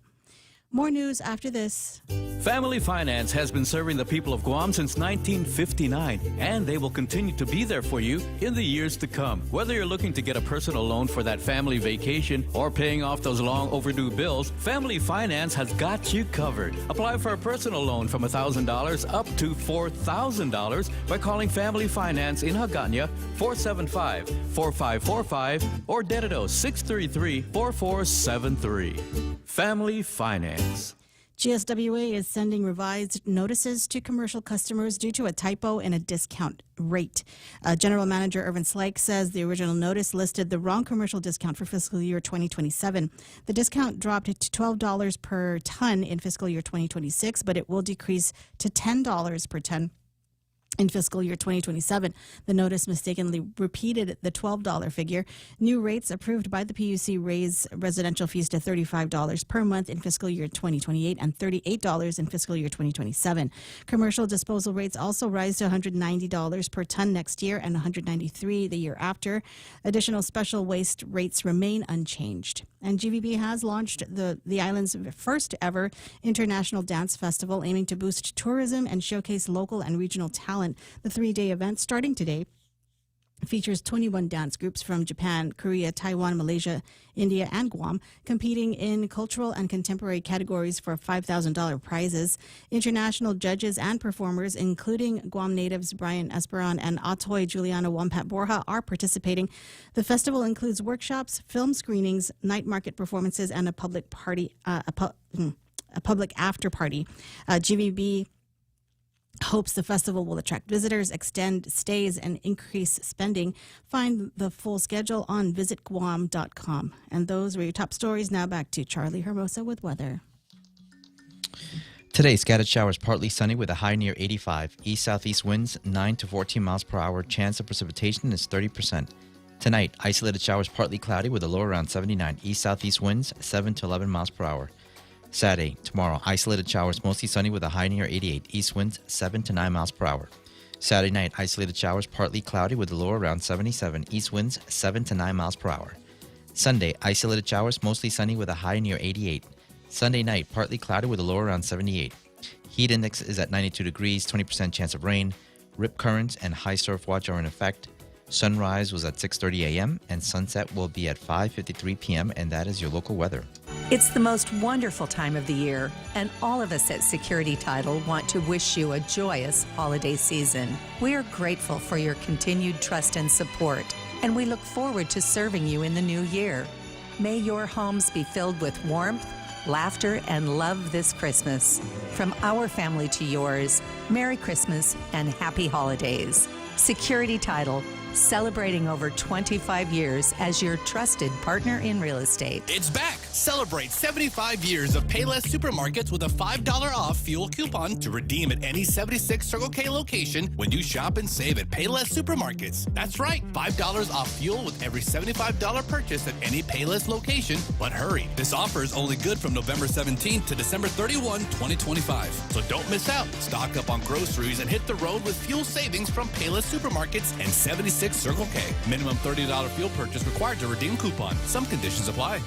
S4: More news after this.
S26: Family Finance has been serving the people of Guam since 1959, and they will continue to be there for you in the years to come. Whether you're looking to get a personal loan for that family vacation or paying off those long overdue bills, Family Finance has got you covered. Apply for a personal loan from $1,000 up to $4,000 by calling Family Finance in Hagåtña 475-4545 or Dedido 633-4473. Family Finance.
S4: GSWA is sending revised notices to commercial customers due to a typo in a discount rate. General Manager Irvin Slike says the original notice listed the wrong commercial discount for fiscal year 2027. The discount dropped to $12 per ton in fiscal year 2026, but it will decrease to $10 per ton in fiscal year 2027. The notice mistakenly repeated the $12 figure. New rates approved by the PUC raise residential fees to $35 per month in fiscal year 2028 and $38 in fiscal year 2027. Commercial disposal rates also rise to $190 per ton next year and $193 the year after. Additional special waste rates remain unchanged. And GVB has launched the island's first ever international dance festival, aiming to boost tourism and showcase local and regional talent. The 3-day event, starting today, features 21 dance groups from Japan, Korea, Taiwan, Malaysia, India, and Guam, competing in cultural and contemporary categories for $5,000 prizes. International judges and performers, including Guam natives Brian Esperon and Atoy Juliana Wampat Borja, are participating. The festival includes workshops, film screenings, night market performances, and a public party, a public after party. GVB hopes the festival will attract visitors, extend stays, and increase spending. Find the full schedule on visitguam.com. And those were your top stories. Now back to Charlie Hermosa with weather.
S20: Today, scattered showers, partly sunny with a high near 85. East-southeast winds 9 to 14 miles per hour. Chance of precipitation is 30%. Tonight, isolated showers, partly cloudy with a low around 79. East-southeast winds 7 to 11 miles per hour. Saturday, tomorrow, isolated showers, mostly sunny with a high near 88. East winds 7 to 9 miles per hour. Saturday night, isolated showers, partly cloudy with a low around 77. East winds 7 to 9 miles per hour. Sunday, isolated showers, mostly sunny with a high near 88. Sunday night, partly cloudy with a low around 78. Heat index is at 92 degrees, 20% chance of rain. Rip currents and high surf watch are in effect. Sunrise was at 6:30 a.m. and sunset will be at 5:53 p.m. and that is your local weather.
S5: It's the most wonderful time of the year, and all of us at Security Title want to wish you a joyous holiday season. We are grateful for your continued trust and support, and we look forward to serving you in the new year. May your homes be filled with warmth, laughter, and love this Christmas. From our family to yours, Merry Christmas and Happy Holidays. Security Title, celebrating over 25 years as your trusted partner in real estate.
S22: It's back! Celebrate 75 years of Payless Supermarkets with a $5 off fuel coupon to redeem at any 76 Circle K location when you shop and save at Payless Supermarkets. That's right, $5 off fuel with every $75 purchase at any Payless location. But hurry, this offer is only good from November 17th to December 31, 2025. So don't miss out. Stock up on groceries and hit the road with fuel savings from Payless Supermarkets and 76 Circle K. Minimum $30 fuel purchase required to redeem coupon. Some conditions apply.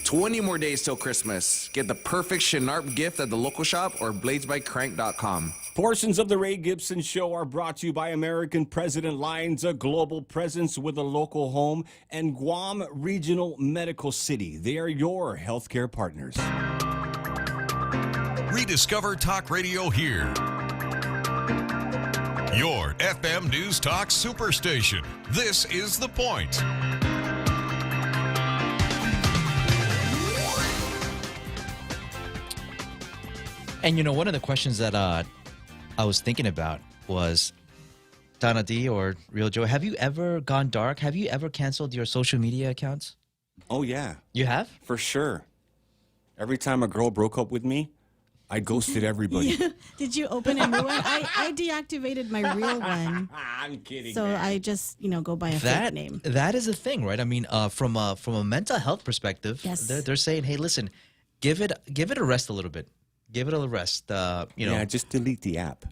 S6: 20 more days till Christmas. Get the perfect Shinarp gift at the local shop or bladesbycrank.com.
S21: Portions of the Ray Gibson Show are brought to you by American President Lines, a global presence with a local home, and Guam Regional Medical City. They are your healthcare partners.
S2: Rediscover talk radio here. Your FM News Talk Superstation. This is The Point.
S20: And you know, one of the questions that I was thinking about was, Donna D or Real Joe, have you ever gone dark? Have you ever canceled your social media accounts?
S21: Oh, yeah.
S20: You have?
S21: For sure. Every time a girl broke up with me, I ghosted everybody.
S4: Did you open a new one? I deactivated my real one.
S21: I'm kidding.
S4: So I just, go by a fake name.
S20: That is a thing, right? I mean, from a mental health perspective,
S4: Yes.
S20: they're saying, hey, listen, give it a rest a little bit. Give it a rest.
S21: Yeah, just delete the app.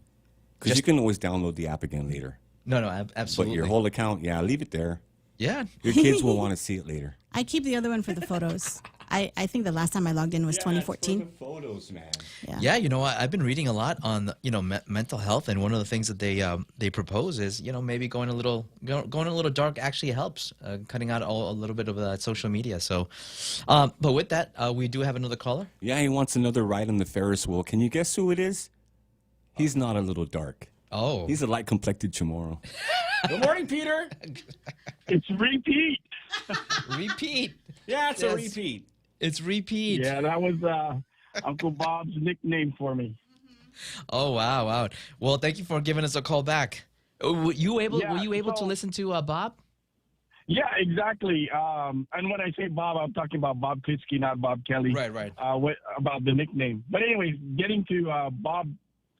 S21: Because you can always download the app again later.
S20: No, absolutely.
S21: But your whole account, leave it there.
S20: Yeah.
S21: Your kids will want to see it later.
S4: I keep the other one for the photos. I think the last time I logged in was 2014.
S21: For the photos, man.
S20: Yeah, I've been reading a lot on mental health, and one of the things that they propose is maybe going a little dark actually helps, cutting out a little bit of social media. So, but with that, we do have another caller.
S21: Yeah, he wants another ride on the Ferris wheel. Can you guess who it is? He's not a little dark.
S20: Oh,
S21: he's a light complected Chamorro. Good morning, Peter.
S8: It's Repeat.
S20: Repeat.
S21: Yeah, it's a repeat.
S20: It's Repeat.
S8: Yeah, that was Uncle Bob's nickname for me.
S20: Oh, wow. Well, thank you for giving us a call back. Were you able to listen to Bob?
S8: Yeah, exactly. And when I say Bob, I'm talking about Bob Klitsky, not Bob Kelly.
S20: Right.
S8: About the nickname. But anyways, getting to Bob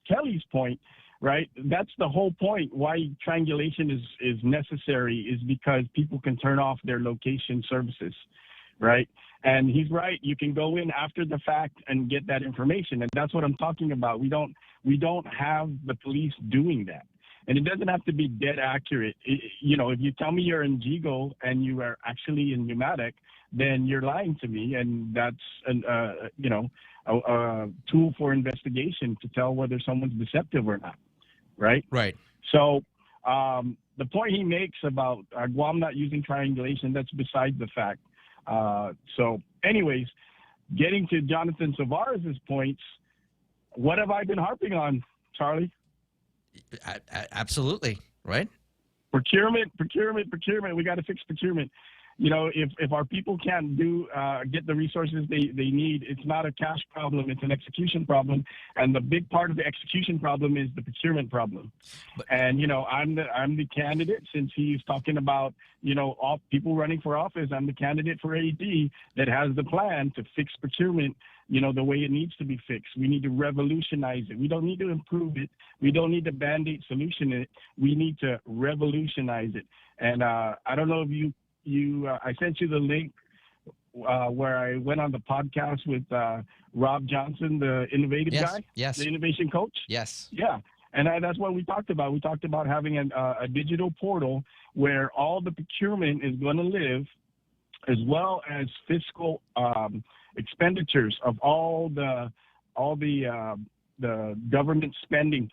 S8: Kelly's point, right? That's the whole point. Why triangulation is necessary is because people can turn off their location services, right? And he's right. You can go in after the fact and get that information, and that's what I'm talking about. We don't have the police doing that, and it doesn't have to be dead accurate. If you tell me you're in Jigo and you are actually in Pneumatic, then you're lying to me, and that's a tool for investigation to tell whether someone's deceptive or not. Right?
S20: Right.
S8: So the point he makes about Guam not using triangulation, that's beside the fact. So anyways, getting to Jonathan Tavares' points, what have I been harping on, Charlie?
S20: Absolutely. Right?
S8: Procurement. We got to fix procurement. If our people can't get the resources they need, it's not a cash problem, it's an execution problem. And the big part of the execution problem is the procurement problem. And, I'm the candidate, since he's talking about, all people running for office, I'm the candidate for AD that has the plan to fix procurement, the way it needs to be fixed. We need to revolutionize it. We don't need to improve it. We don't need to Band-Aid solution it. We need to revolutionize it. And I don't know if I sent you the link where I went on the podcast with Rob Johnson, the innovative guy,
S20: yes,
S8: the innovation coach.
S20: Yes.
S8: Yeah. And that's what we talked about. We talked about having a digital portal where all the procurement is going to live, as well as fiscal expenditures of all the government spending.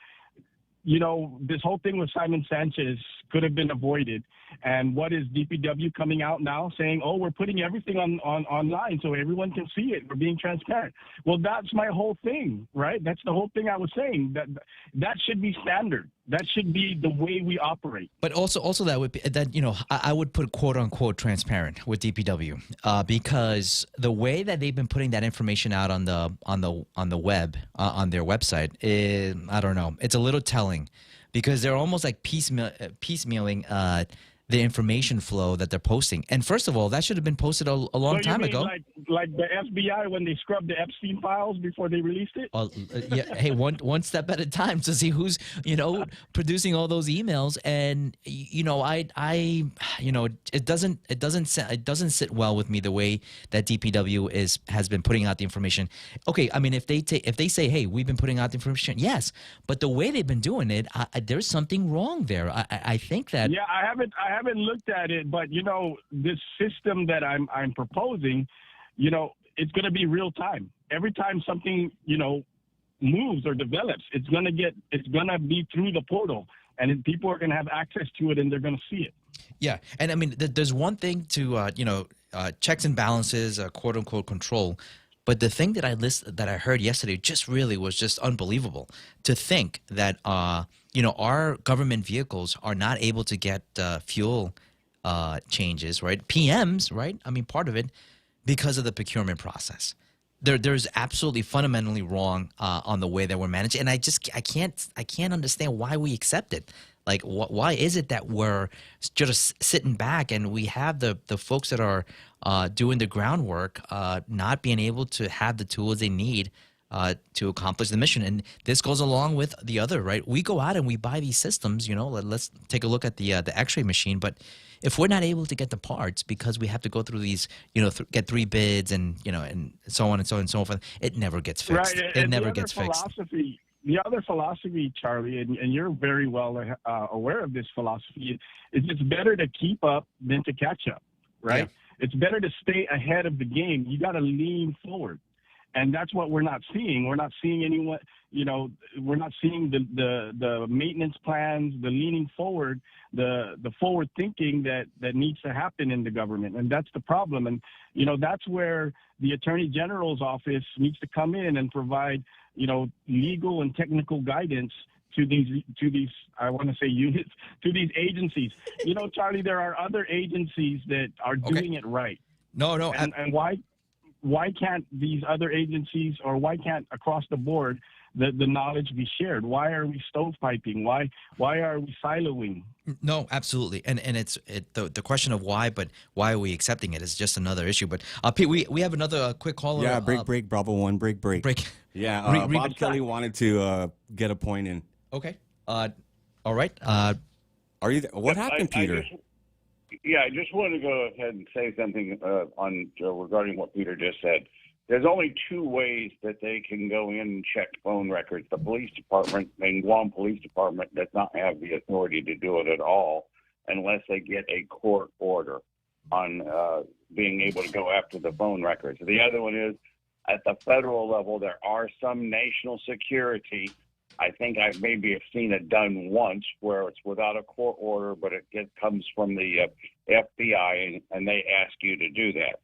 S8: This whole thing with Simon Sanchez could have been avoided. And what is DPW coming out now saying, oh, we're putting everything online so everyone can see it. We're being transparent. Well, that's my whole thing, right? That's the whole thing I was saying. That should be standard. That should be the way we operate.
S20: But also that would be I would put quote unquote transparent with DPW because the way that they've been putting that information out on the web on their website is, I don't know, it's a little telling because they're almost like piecemealing the information flow that they're posting. And first of all, that should have been posted a long time ago.
S8: Like the FBI when they scrubbed the Epstein files before they released it?
S20: Well, yeah, hey, one step at a time to see who's, producing all those emails. And, it doesn't sit well with me the way that DPW has been putting out the information. Okay, I mean, if they say, hey, we've been putting out the information, yes, but the way they've been doing it, there's something wrong there. I think that.
S8: Yeah, I haven't looked at it, but this system that I'm proposing, it's going to be real time. Every time something, moves or develops, it's going to be through the portal, and people are going to have access to it, and they're going to see it.
S20: Yeah, and I mean, there's one thing to checks and balances, quote unquote control, but the thing that I heard yesterday was just unbelievable. To think that our government vehicles are not able to get fuel changes, right? PMs, right? I mean, part of it because of the procurement process. There's absolutely fundamentally wrong on the way that we're managing, and I can't understand why we accept it. Like, why is it that we're just sitting back and we have the folks that are doing the groundwork not being able to have the tools they need to accomplish the mission? And this goes along with the other, right? We go out and we buy these systems, let's take a look at the x-ray machine. But if we're not able to get the parts because we have to go through these, get 3 bids and, and so on and so on and so forth, it never gets fixed.
S8: Right.
S20: It never gets fixed.
S8: The other philosophy, Charlie, and you're very well aware of this philosophy, is it's better to keep up than to catch up, right? Yeah. It's better to stay ahead of the game. You got to lean forward. And that's what we're not seeing. We're not seeing anyone, we're not seeing the maintenance plans, the leaning forward, the forward thinking that needs to happen in the government. And that's the problem. And, that's where the Attorney General's office needs to come in and provide, legal and technical guidance to these, I want to say units, to these agencies. Charlie, there are other agencies that are doing it right.
S20: No.
S8: And why can't these other agencies, or why can't across the board the knowledge be shared? Why are we stovepiping? Why are we siloing?
S20: No, absolutely, and it's the question of why, but why are we accepting it is just another issue. But Pete, we have another quick caller.
S21: Yeah, break, Bravo 1, break. Yeah, Bob Kelly wanted to get a point in.
S20: Okay, all right.
S21: Are you there? What happened, Peter?
S9: I just wanted to go ahead and say something regarding what Peter just said. There's only 2 ways that they can go in and check phone records. The police department, and Guam Police Department, does not have the authority to do it at all unless they get a court order on being able to go after the phone records. The other one is, at the federal level, there are some national security. I think I maybe have seen it done once where it's without a court order, but it comes from the FBI, and they ask you to do that.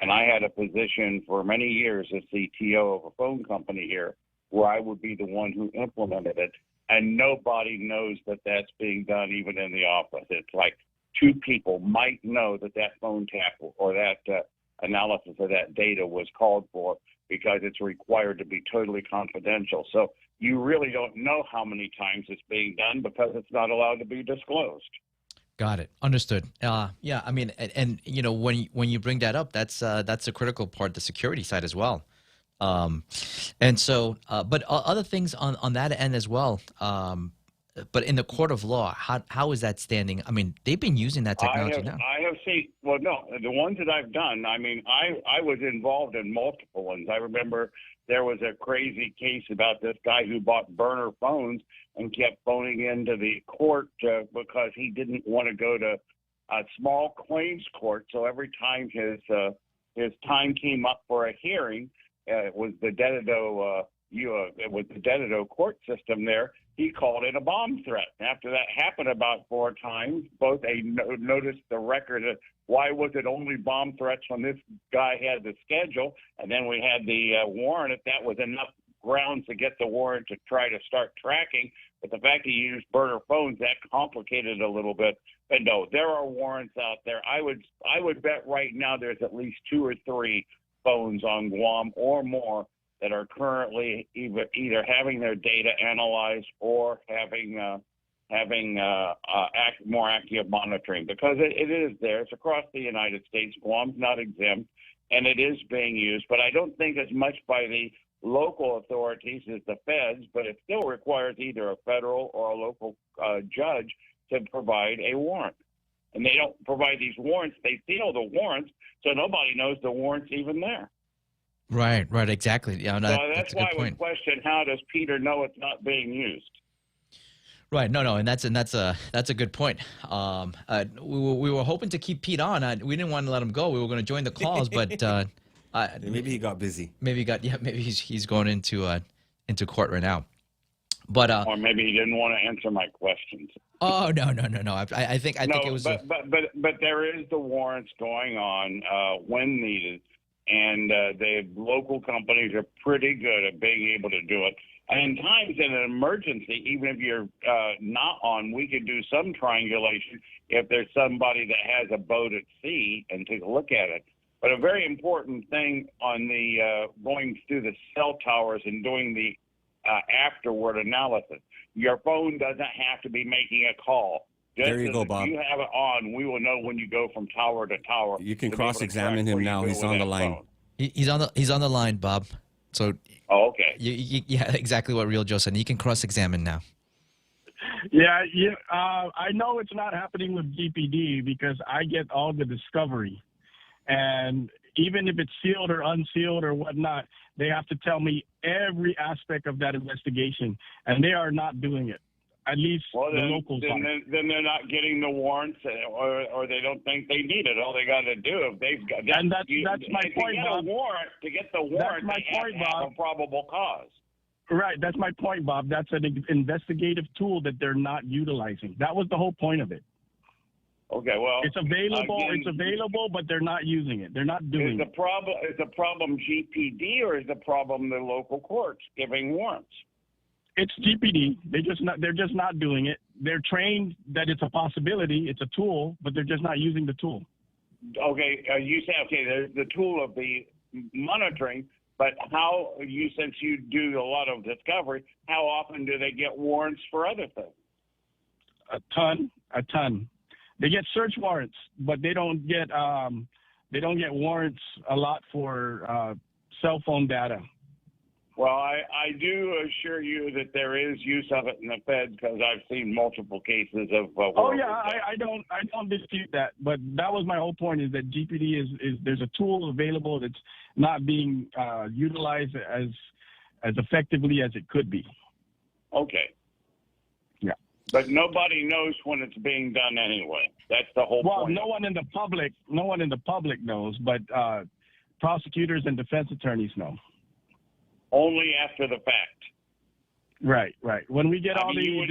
S9: And I had a position for many years as CTO of a phone company here where I would be the one who implemented it, and nobody knows that that's being done even in the office. It's like 2 people might know that phone tap or that analysis of that data was called for because it's required to be totally confidential. So you really don't know how many times it's being done because it's not allowed to be disclosed.
S20: Got it. Understood. Yeah, I mean, and when you bring that up, that's a critical part, the security side as well. And so, but other things on that end as well. But in the court of law, how is that standing? I mean, they've been using that technology now.
S9: I have seen. Well, no, the ones that I've done. I mean, I was involved in multiple ones. I remember there was a crazy case about this guy who bought burner phones and kept phoning into the court because he didn't want to go to a small claims court. So every time his time came up for a hearing, it was the Dededo court system there. He called in a bomb threat. After that happened about 4 times, both they noticed the record of why was it only bomb threats when this guy had the schedule, and then we had the warrant. If that was enough grounds to get the warrant to try to start tracking, but the fact he used burner phones, that complicated it a little bit. But no, there are warrants out there. I would bet right now there's at least 2 or 3 phones on Guam or more that are currently either having their data analyzed or having more active monitoring, because it is there. It's across the United States. Guam's not exempt, and it is being used. But I don't think as much by the local authorities as the feds, but it still requires either a federal or a local judge to provide a warrant. And they don't provide these warrants. They seal the warrants, so nobody knows the warrant's even there.
S20: Right, exactly. Yeah, no,
S9: so
S20: that's a
S9: why
S20: good
S9: I
S20: point.
S9: would question, how does Peter know it's not being used?
S20: Right, no, and that's a good point. We were hoping to keep Pete on. We didn't want to let him go. We were going to join the calls, but
S21: Maybe he got busy.
S20: Maybe he's going into court right now. But
S9: or maybe he didn't want to answer my questions.
S20: Oh no! I think it was.
S9: But there is the warrants going on when needed, and the local companies are pretty good at being able to do it. And in times in an emergency, even if you're not on, we could do some triangulation if there's somebody that has a boat at sea and take a look at it. But a very important thing on the going through the cell towers and doing the afterward analysis. Your phone doesn't have to be making a call.
S21: There you go, Bob.
S9: If you have it on, we will know when you go from tower to tower.
S21: You can cross-examine him now. He's on the line.
S20: He's on the line, Bob. So.
S9: Oh, okay.
S20: Yeah, exactly what Real Joe said. You can cross-examine now.
S8: Yeah. I know it's not happening with GPD because I get all the discovery, and even if it's sealed or unsealed or whatnot, they have to tell me every aspect of that investigation, and they are not doing it. At least the locals are.
S9: Then they're not getting the warrants, or they don't think they need it. All they got to do, if they've got,
S8: and that's my point, Bob.
S9: To get the warrant,
S8: that's my point,
S9: have a probable cause.
S8: Right, that's my point, Bob. That's an investigative tool that they're not utilizing. That was the whole point of it.
S9: Okay, well,
S8: it's available.
S9: Again,
S8: it's available, but they're not using it. They're not doing it.
S9: Is the problem GPD or is the problem the local courts giving warrants?
S8: It's GPD. They're just not doing it. They're trained that it's a possibility. It's a tool, but they're just not using the tool.
S9: Okay, you say there's the tool of the monitoring, but since you do a lot of discovery, how often do they get warrants for other things?
S8: A ton. They get search warrants, but they don't get warrants a lot for cell phone data.
S9: Well, I do assure you that there is use of it in the feds because I've seen multiple cases of.
S8: I don't dispute that, but that was my whole point: is that GPD is there's a tool available that's not being utilized as effectively as it could be.
S9: Okay.
S8: Yeah.
S9: But nobody knows when it's being done anyway. That's the whole point.
S8: Well, no one in the public knows, but prosecutors and defense attorneys know.
S9: Only after the fact.
S8: Right. When we get all
S9: you would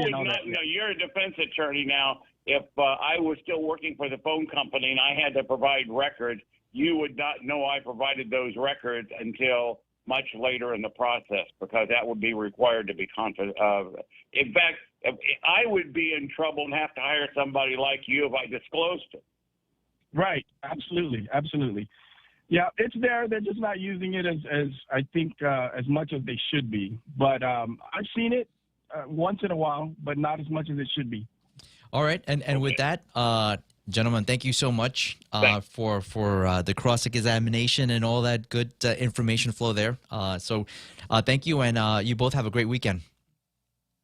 S9: not know. You're a defense attorney now. If I was still working for the phone company and I had to provide records, you would not know I provided those records until much later in the process because that would be required to be confidential. In fact, I would be in trouble and have to hire somebody like you if I disclosed it.
S8: Right. Absolutely. Yeah, it's there. They're just not using it as I think as much as they should be. But I've seen it once in a while, but not as much as it should be.
S20: All right, and with that, gentlemen, thank you so much for the cross-examination and all that good information flow there. So thank you, and you both have a great weekend.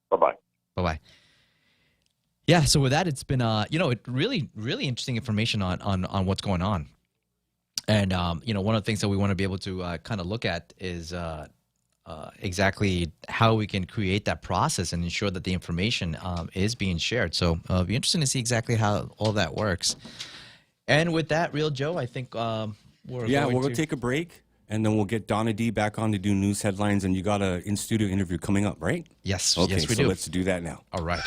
S9: Bye-bye.
S20: Bye-bye. Yeah, so with that, it's been really, really interesting information on what's going on. And, one of the things that we want to be able to kind of look at is exactly how we can create that process and ensure that the information is being shared. So it'll be interesting to see exactly how all that works. And with that, Real Joe, I think we're going to
S21: take a break. And then we'll get Donna D back on to do news headlines. And you got an in-studio interview coming up, right?
S20: Yes.
S21: Okay,
S20: yes, we
S21: so
S20: do.
S21: let's do that now.
S20: All right.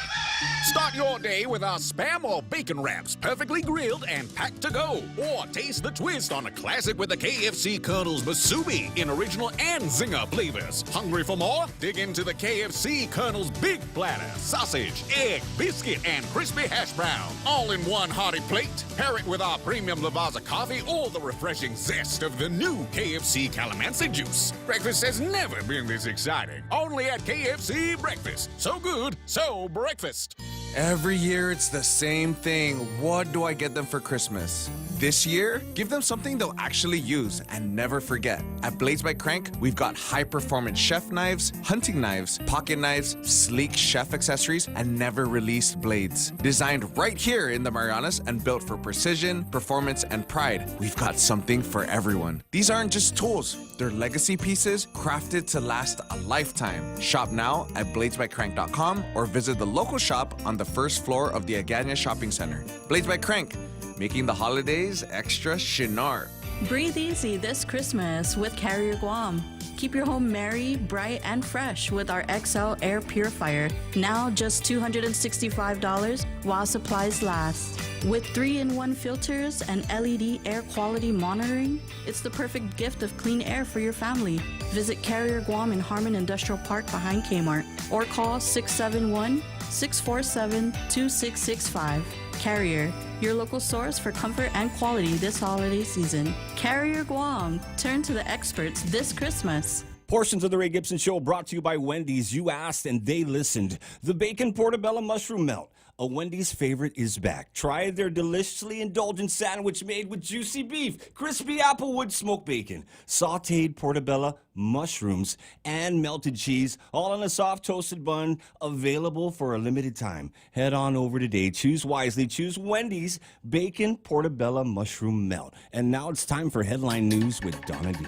S11: Start your day with our Spam or Bacon Wraps, perfectly grilled and packed to go. Or taste the twist on a classic with the KFC Colonel's Musubi in original and Zinger flavors. Hungry for more? Dig into the KFC Colonel's Big Platter. Sausage, egg, biscuit, and crispy hash brown. All in one hearty plate. Pair it with our premium Lavazza coffee or the refreshing zest of the new KFC Calamansi juice. Breakfast has never been this exciting. Only at KFC Breakfast. So good, so breakfast.
S6: Every year it's the same thing. What do I get them for Christmas? This year, give them something they'll actually use and never forget. At Blades by Crank, we've got high-performance chef knives, hunting knives, pocket knives, sleek chef accessories, and never-released blades. Designed right here in the Marianas and built for precision, performance, and pride, we've got something for everyone. These aren't just tools. They're legacy pieces crafted to last a lifetime. Shop now at bladesbycrank.com or visit the local shop on the first floor of the Agana Shopping Center. Blades by Crank, making the holidays extra sharp.
S13: Breathe easy this Christmas with Carrier Guam. Keep your home merry, bright, and fresh with our XL air purifier. Now just $265 while supplies last. With 3-in-1 filters and LED air quality monitoring, it's the perfect gift of clean air for your family. Visit Carrier Guam in Harmon Industrial Park behind Kmart or call 671-647-2665. Carrier, your local source for comfort and quality this holiday season. Carrier Guam, turn to the experts this Christmas.
S21: Portions of the Ray Gibson Show brought to you by Wendy's. You asked and they listened. The Bacon Portobello Mushroom Melt. A Wendy's favorite is back. Try their deliciously indulgent sandwich made with juicy beef, crispy applewood smoked bacon, sauteed portobello mushrooms, and melted cheese, all on a soft toasted bun, available for a limited time. Head on over today. Choose wisely. Choose Wendy's Bacon Portobello Mushroom Melt. And now it's time for headline news with Donna D.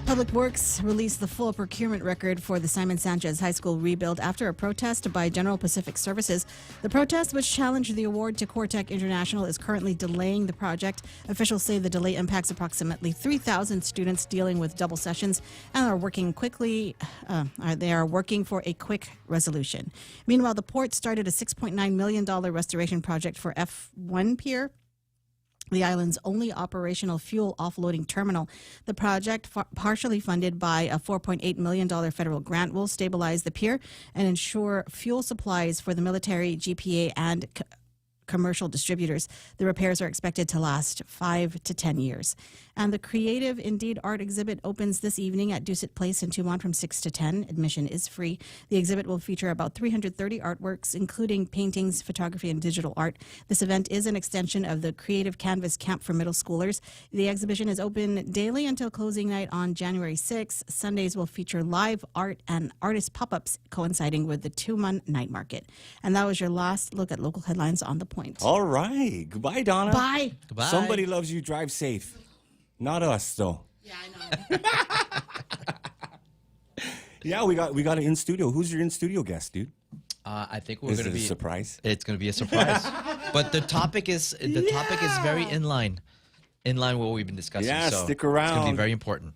S4: Public Works released the full procurement record for the Simon Sanchez High School rebuild after a protest by General Pacific Services. The protest, which challenged the award to Cortec International, is currently delaying the project. Officials say the delay impacts approximately 3,000 students dealing with double sessions and are working quickly. They are working for a quick resolution. Meanwhile, the port started a $6.9 million restoration project for F1 Pier, the island's only operational fuel offloading terminal. The project, partially funded by a $4.8 million federal grant, will stabilize the pier and ensure fuel supplies for the military, GPA, and commercial distributors. The repairs are expected to last 5 to 10 years. And the Creative Indeed art exhibit opens this evening at Doucet Place in Tumont from 6 to 10. Admission is free. The exhibit will feature about 330 artworks, including paintings, photography, and digital art. This event is an extension of the Creative Canvas Camp for middle schoolers. The exhibition is open daily until closing night on January 6th. Sundays will feature live art and artist pop-ups coinciding with the Tumon Night Market. And that was your last look at local headlines on The Point.
S21: All right. Goodbye, Donna.
S4: Bye.
S20: Goodbye.
S21: Somebody loves you. Drive safe. Not us, though.
S4: Yeah, I know.
S21: Yeah, we got an in-studio. Who's your in-studio guest, dude?
S20: I think we're
S21: Is
S20: going to
S21: it
S20: be
S21: a surprise.
S20: It's going to be a surprise. But the topic is very in line with what we've been discussing.
S21: Yeah,
S20: so
S21: stick around.
S20: It's going to be very important.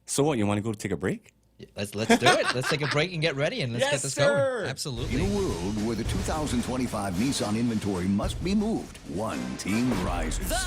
S21: So what? You want to go take a break?
S20: Let's do it. Let's take a break and get ready, and let's get this going. Absolutely.
S10: In a world where the 2025 Nissan inventory must be moved, one team rises.
S12: The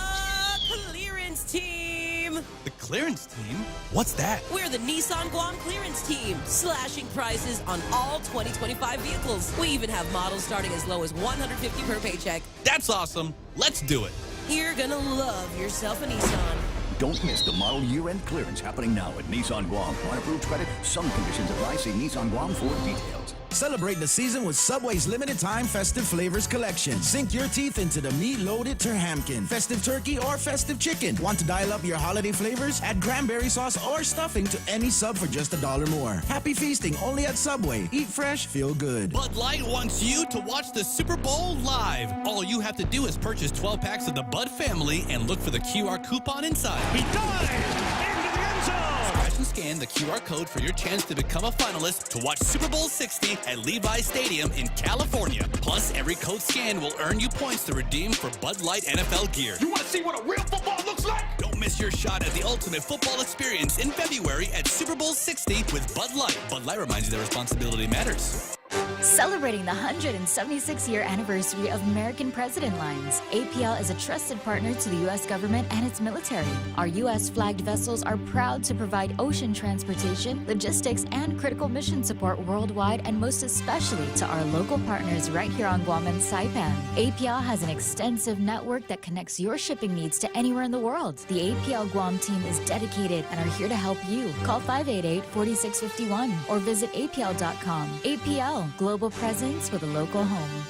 S12: Clearance Team!
S22: The clearance team? What's that?
S12: We're the Nissan Guam Clearance Team, slashing prices on all 2025 vehicles. We even have models starting as low as $150 per paycheck.
S22: That's awesome. Let's do it.
S12: You're gonna love yourself a Nissan.
S10: Don't miss the model year-end clearance happening now at Nissan Guam. On approved credit, some conditions apply. See Nissan Guam for details.
S14: Celebrate the season with Subway's limited time festive flavors collection. Sink your teeth into the meat-loaded Terhamkin, festive turkey, or festive chicken. Want to dial up your holiday flavors? Add cranberry sauce or stuffing to any sub for just $1 more. Happy feasting only at Subway. Eat fresh, feel good.
S22: Bud Light wants you to watch the Super Bowl live. All you have to do is purchase 12 packs of the Bud family and look for the QR coupon inside. He dives into the end zone. Scratch and scan the QR code for your chance to become a finalist to watch Super Bowl 60 at Levi Stadium in California. Plus, every code scanned will earn you points to redeem for Bud Light NFL gear.
S11: You want to see what a real football looks like?
S22: Don't miss your shot at the ultimate football experience in February at Super Bowl 60 with Bud Light. Bud Light reminds you that responsibility matters.
S1: Celebrating the 176-year anniversary of American President Lines, APL is a trusted partner to the U.S. government and its military. Our U.S.-flagged vessels are proud to provide ocean transportation, logistics, and critical mission support worldwide, and most especially to our local partners right here on Guam and Saipan. APL has an extensive network that connects your shipping needs to anywhere in the world. The APL Guam team is dedicated and are here to help you. Call 588-4651 or visit apl.com. APL, global presence with a local home.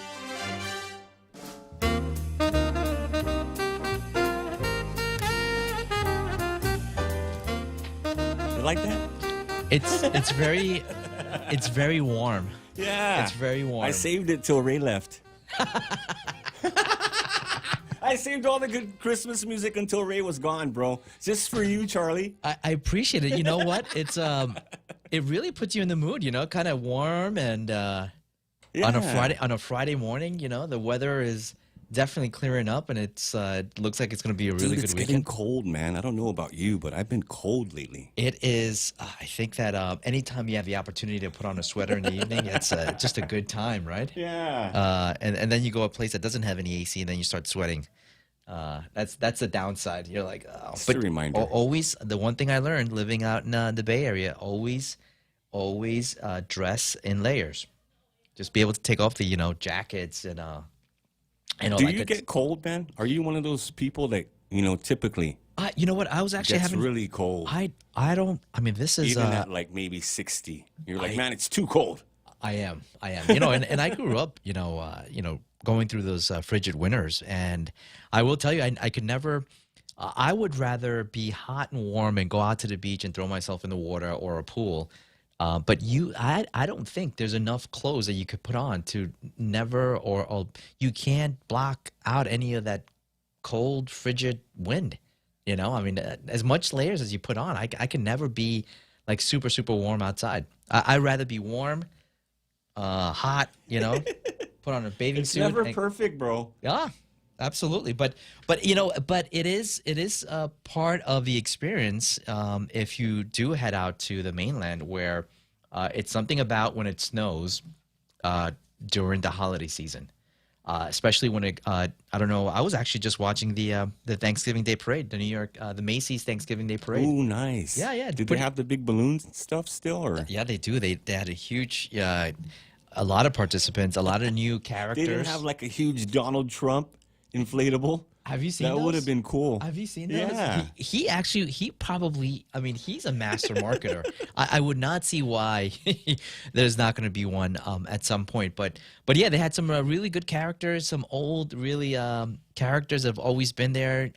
S21: You like that?
S20: It's very warm.
S21: Yeah.
S20: It's very warm.
S21: I saved it till Ray left. I saved all the good Christmas music until Ray was gone, bro. Just for you, Charlie.
S20: I appreciate it. You know what? It's it really puts you in the mood, kind of warm and on a Friday morning, the weather is definitely clearing up, and it's looks like it's going to be a really
S21: Dude,
S20: good
S21: it's
S20: weekend.
S21: getting cold, man. I don't know about you, but I've been cold lately.
S20: It is. I think that anytime you have the opportunity to put on a sweater in the evening, it's just a good time, right?
S21: Yeah.
S20: And then you go a place that doesn't have any AC, and then you start sweating. That's the downside. You're like, oh.
S21: Just a reminder.
S20: Always, the one thing I learned living out in the Bay Area, always dress in layers. Just be able to take off the jackets and all
S21: Do
S20: that
S21: you
S20: good
S21: get cold, man? Are you one of those people that typically
S20: you know what? I was actually
S21: gets
S20: having
S21: really cold?
S20: I don't. I mean, this is
S21: Even at like maybe 60, you're like, man, it's too cold.
S20: I am. And I grew up, going through those frigid winters, and I will tell you, I could never. I would rather be hot and warm and go out to the beach and throw myself in the water or a pool. But I don't think there's enough clothes that you could put on to never or you can't block out any of that cold, frigid wind. I mean, as much layers as you put on, I can never be like super, super warm outside. I'd rather be warm, hot, put on a bathing
S21: It's
S20: suit.
S21: never
S20: and-
S21: perfect, bro.
S20: Yeah, absolutely. But it is part of the experience. If you do head out to the mainland, where it's something about when it snows during the holiday season. Especially when I don't know. I was actually just watching the Thanksgiving Day parade, the New York, the Macy's Thanksgiving Day parade.
S21: Ooh, nice.
S20: Yeah.
S21: Did they have the big balloons and stuff still, or
S20: Yeah, they do. They had a huge, a lot of participants, a lot of new characters.
S21: they didn't have like a huge Donald Trump inflatable?
S20: Have you seen
S21: that?
S20: those?
S21: Would have been cool.
S20: Have you seen those?
S21: Yeah.
S20: He probably, I mean, he's a master marketer. I would not see why there's not going to be one at some point. But yeah, they had some really good characters, some old, really characters that have always been there.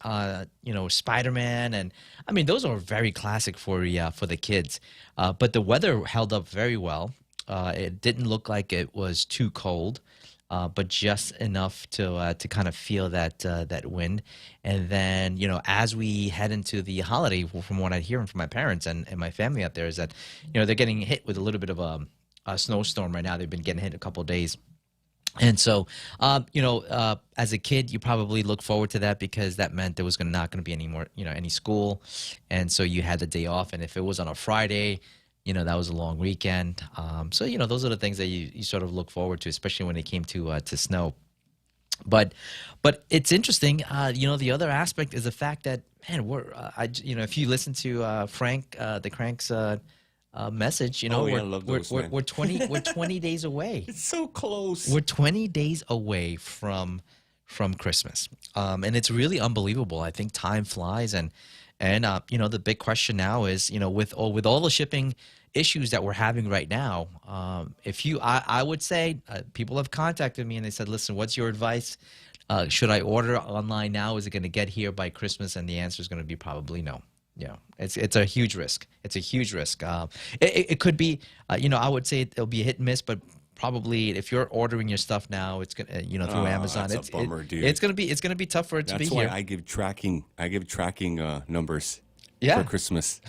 S20: Spider-Man, and I mean, those are very classic for the kids. But the weather held up very well. It didn't look like it was too cold. But just enough to kind of feel that wind. And then, as we head into the holiday, from what I hear from my parents and my family out there, is that, they're getting hit with a little bit of a snowstorm right now. They've been getting hit a couple of days. And so, as a kid, you probably look forward to that because that meant there was not going to be any more, any school. And so you had the day off. And if it was on a Friday, that was a long weekend. So, those are the things that you sort of look forward to, especially when it came to snow. But it's interesting. The other aspect is the fact that, man, if you listen to Frank, the Crank's message,
S21: I love those, man.
S20: we're 20 days away.
S21: It's so close.
S20: We're 20 days away from Christmas. And it's really unbelievable. I think time flies, and the big question now is, with all the shipping issues that we're having right now, I would say people have contacted me and they said, listen, what's your advice? Should I order online now? Is it going to get here by Christmas? And the answer is going to be probably no. Yeah, it's a huge risk. It's a huge risk. It could be, I would say it'll be a hit and miss, but probably if you're ordering your stuff now, it's gonna, through Amazon.
S21: That's a bummer, dude.
S20: It's gonna be tough for it to be
S21: That's why
S20: here.
S21: I give tracking numbers
S20: Yeah.
S21: for Christmas.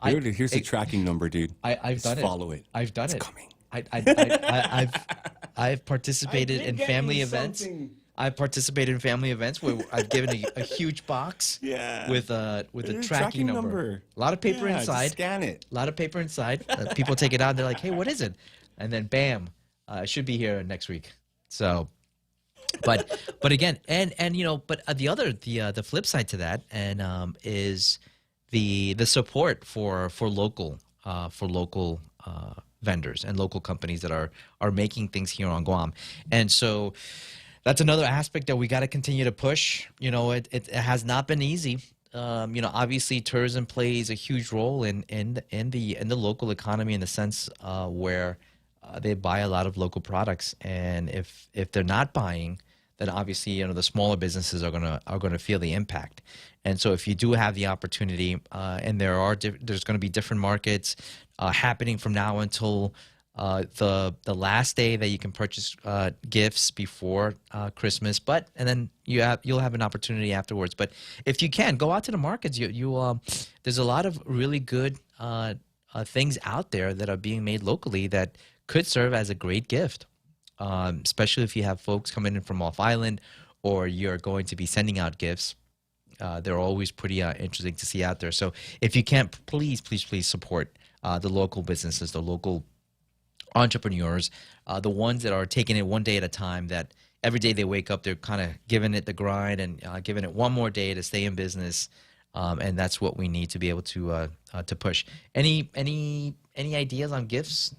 S21: Here's a tracking number, dude.
S20: I've
S21: Just
S20: done it.
S21: follow it.
S20: I've done
S21: It's
S20: it.
S21: coming.
S20: I've participated in family events. I've participated in family events where I've given a huge box
S21: Yeah.
S20: with a
S21: Tracking
S20: tracking number.
S21: number.
S20: A lot of paper
S21: Yeah, just
S20: inside.
S21: scan it.
S20: A lot of paper inside. People take it out and they're like, "Hey, what is it?" And then bam, it should be here next week. So, but again, and but the flip side to that is the support for local vendors and local companies that are making things here on Guam. And so that's another aspect that we got to continue to push. It has not been easy. Obviously tourism plays a huge role in the local economy, in the sense where they buy a lot of local products, and if they're not buying, then obviously the smaller businesses are gonna feel the impact. And so if you do have the opportunity, and there's going to be different markets happening from now until the last day that you can purchase gifts before Christmas, and then you'll have an opportunity afterwards. But if you can go out to the markets, there's a lot of really good things out there that are being made locally that could serve as a great gift, especially if you have folks coming in from off island, or you're going to be sending out gifts, they're always pretty interesting to see out there. So if you can, please support the local businesses, the local entrepreneurs, the ones that are taking it one day at a time, that every day they wake up, they're kind of giving it the grind and giving it one more day to stay in business. And that's what we need to be able to push. Any ideas on gifts,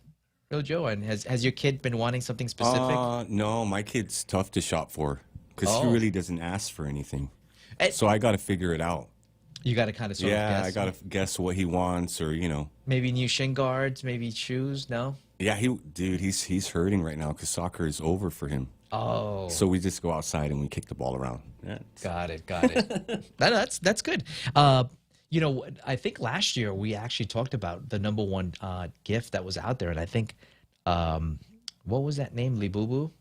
S20: Real Joe? And has your kid been wanting something specific?
S21: No, my kid's tough to shop for because he really doesn't ask for anything. So I got to figure it out.
S20: You got to kind of sort of guess.
S21: I got to guess what he wants, or
S20: maybe new shin guards, maybe shoes. No.
S21: Yeah, he's hurting right now because soccer is over for him.
S20: Oh.
S21: So we just go outside and we kick the ball around. Yeah.
S20: Got it. That's good. I think last year we actually talked about the number one gift that was out there, and I think what was that name? Libubu,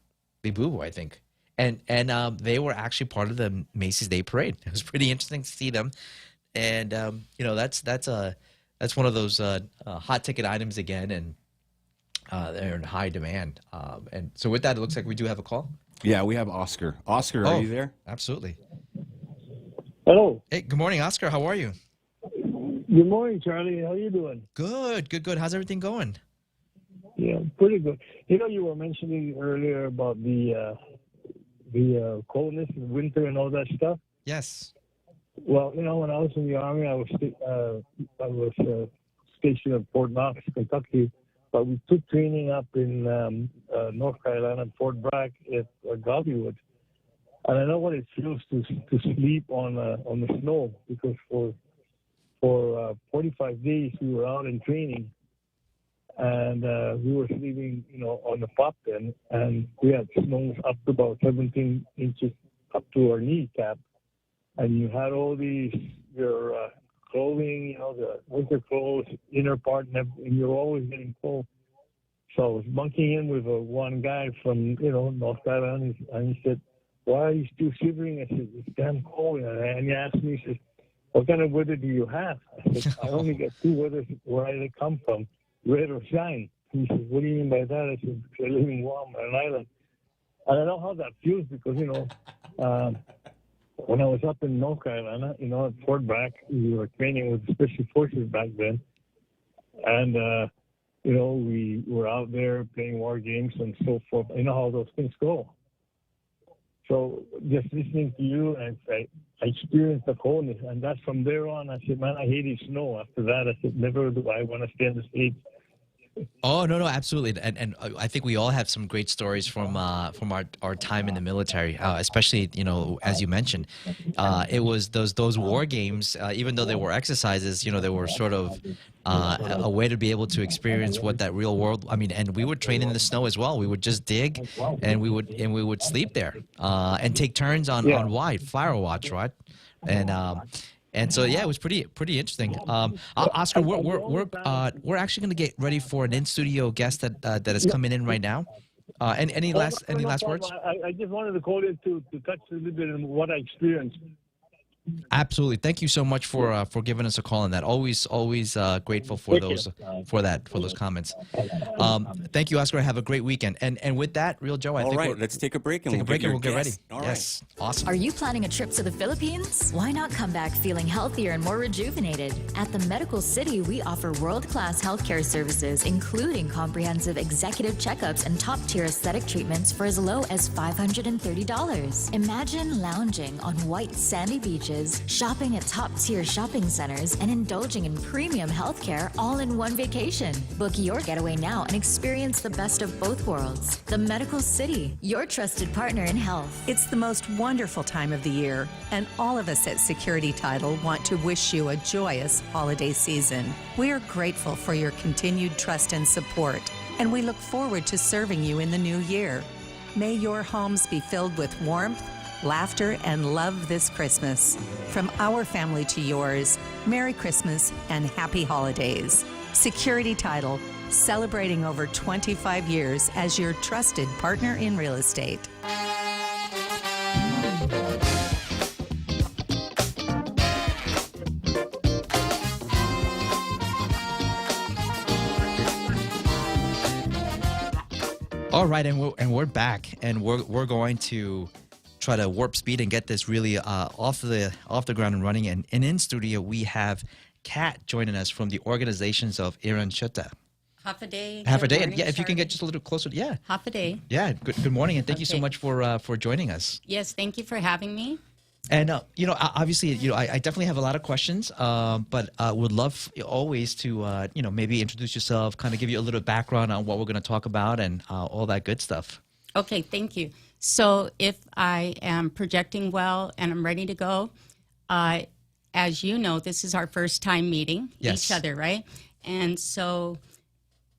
S20: I think. And they were actually part of the Macy's Day Parade. It was pretty interesting to see them, and that's one of those hot ticket items again, and they're in high demand. And so with that, it looks like we do have a call.
S21: Yeah, we have Oscar. Oscar, are you there?
S20: Absolutely.
S7: Hello.
S20: Hey, good morning, Oscar. How are you?
S7: Good morning, Charlie. How you doing?
S20: Good. How's everything going?
S7: Yeah, pretty good. You were mentioning earlier about the coldness and winter and all that stuff.
S20: Yes.
S7: Well, when I was in the Army, I was stationed at Fort Knox, Kentucky, but we took training up in North Carolina, Fort Bragg at Gollywood. And I know what it feels to sleep on the snow, because for 45 days we were out in training, and we were sleeping, on the pop then, and we had snows up to about 17 inches up to our kneecap, and you had all your clothing, the winter clothes, inner part, and you're always getting cold. So I was bunking in with one guy from, North Carolina, and he said, "Why are you still shivering?" I said, "It's damn cold." And he asked me, he said, "What kind of weather do you have?" I said, "I only get two weathers where I come from, red or shine." He said, "What do you mean by that?" I said, "I live in Guam, on an island." And I know how that feels because, when I was up in North Carolina, at Fort Bragg, we were training with Special Forces back then. And, we were out there playing war games and so forth. You know how those things go. So just listening to you, I experienced the coldness. And that's from there on, I said, man, I hated snow. After that, I said, never do I want to stay in the States.
S20: Oh, no, absolutely. And I think we all have some great stories from our time in the military, especially, as you mentioned. It was those war games, even though they were exercises, they were sort of a way to be able to experience what that real world, and we would train in the snow as well. We would just dig and we would sleep there and take turns on fire watch, right? And so yeah, it was pretty interesting. Oscar, we're actually going to get ready for an in-studio guest that is coming in right now. Any last words?
S7: I just wanted to call in to touch a little bit on what I experienced.
S20: Absolutely. Thank you so much for giving us a call on that. Always grateful for those comments. Thank you, Oscar. Have a great weekend. And with that, Real Joe, I think
S21: let's take a break and
S20: we'll get ready.
S21: All
S20: yes.
S21: Right.
S20: Awesome.
S1: Are you planning a trip to the Philippines? Why not come back feeling healthier and more rejuvenated? At the Medical City, we offer world-class healthcare services, including comprehensive executive checkups and top-tier aesthetic treatments for as low as $530. Imagine lounging on white sandy beaches, shopping at top-tier shopping centers, and indulging in premium healthcare all in one vacation. Book your getaway now and experience the best of both worlds. The Medical City, your trusted partner in health.
S5: It's the most wonderful time of the year, and all of us at Security Title want to wish you a joyous holiday season. We are grateful for your continued trust and support, and we look forward to serving you in the new year. May your homes be filled with warmth, laughter, and love this Christmas. From our family to yours, Merry Christmas and Happy Holidays. Security Title, celebrating over 25 years as your trusted partner in real estate.
S20: All right, and we're back, and we're going to try to warp speed and get this really off the ground and running. And in studio, we have Kat joining us from the organizations of Iranchata.
S15: Half a day.
S20: Half a
S15: Good
S20: day.
S15: morning,
S20: Yeah, if you can
S15: Charlie.
S20: get just a little closer. Yeah.
S15: Half a day.
S20: Yeah. Good morning, and thank you so
S15: Okay.
S20: much for joining us.
S15: Yes, thank you for having me.
S20: And obviously, I definitely have a lot of questions, but would love always to maybe introduce yourself, kind of give you a little background on what we're going to talk about, and all that good stuff.
S15: Okay, thank you. So if I am projecting well and I'm ready to go, as you know, this is our first time meeting
S20: Yes.
S15: each other, right? And so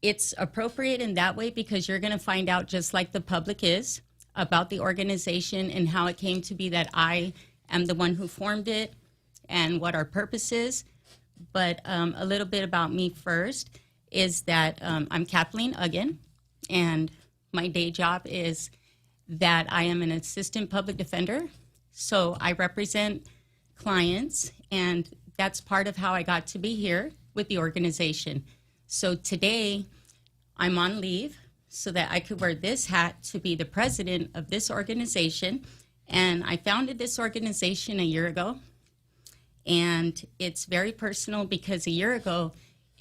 S15: it's appropriate in that way because you're going to find out, just like the public is, about the organization and how it came to be that I am the one who formed it and what our purpose is. But a little bit about me first is that I'm Kathleen Uggan, and my day job is that I am an assistant public defender. So I represent clients, and that's part of how I got to be here with the organization. So today I'm on leave so that I could wear this hat to be the president of this organization. And I founded this organization a year ago. And it's very personal because a year ago,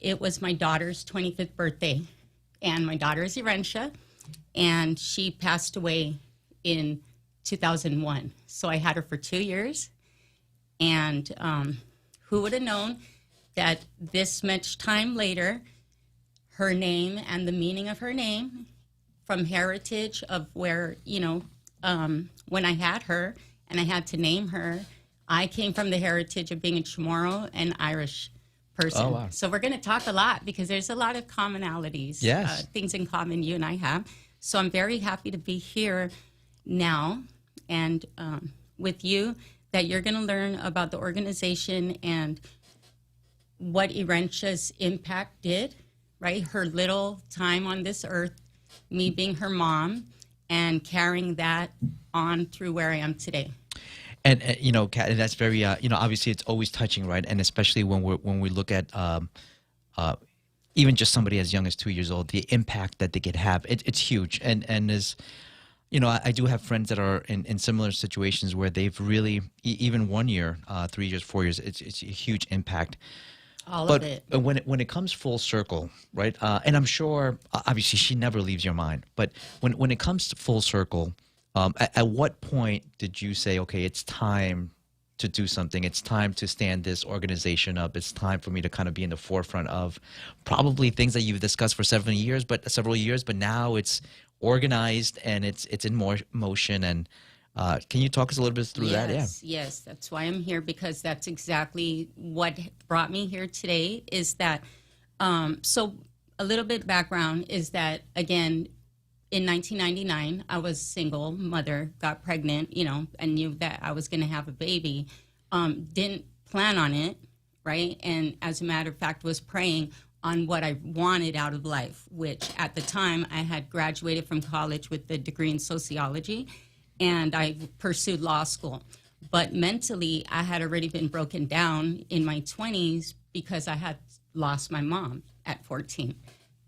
S15: it was my daughter's 25th birthday. And my daughter is Irentia, and she passed away in 2001. So I had her for 2 years. And who would have known that this much time later, her name and the meaning of her name from heritage of where, when I had her and I had to name her, I came from the heritage of being a Chamorro and Irish person.
S20: Oh, wow.
S15: So we're going to talk a lot because there's a lot of commonalities,
S20: Yes.
S15: things in common you and I have. So I'm very happy to be here now and with you, that you're going to learn about the organization and what Irentia's impact did, right? Her little time on this earth, me being her mom, and carrying that on through where I am today.
S20: And Kat, and that's very obviously it's always touching, right? And especially when we look at even just somebody as young as 2 years old, the impact that they could have, it's huge. And as I do have friends that are in similar situations where they've really even 1 year, 3 years, 4 years, it's a huge impact.
S15: All
S20: But
S15: of it.
S20: when it comes full circle, right? And I'm sure, obviously, she never leaves your mind. But when it comes to full circle, at what point did you say, okay, it's time to do something? It's time to stand this organization up. It's time for me to kind of be in the forefront of probably things that you've discussed for several years, but now it's organized and it's in more motion. And can you talk us a little bit through that? Yeah.
S15: Yes, that's why I'm here, because that's exactly what brought me here today is that, so a little bit background is that, again, in 1999, I was single mother, got pregnant, and knew that I was going to have a baby. Didn't plan on it, right? And as a matter of fact, was praying on what I wanted out of life, which at the time I had graduated from college with a degree in sociology, and I pursued law school. But mentally, I had already been broken down in my 20s because I had lost my mom at 14,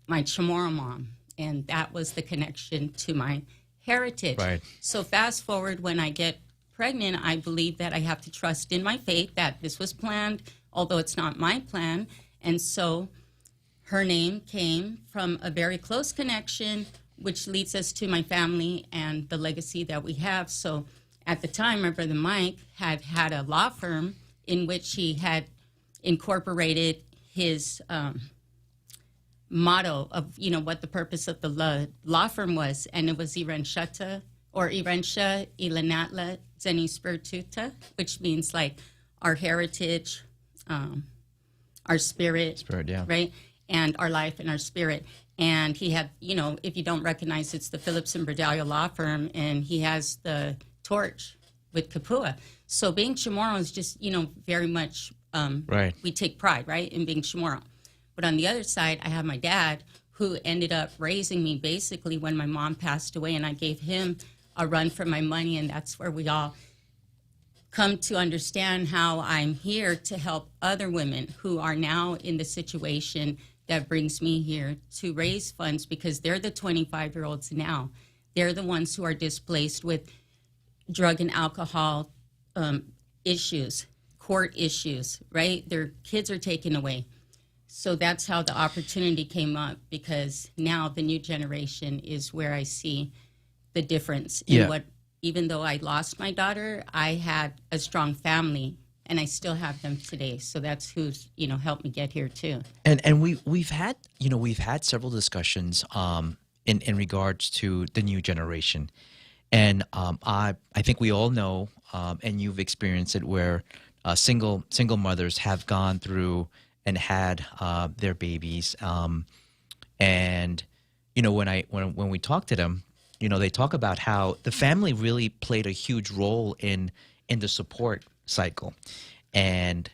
S15: my Chamorro mom. And that was the connection to my heritage.
S20: Right.
S15: So fast forward, when I get pregnant, I believe that I have to trust in my faith that this was planned, although it's not my plan. And so her name came from a very close connection, which leads us to my family and the legacy that we have. So at the time, my brother Mike had a law firm in which he had incorporated his motto of, what the purpose of the law firm was. And it was Irentia Ilanatla Zeni Spirituta, which means like our heritage, our spirit,
S20: yeah.
S15: right? And our life and our spirit. And he had, if you don't recognize, it's the Phillips and Berdalio law firm, and he has the torch with Kapua. So being Chamorro is just, very much,
S20: right.
S15: We take pride, right, in being Chamorro. But on the other side, I have my dad, who ended up raising me basically when my mom passed away, and I gave him a run for my money, and that's where we all come to understand how I'm here to help other women who are now in the situation that brings me here to raise funds, because they're the 25-year-olds now. They're the ones who are displaced with drug and alcohol issues, court issues, right? Their kids are taken away. So that's how the opportunity came up, because now the new generation is where I see the difference in what, even though I lost my daughter, I had a strong family and I still have them today. So that's who's, helped me get here too.
S20: And we've had several discussions in regards to the new generation. And I think we all know, and you've experienced it, where single mothers have gone through and had their babies. And when we talk to them, they talk about how the family really played a huge role in the support cycle. And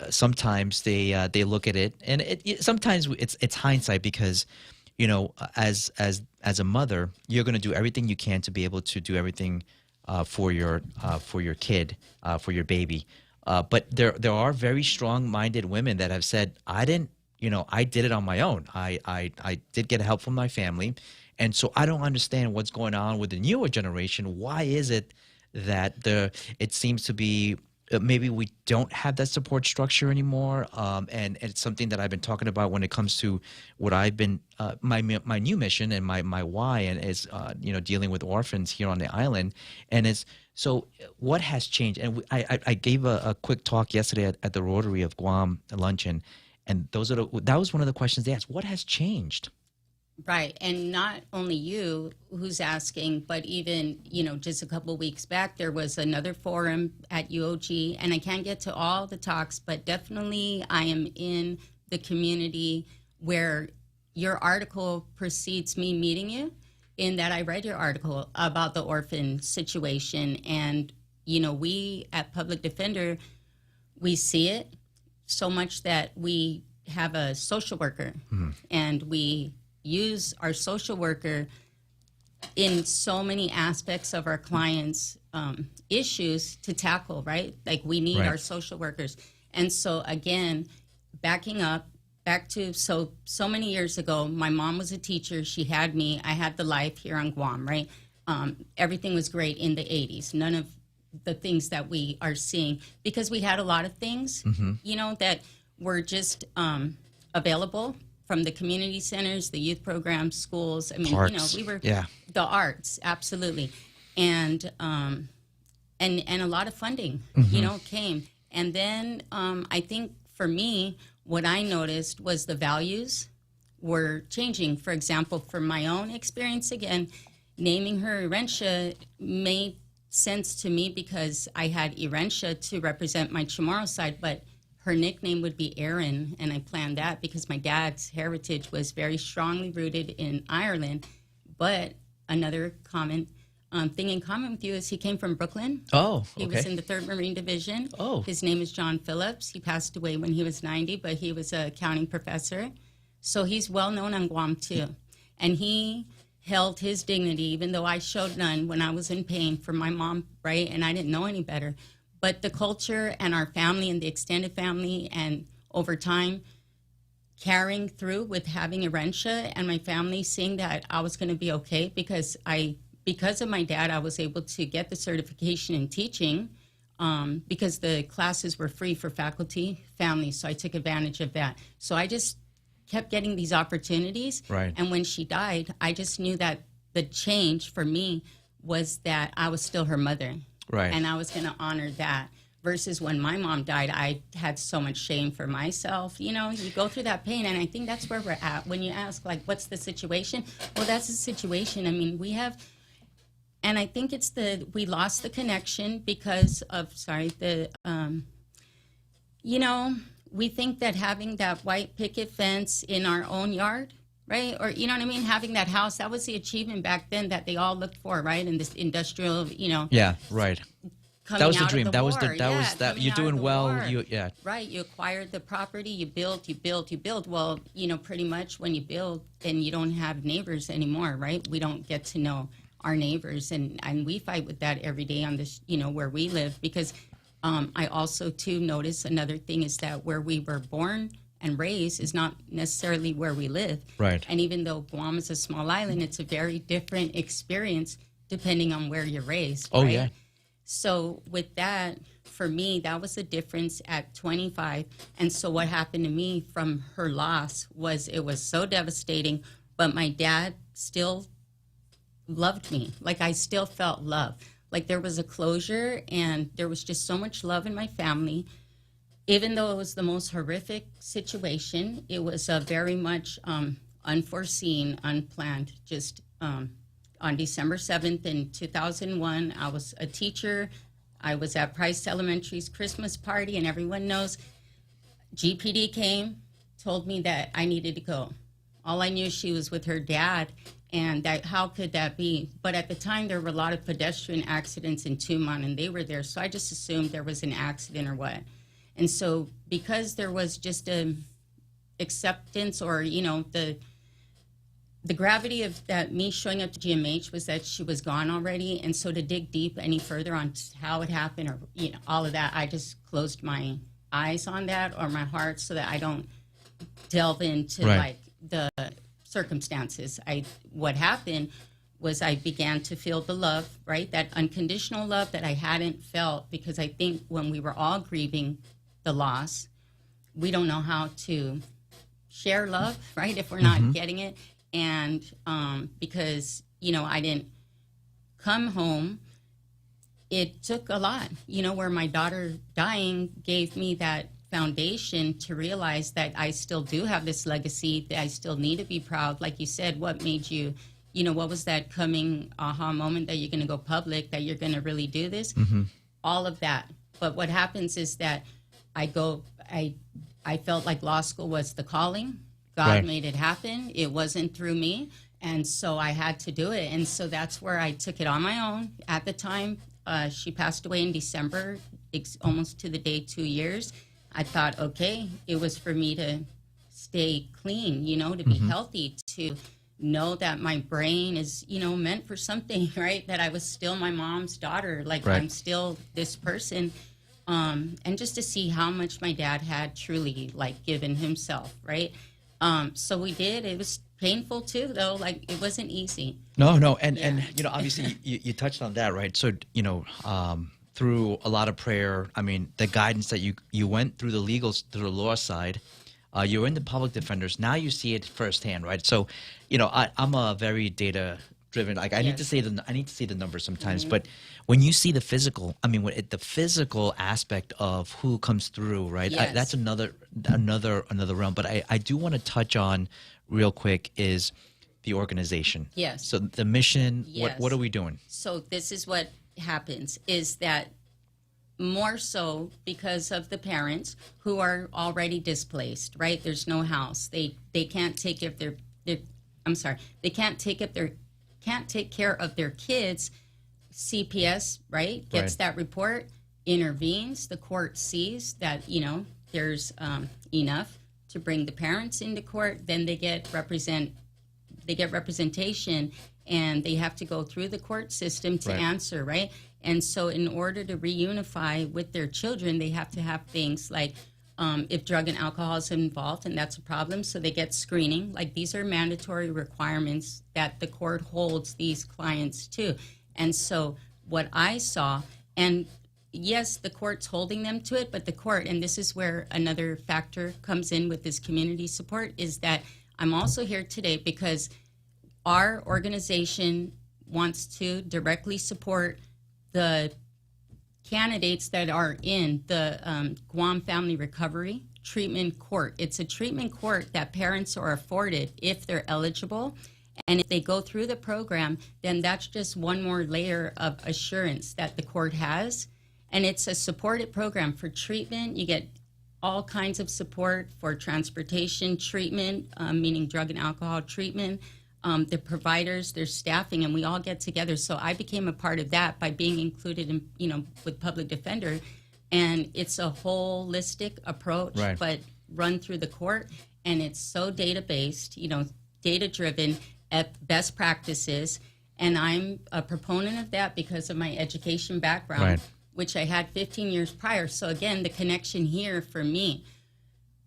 S20: sometimes they look at it, and sometimes it's hindsight, because as a mother, you're going to do everything you can to be able to do everything for your kid, for your baby. But there are very strong-minded women that have said, I did it on my own. I did get help from my family. And so I don't understand what's going on with the newer generation. Why is it that it seems to be maybe we don't have that support structure anymore? And it's something that I've been talking about when it comes to what I've been my new mission and my why, and is dealing with orphans here on the island. And it's so what has changed? And I gave a quick talk yesterday at the Rotary of Guam luncheon, and that was one of the questions they asked. What has changed?
S15: Right. And not only you who's asking, but even, just a couple of weeks back, there was another forum at UOG, and I can't get to all the talks, but definitely I am in the community where your article precedes me meeting you, in that I read your article about the orphan situation. And, we at Public Defender, we see it so much that we have a social worker, and we use our social worker in so many aspects of our clients' issues to tackle, right? Like we need our social workers. And so again, backing up, back to so many years ago, my mom was a teacher. She had me. I had the life here on Guam, right? Everything was great in the 80s. None of the things that we are seeing, because we had a lot of things, that were just available from the community centers, the youth programs, schools. I mean,
S20: Parks.
S15: We were the arts, absolutely, and a lot of funding, came. And then I think for me, what I noticed was the values were changing. For example, for my own experience, again, naming her Erentia made sense to me because I had Erentia to represent my Chamorro side, but her nickname would be Erin, and I planned that because my dad's heritage was very strongly rooted in Ireland. But another common thing in common with you is he came from Brooklyn.
S20: Oh,
S15: He was in the 3rd Marine Division.
S20: Oh.
S15: His name is John Phillips. He passed away when he was 90, but he was a accounting professor. So he's well known on Guam, too. And he held his dignity, even though I showed none when I was in pain for my mom, right? And I didn't know any better. But the culture and our family and the extended family, and over time, carrying through with having Erentia and my family, seeing that I was going to be okay, because of my dad, I was able to get the certification in teaching, because the classes were free for faculty, families, so I took advantage of that. So I just kept getting these opportunities.
S20: Right.
S15: And when she died, I just knew that the change for me was that I was still her mother.
S20: Right.
S15: And I was going to honor that. Versus when my mom died, I had so much shame for myself. You go through that pain, and I think that's where we're at. When you ask, like, what's the situation? Well, that's the situation. I mean, we have, and I think it's we lost the connection because of, we think that having that white picket fence in our own yard, right? Or, you know what I mean? Having that house, that was the achievement back then that they all looked for, right? In this industrial,
S20: Yeah, right. That was the dream. That was you're doing well.
S15: Right. You acquired the property, you built. Well, pretty much when you build, then you don't have neighbors anymore, right? We don't get to know our neighbors, and we fight with that every day on this, where we live, because I also, too, notice another thing is that where we were born and raised is not necessarily where we live.
S20: Right.
S15: And even though Guam is a small island, it's a very different experience depending on where you're raised.
S20: Oh,
S15: right?
S20: yeah.
S15: So with that, for me, that was the difference at 25. And so what happened to me from her loss was it was so devastating, but my dad still loved me. Like I still felt love. Like there was a closure and there was just so much love in my family. Even though it was the most horrific situation, it was a very much unforeseen, unplanned. Just on December 7th in 2001, I was a teacher. I was at Price Elementary's Christmas party, and everyone knows GPD came, told me that I needed to go. All I knew, she was with her dad, and that how could that be? But at the time, there were a lot of pedestrian accidents in Tumon, and they were there, so I just assumed there was an accident or what. And so because there was just a acceptance, or, you know, the gravity of that, me showing up to GMH, was that she was gone already. And so to dig deep any further on how it happened, or, you know, all of that, I just closed my eyes on that, or my heart, so that I don't delve into like the circumstances. What happened was I began to feel the love, right? That unconditional love that I hadn't felt, because I think when we were all grieving the loss, we don't know how to share love, right? If we're not getting it. And because, you know, I didn't come home, it took a lot, you know, where my daughter dying gave me that foundation to realize that I still do have this legacy, that I still need to be proud. Like you said, what made you, you know, what was that coming aha moment that you're going to go public, that you're going to really do this? All of that. But what happens is that I felt like law school was the calling. God made it happen. It wasn't through me. And so I had to do it. And so that's where I took it on my own. At the time, she passed away in December, almost to the day 2 years. I thought, okay, it was for me to stay clean, you know, to be healthy, to know that my brain is, you know, meant for something, right? That I was still my mom's daughter. Like I'm still this person. And just to see how much my dad had truly like given himself, right? So we did. It was painful too, though. Like it wasn't easy.
S20: No, and you know, obviously you touched on that, right? So you know, through a lot of prayer, I mean, the guidance that you went through through the law side, you're in the public defenders. Now you see it firsthand, right? So, you know, I'm a very data driven. Like I need to see the numbers sometimes, but when you see the physical, I mean, the physical aspect of who comes through, right? That's another realm. But I do want to touch on real quick is the organization.
S15: Yes.
S20: So the mission.
S15: Yes.
S20: What are we doing?
S15: So this is what happens: is that more so because of the parents who are already displaced, right? There's no house. They can't take care of they can't take care of their kids. CPS, right, gets that report, intervenes. The court sees that, you know, there's enough to bring the parents into court. Then they get representation, and they have to go through the court system to answer, right? And so in order to reunify with their children, they have to have things like if drug and alcohol is involved, and that's a problem, so they get screening. Like these are mandatory requirements that the court holds these clients to. And so what I saw, and yes, the court's holding them to it, but the court, and this is where another factor comes in with this community support, is that I'm also here today because our organization wants to directly support the candidates that are in the Guam Family Recovery Treatment Court. It's a treatment court that parents are afforded if they're eligible. And if they go through the program, then that's just one more layer of assurance that the court has. And it's a supported program for treatment. You get all kinds of support for transportation treatment, meaning drug and alcohol treatment. The providers, their staffing, and we all get together. So I became a part of that by being included in, you know, with public defender. And it's a holistic approach, but run through the court. And it's so data-based, you know, data-driven, at best practices. And I'm a proponent of that because of my education background, which I had 15 years prior. So again, the connection here for me,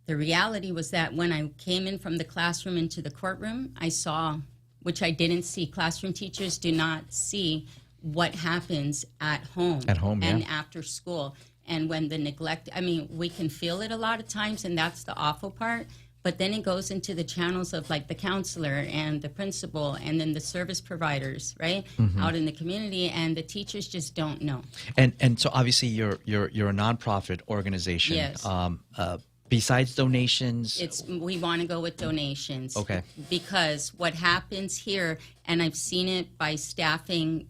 S15: the reality was that when I came in from the classroom into the courtroom, I saw, which I didn't see, classroom teachers do not see what happens at home.
S20: At home,
S15: and
S20: yeah.
S15: after school. And when the neglect, I mean, we can feel it a lot of times, and that's the awful part. But then it goes into the channels of like the counselor and the principal and then the service providers, right, out in the community, and the teachers just don't know.
S20: And so obviously you're a nonprofit organization.
S15: Yes.
S20: Besides donations,
S15: We want to go with donations.
S20: Okay.
S15: Because what happens here, and I've seen it by staffing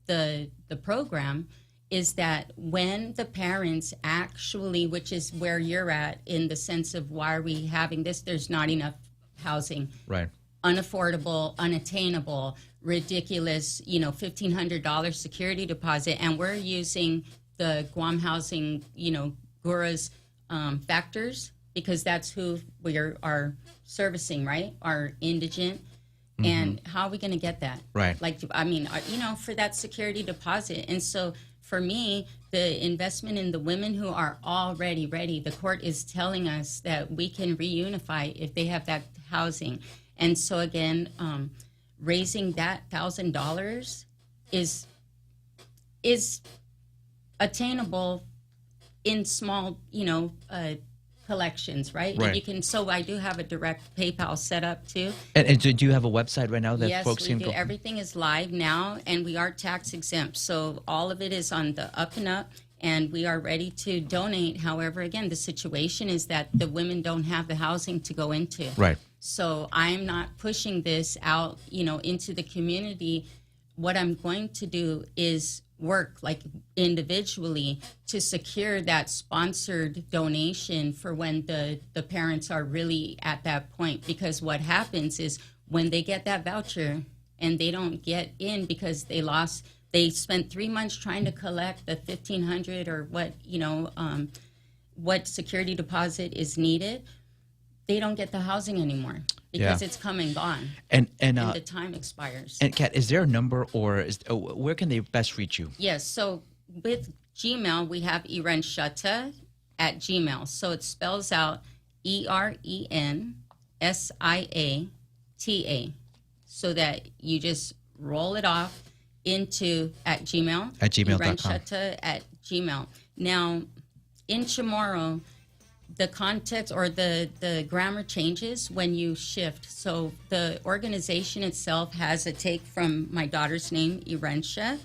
S15: the program, is that when the parents actually, which is where you're at in the sense of why are we having this, there's not enough housing.
S20: right?
S15: Unaffordable, unattainable, ridiculous, $1,500 security deposit. And we're using the Guam Housing, GURA's factors, because that's who we are servicing, right? Our indigent. And how are we going to get that?
S20: Right.
S15: Like, I mean, for that security deposit. And so for me, the investment in the women who are already ready, the court is telling us that we can reunify if they have that housing. And so again, raising that $1,000 is attainable in small, collections, right?
S20: Right.
S15: You can. So I do have a direct PayPal set up too.
S20: And do you have a website right now that
S15: Yes,
S20: folks
S15: we
S20: can
S15: do.
S20: go?
S15: Everything is live now, and we are tax exempt. So all of it is on the up and up, and we are ready to donate. However, again, the situation is that the women don't have the housing to go into.
S20: Right.
S15: So I'm not pushing this out, into the community. What I'm going to do is work like individually to secure that sponsored donation for when the parents are really at that point. Because what happens is when they get that voucher and they don't get in because they spent 3 months trying to collect the $1,500 or what security deposit is needed, they don't get the housing anymore because it's come and gone,
S20: and
S15: the time expires.
S20: And Kat, is there a number or where can they best reach you?
S15: Yes, so with Gmail, we have Irenshata at Gmail. So it spells out ERENSIATA, so that you just roll it off into at Gmail.
S20: At gmail.com.
S15: Irenshata at Gmail. Now, in Chamorro, the context or the grammar changes when you shift. So the organization itself has a take from my daughter's name, Irensha,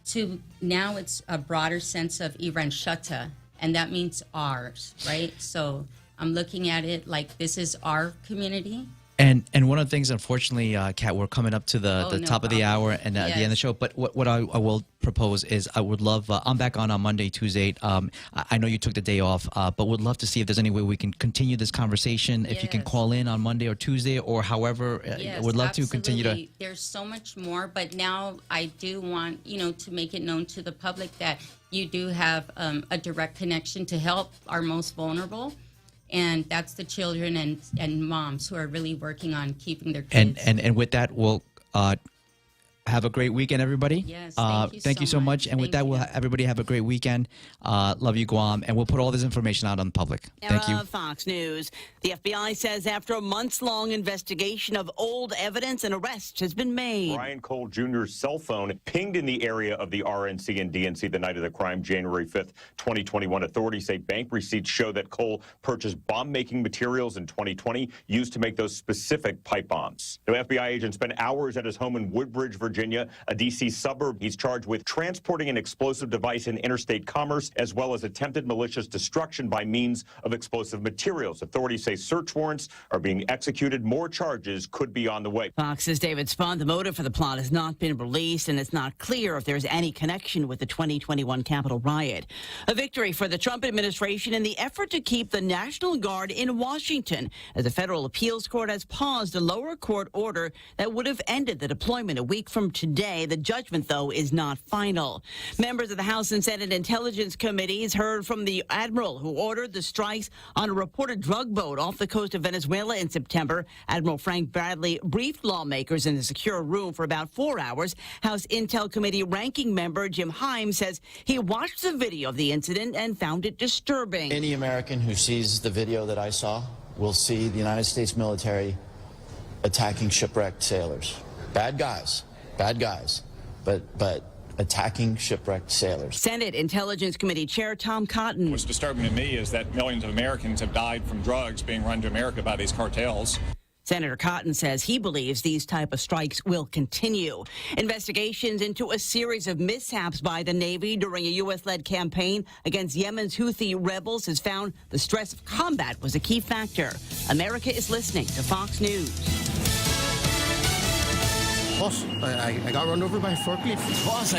S15: to now it's a broader sense of Irenshata, and that means ours, right? So I'm looking at it like this is our community.
S20: And one of the things, unfortunately, Kat, we're coming up to the
S15: no
S20: top of the hour and at the end of the show. But what I will propose is I would love, I'm back on Monday, Tuesday. I know you took the day off, but would love to see if there's any way we can continue this conversation. If you can call in on Monday or Tuesday or however, would love to continue to.
S15: There's so much more, but now I do want, to make it known to the public that you do have a direct connection to help our most vulnerable. And that's the children and moms who are really working on keeping their kids.
S20: And with that, we'll have a great weekend, everybody.
S15: Yes,
S20: thank you so much. And with that, everybody have a great weekend. Love you, Guam. And we'll put all this information out on the public. Thank you.
S16: Fox News. The FBI says after a months-long investigation of old evidence, an arrest has been made.
S17: Brian Cole Jr.'s cell phone pinged in the area of the RNC and DNC the night of the crime, January 5th, 2021. Authorities say bank receipts show that Cole purchased bomb-making materials in 2020 used to make those specific pipe bombs. The FBI agent spent hours at his home in Woodbridge, Virginia, a D.C. suburb. He's charged with transporting an explosive device in interstate commerce, as well as attempted malicious destruction by means of explosive materials. Authorities say search warrants are being executed. More charges could be on the way.
S16: Fox's David Spahn, the motive for the plot has not been released, and it's not clear if there's any connection with the 2021 Capitol riot. A victory for the Trump administration in the effort to keep the National Guard in Washington, as the federal appeals court has paused a lower court order that would have ended the deployment a week from today. The judgment, though, is not final. Members of the House and Senate Intelligence Committees heard from the admiral who ordered the strikes on a reported drug boat off the coast of Venezuela in September. Admiral Frank Bradley briefed lawmakers in a secure room for about 4 hours. House Intel Committee ranking member Jim Himes says he watched the video of the incident and found it disturbing.
S18: Any American who sees the video that I saw will see the United States military attacking shipwrecked sailors. Bad guys, but attacking shipwrecked sailors.
S16: Senate Intelligence Committee Chair Tom Cotton.
S3: What's disturbing to me is that millions of Americans have died from drugs being run to America by these cartels.
S16: Senator Cotton says he believes these type of strikes will continue. Investigations into a series of mishaps by the Navy during a U.S.-led campaign against Yemen's Houthi rebels has found the stress of combat was a key factor. America is listening to Fox News.
S10: Boss, I got run over by a forklift.
S14: Boss,